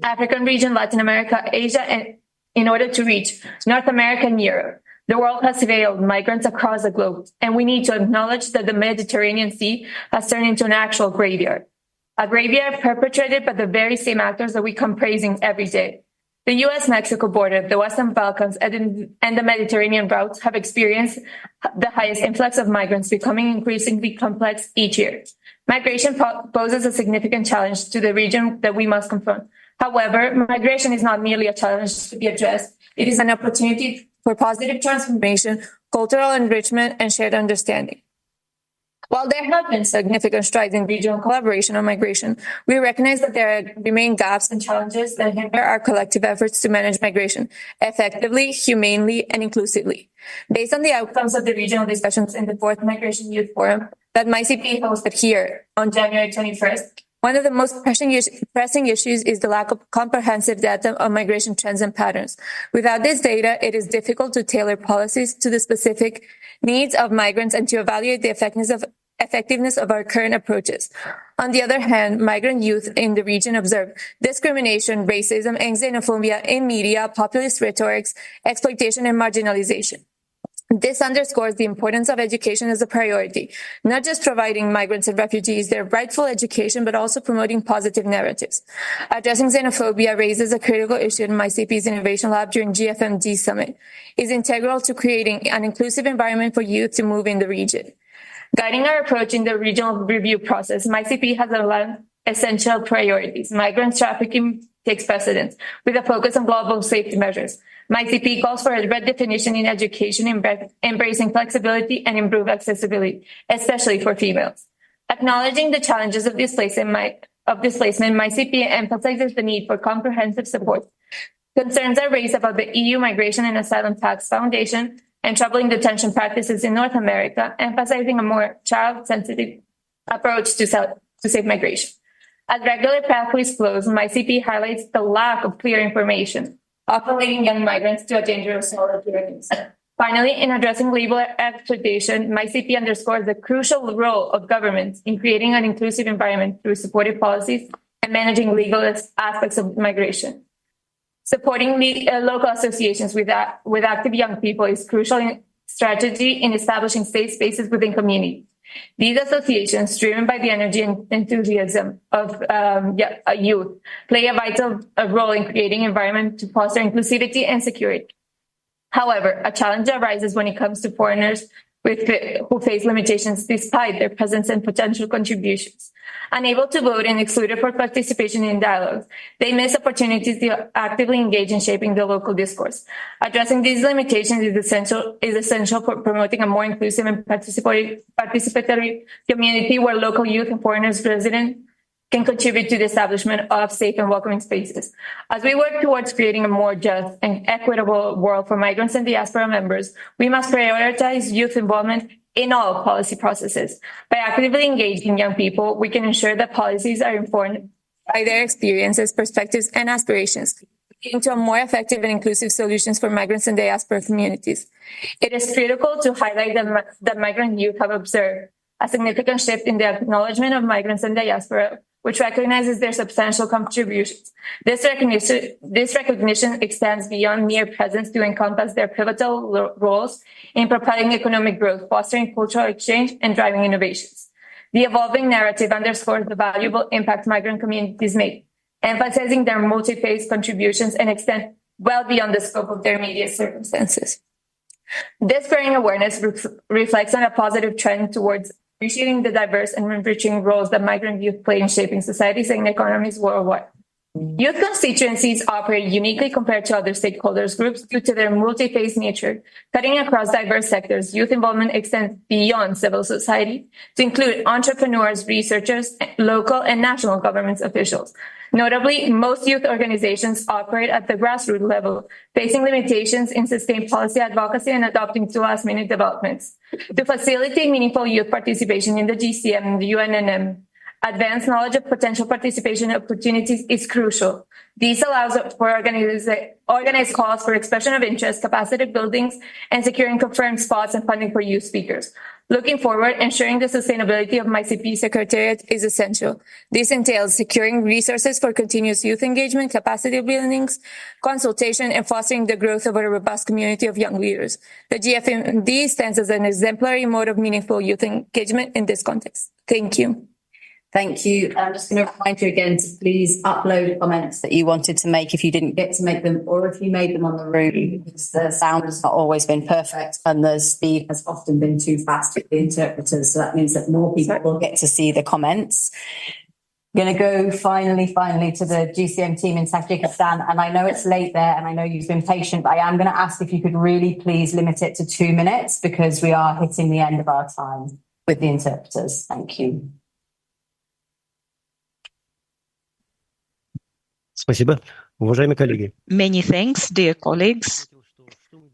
African region, Latin America, Asia, and in order to reach North America and Europe. The world has veiled migrants across the globe, and we need to acknowledge that the Mediterranean Sea has turned into an actual graveyard. A graveyard perpetrated by the very same actors that we come praising every day. The US-Mexico border, the Western Balkans, and the Mediterranean routes have experienced the highest influx of migrants, becoming increasingly complex each year. Migration poses a significant challenge to the region that we must confront. However, migration is not merely a challenge to be addressed. It is an opportunity for positive transformation, cultural enrichment, and shared understanding. While there have been significant strides in regional collaboration on migration, we recognize that there remain gaps and challenges that hinder our collective efforts to manage migration effectively, humanely, and inclusively. Based on the outcomes of the regional discussions in the 4th Migration Youth Forum that MyCP hosted here on January 21st, one of the most pressing issues is the lack of comprehensive data on migration trends and patterns. Without this data, it is difficult to tailor policies to the specific needs of migrants and to evaluate the effectiveness of our current approaches. On the other hand, migrant youth in the region observe discrimination, racism, and xenophobia in media, populist rhetorics, exploitation, and marginalization. This underscores the importance of education as a priority, not just providing migrants and refugees their rightful education, but also promoting positive narratives. Addressing xenophobia raises a critical issue in MyCP's Innovation Lab during GFMD Summit. It is integral to creating an inclusive environment for youth to move in the region. Guiding our approach in the regional review process, MyCP has outlined essential priorities. Migrant trafficking takes precedence, with a focus on global safety measures. MyCP calls for a redefinition in education, embracing flexibility and improved accessibility, especially for females. Acknowledging the challenges of displacement, MyCP emphasizes the need for comprehensive support. Concerns are raised about the EU Migration and Asylum Tax Foundation and troubling detention practices in North America, emphasizing a more child-sensitive approach to safe migration. As regular pathways close, MyCP highlights the lack of clear information, often leading young migrants to a dangerous solo journeys. Finally, in addressing labor exploitation, MyCP underscores the crucial role of governments in creating an inclusive environment through supportive policies and managing legal aspects of migration. Supporting local associations with active young people is crucial in strategy in establishing safe spaces within communities. These associations, driven by the energy and enthusiasm of youth, play a vital role in creating an environment to foster inclusivity and security. However, a challenge arises when it comes to foreigners who face limitations despite their presence and potential contributions. Unable to vote and excluded for participation in dialogues, they miss opportunities to actively engage in shaping the local discourse. Addressing these limitations is essential for promoting a more inclusive and participatory community where local youth and foreigners residents can contribute to the establishment of safe and welcoming spaces. As we work towards creating a more just and equitable world for migrants and diaspora members, we must prioritize youth involvement in all policy processes. By actively engaging young people, we can ensure that policies are informed by their experiences, perspectives, and aspirations, leading to a more effective and inclusive solutions for migrants and diaspora communities. It is critical to highlight that migrant youth have observed a significant shift in the acknowledgement of migrants and diaspora, which recognizes their substantial contributions. This recognition extends beyond mere presence to encompass their pivotal roles in propelling economic growth, fostering cultural exchange, and driving innovations. The evolving narrative underscores the valuable impact migrant communities make, emphasizing their multi-phase contributions and extend well beyond the scope of their immediate circumstances. This growing awareness reflects on a positive trend towards appreciating the diverse and enriching roles that migrant youth play in shaping societies and economies worldwide. Youth constituencies operate uniquely compared to other stakeholders groups due to their multi-phase nature. Cutting across diverse sectors, youth involvement extends beyond civil society to include entrepreneurs, researchers, local and national government officials. Notably, most youth organizations operate at the grassroots level, facing limitations in sustained policy advocacy and adopting to last-minute developments. To facilitate meaningful youth participation in the GCM and the UNNM, advanced knowledge of potential participation opportunities is crucial. This allows for organized calls for expression of interest, capacity buildings, and securing confirmed spots and funding for youth speakers. Looking forward, ensuring the sustainability of MyCP Secretariat is essential. This entails securing resources for continuous youth engagement, capacity buildings, consultation, and fostering the growth of a robust community of young leaders. The GFMD stands as an exemplary mode of meaningful youth engagement in this context. Thank you. Thank you. I'm just going to remind you again to please upload comments that you wanted to make if you didn't get to make them, or if you made them on the room, because the sound has not always been perfect and the speed has often been too fast for the interpreters. So that means that more people will get to see the comments. I'm going to go finally to the GCM team in Tajikistan. And I know it's late there and I know you've been patient, but I am going to ask if you could really please limit it to 2 minutes because we are hitting the end of our time with the interpreters. Thank you. Спасибо. Уважаемые коллеги. Many thanks, dear colleagues.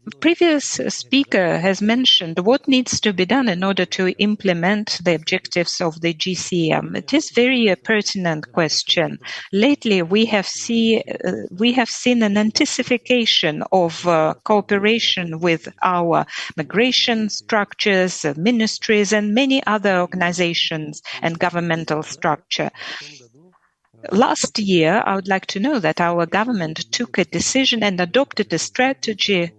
The previous speaker has mentioned what needs to be done in order to implement the objectives of the GCM. It is very a pertinent question. Lately, we have seen an intensification of cooperation with our migration structures, ministries, and many other organizations and governmental structure. Last year, I would like to know that our government took a decision and adopted a strategy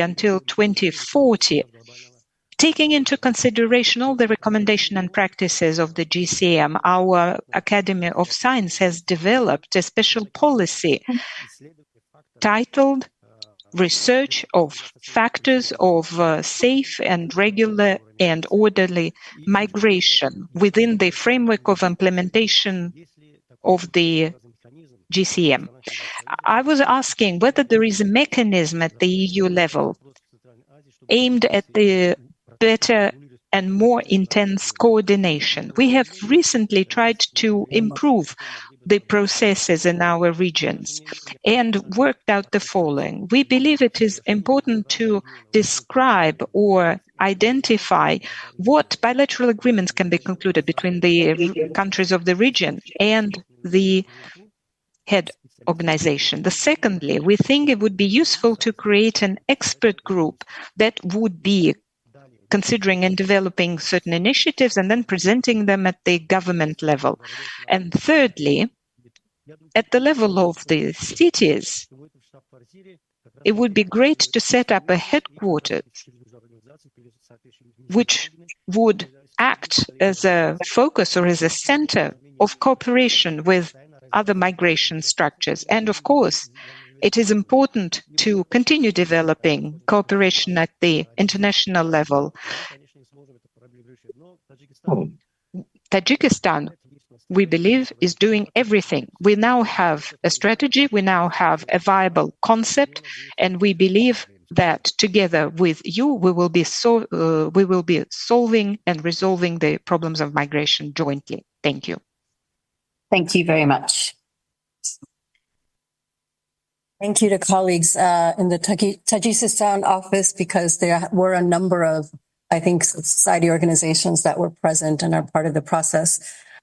until 2040, taking into consideration all the recommendations and practices of the GCM. Our Academy of Science has developed a special policy titled Research of Factors of Safe and Regular and Orderly Migration within the framework of implementation of the GCM. I was asking whether there is a mechanism at the EU level aimed at the better and more intense coordination. We have recently tried to improve the processes in our regions and worked out the following. We believe it is important to describe or identify what bilateral agreements can be concluded between the countries of the region and the head organization. Secondly, we think it would be useful to create an expert group that would be considering and developing certain initiatives and then presenting them at the government level. And thirdly, at the level of the cities, it would be great to set up a headquarters which would act as a focus or as a center of cooperation with other migration structures. And of course, it is important to continue developing cooperation at the international level. Tajikistan, we believe, is doing everything. We now have a strategy, we now have a viable concept, and we believe that together with you, we will be solving and resolving the problems of migration jointly. Thank you. Thank you very much. Thank you to colleagues in the Tajikistan office, because there were a number of, I think, society organizations that were present and are part of the process.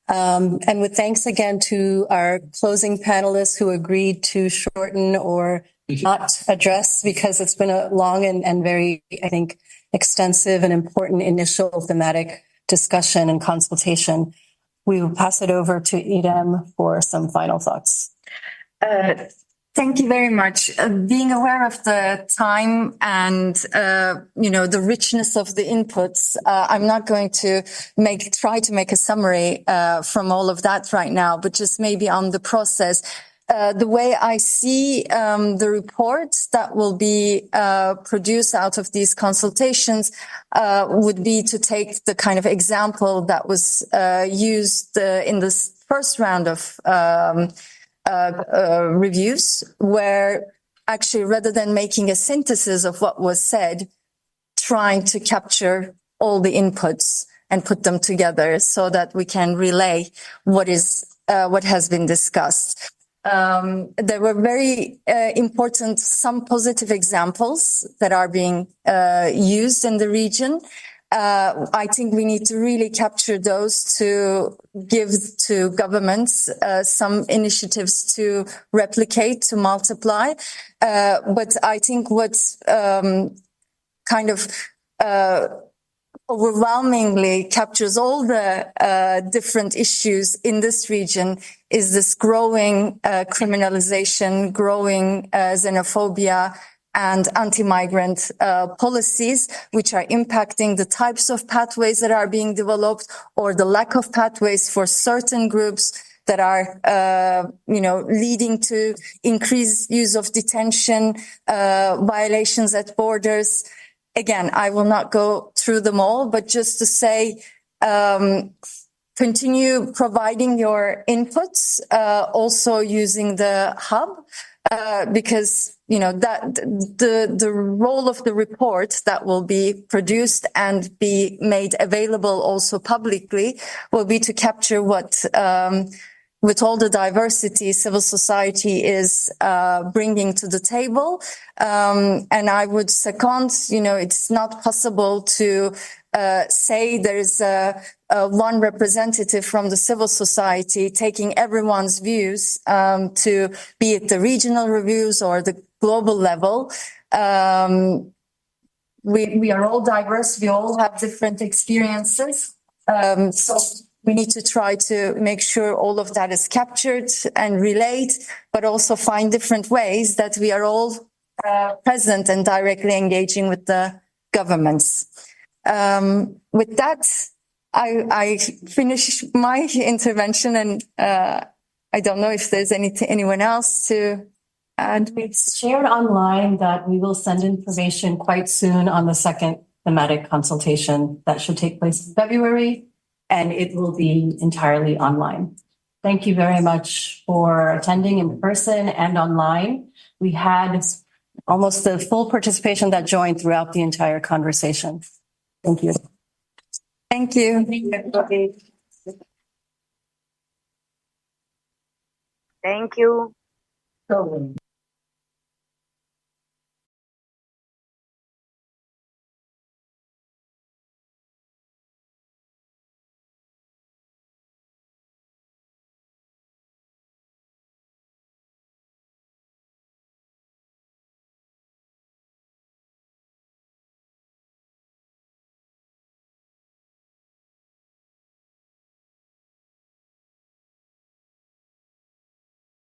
And with thanks again to our closing panelists who agreed to shorten or not address, because it's been a long and very, I think, extensive and important initial thematic discussion and consultation. We will pass it over to Idem for some final thoughts. Thank you very much. Being aware of the time and, the richness of the inputs, I'm not going to try to make a summary from all of that right now, but just maybe on the process. the way I see the reports that will be produced out of these consultations would be to take the kind of example that was used in this first round of reviews, where actually rather than making a synthesis of what was said, trying to capture all the inputs and put them together so that we can relay what has been discussed. There were very important, some positive examples that are being used in the region. I think we need to really capture those to give to governments some initiatives to replicate, to multiply. But I think what's kind of overwhelmingly captures all the different issues in this region is this growing criminalization, growing xenophobia, and anti-migrant policies, which are impacting the types of pathways that are being developed or the lack of pathways for certain groups that are, leading to increased use of detention, violations at borders. Again, I will not go through them all, but just to say, continue providing your inputs, also using the hub, because that the role of the report that will be produced and be made available also publicly will be to capture what, with all the diversity civil society is bringing to the table. And I would second, it's not possible to say there's one representative from the civil society taking everyone's views to be it the regional reviews or the global level. We are all diverse. We all have different experiences. So we need to try to make sure all of that is captured and relayed, but also find different ways that we are all present and directly engaging with the governments. With that, I finish my intervention, and I don't know if there's anyone else to add. It's shared online that we will send information quite soon on the second thematic consultation that should take place in February, and it will be entirely online. Thank you very much for attending in person and online. We had almost the full participation that joined throughout the entire conversation. Thank you. Thank you. Thank you.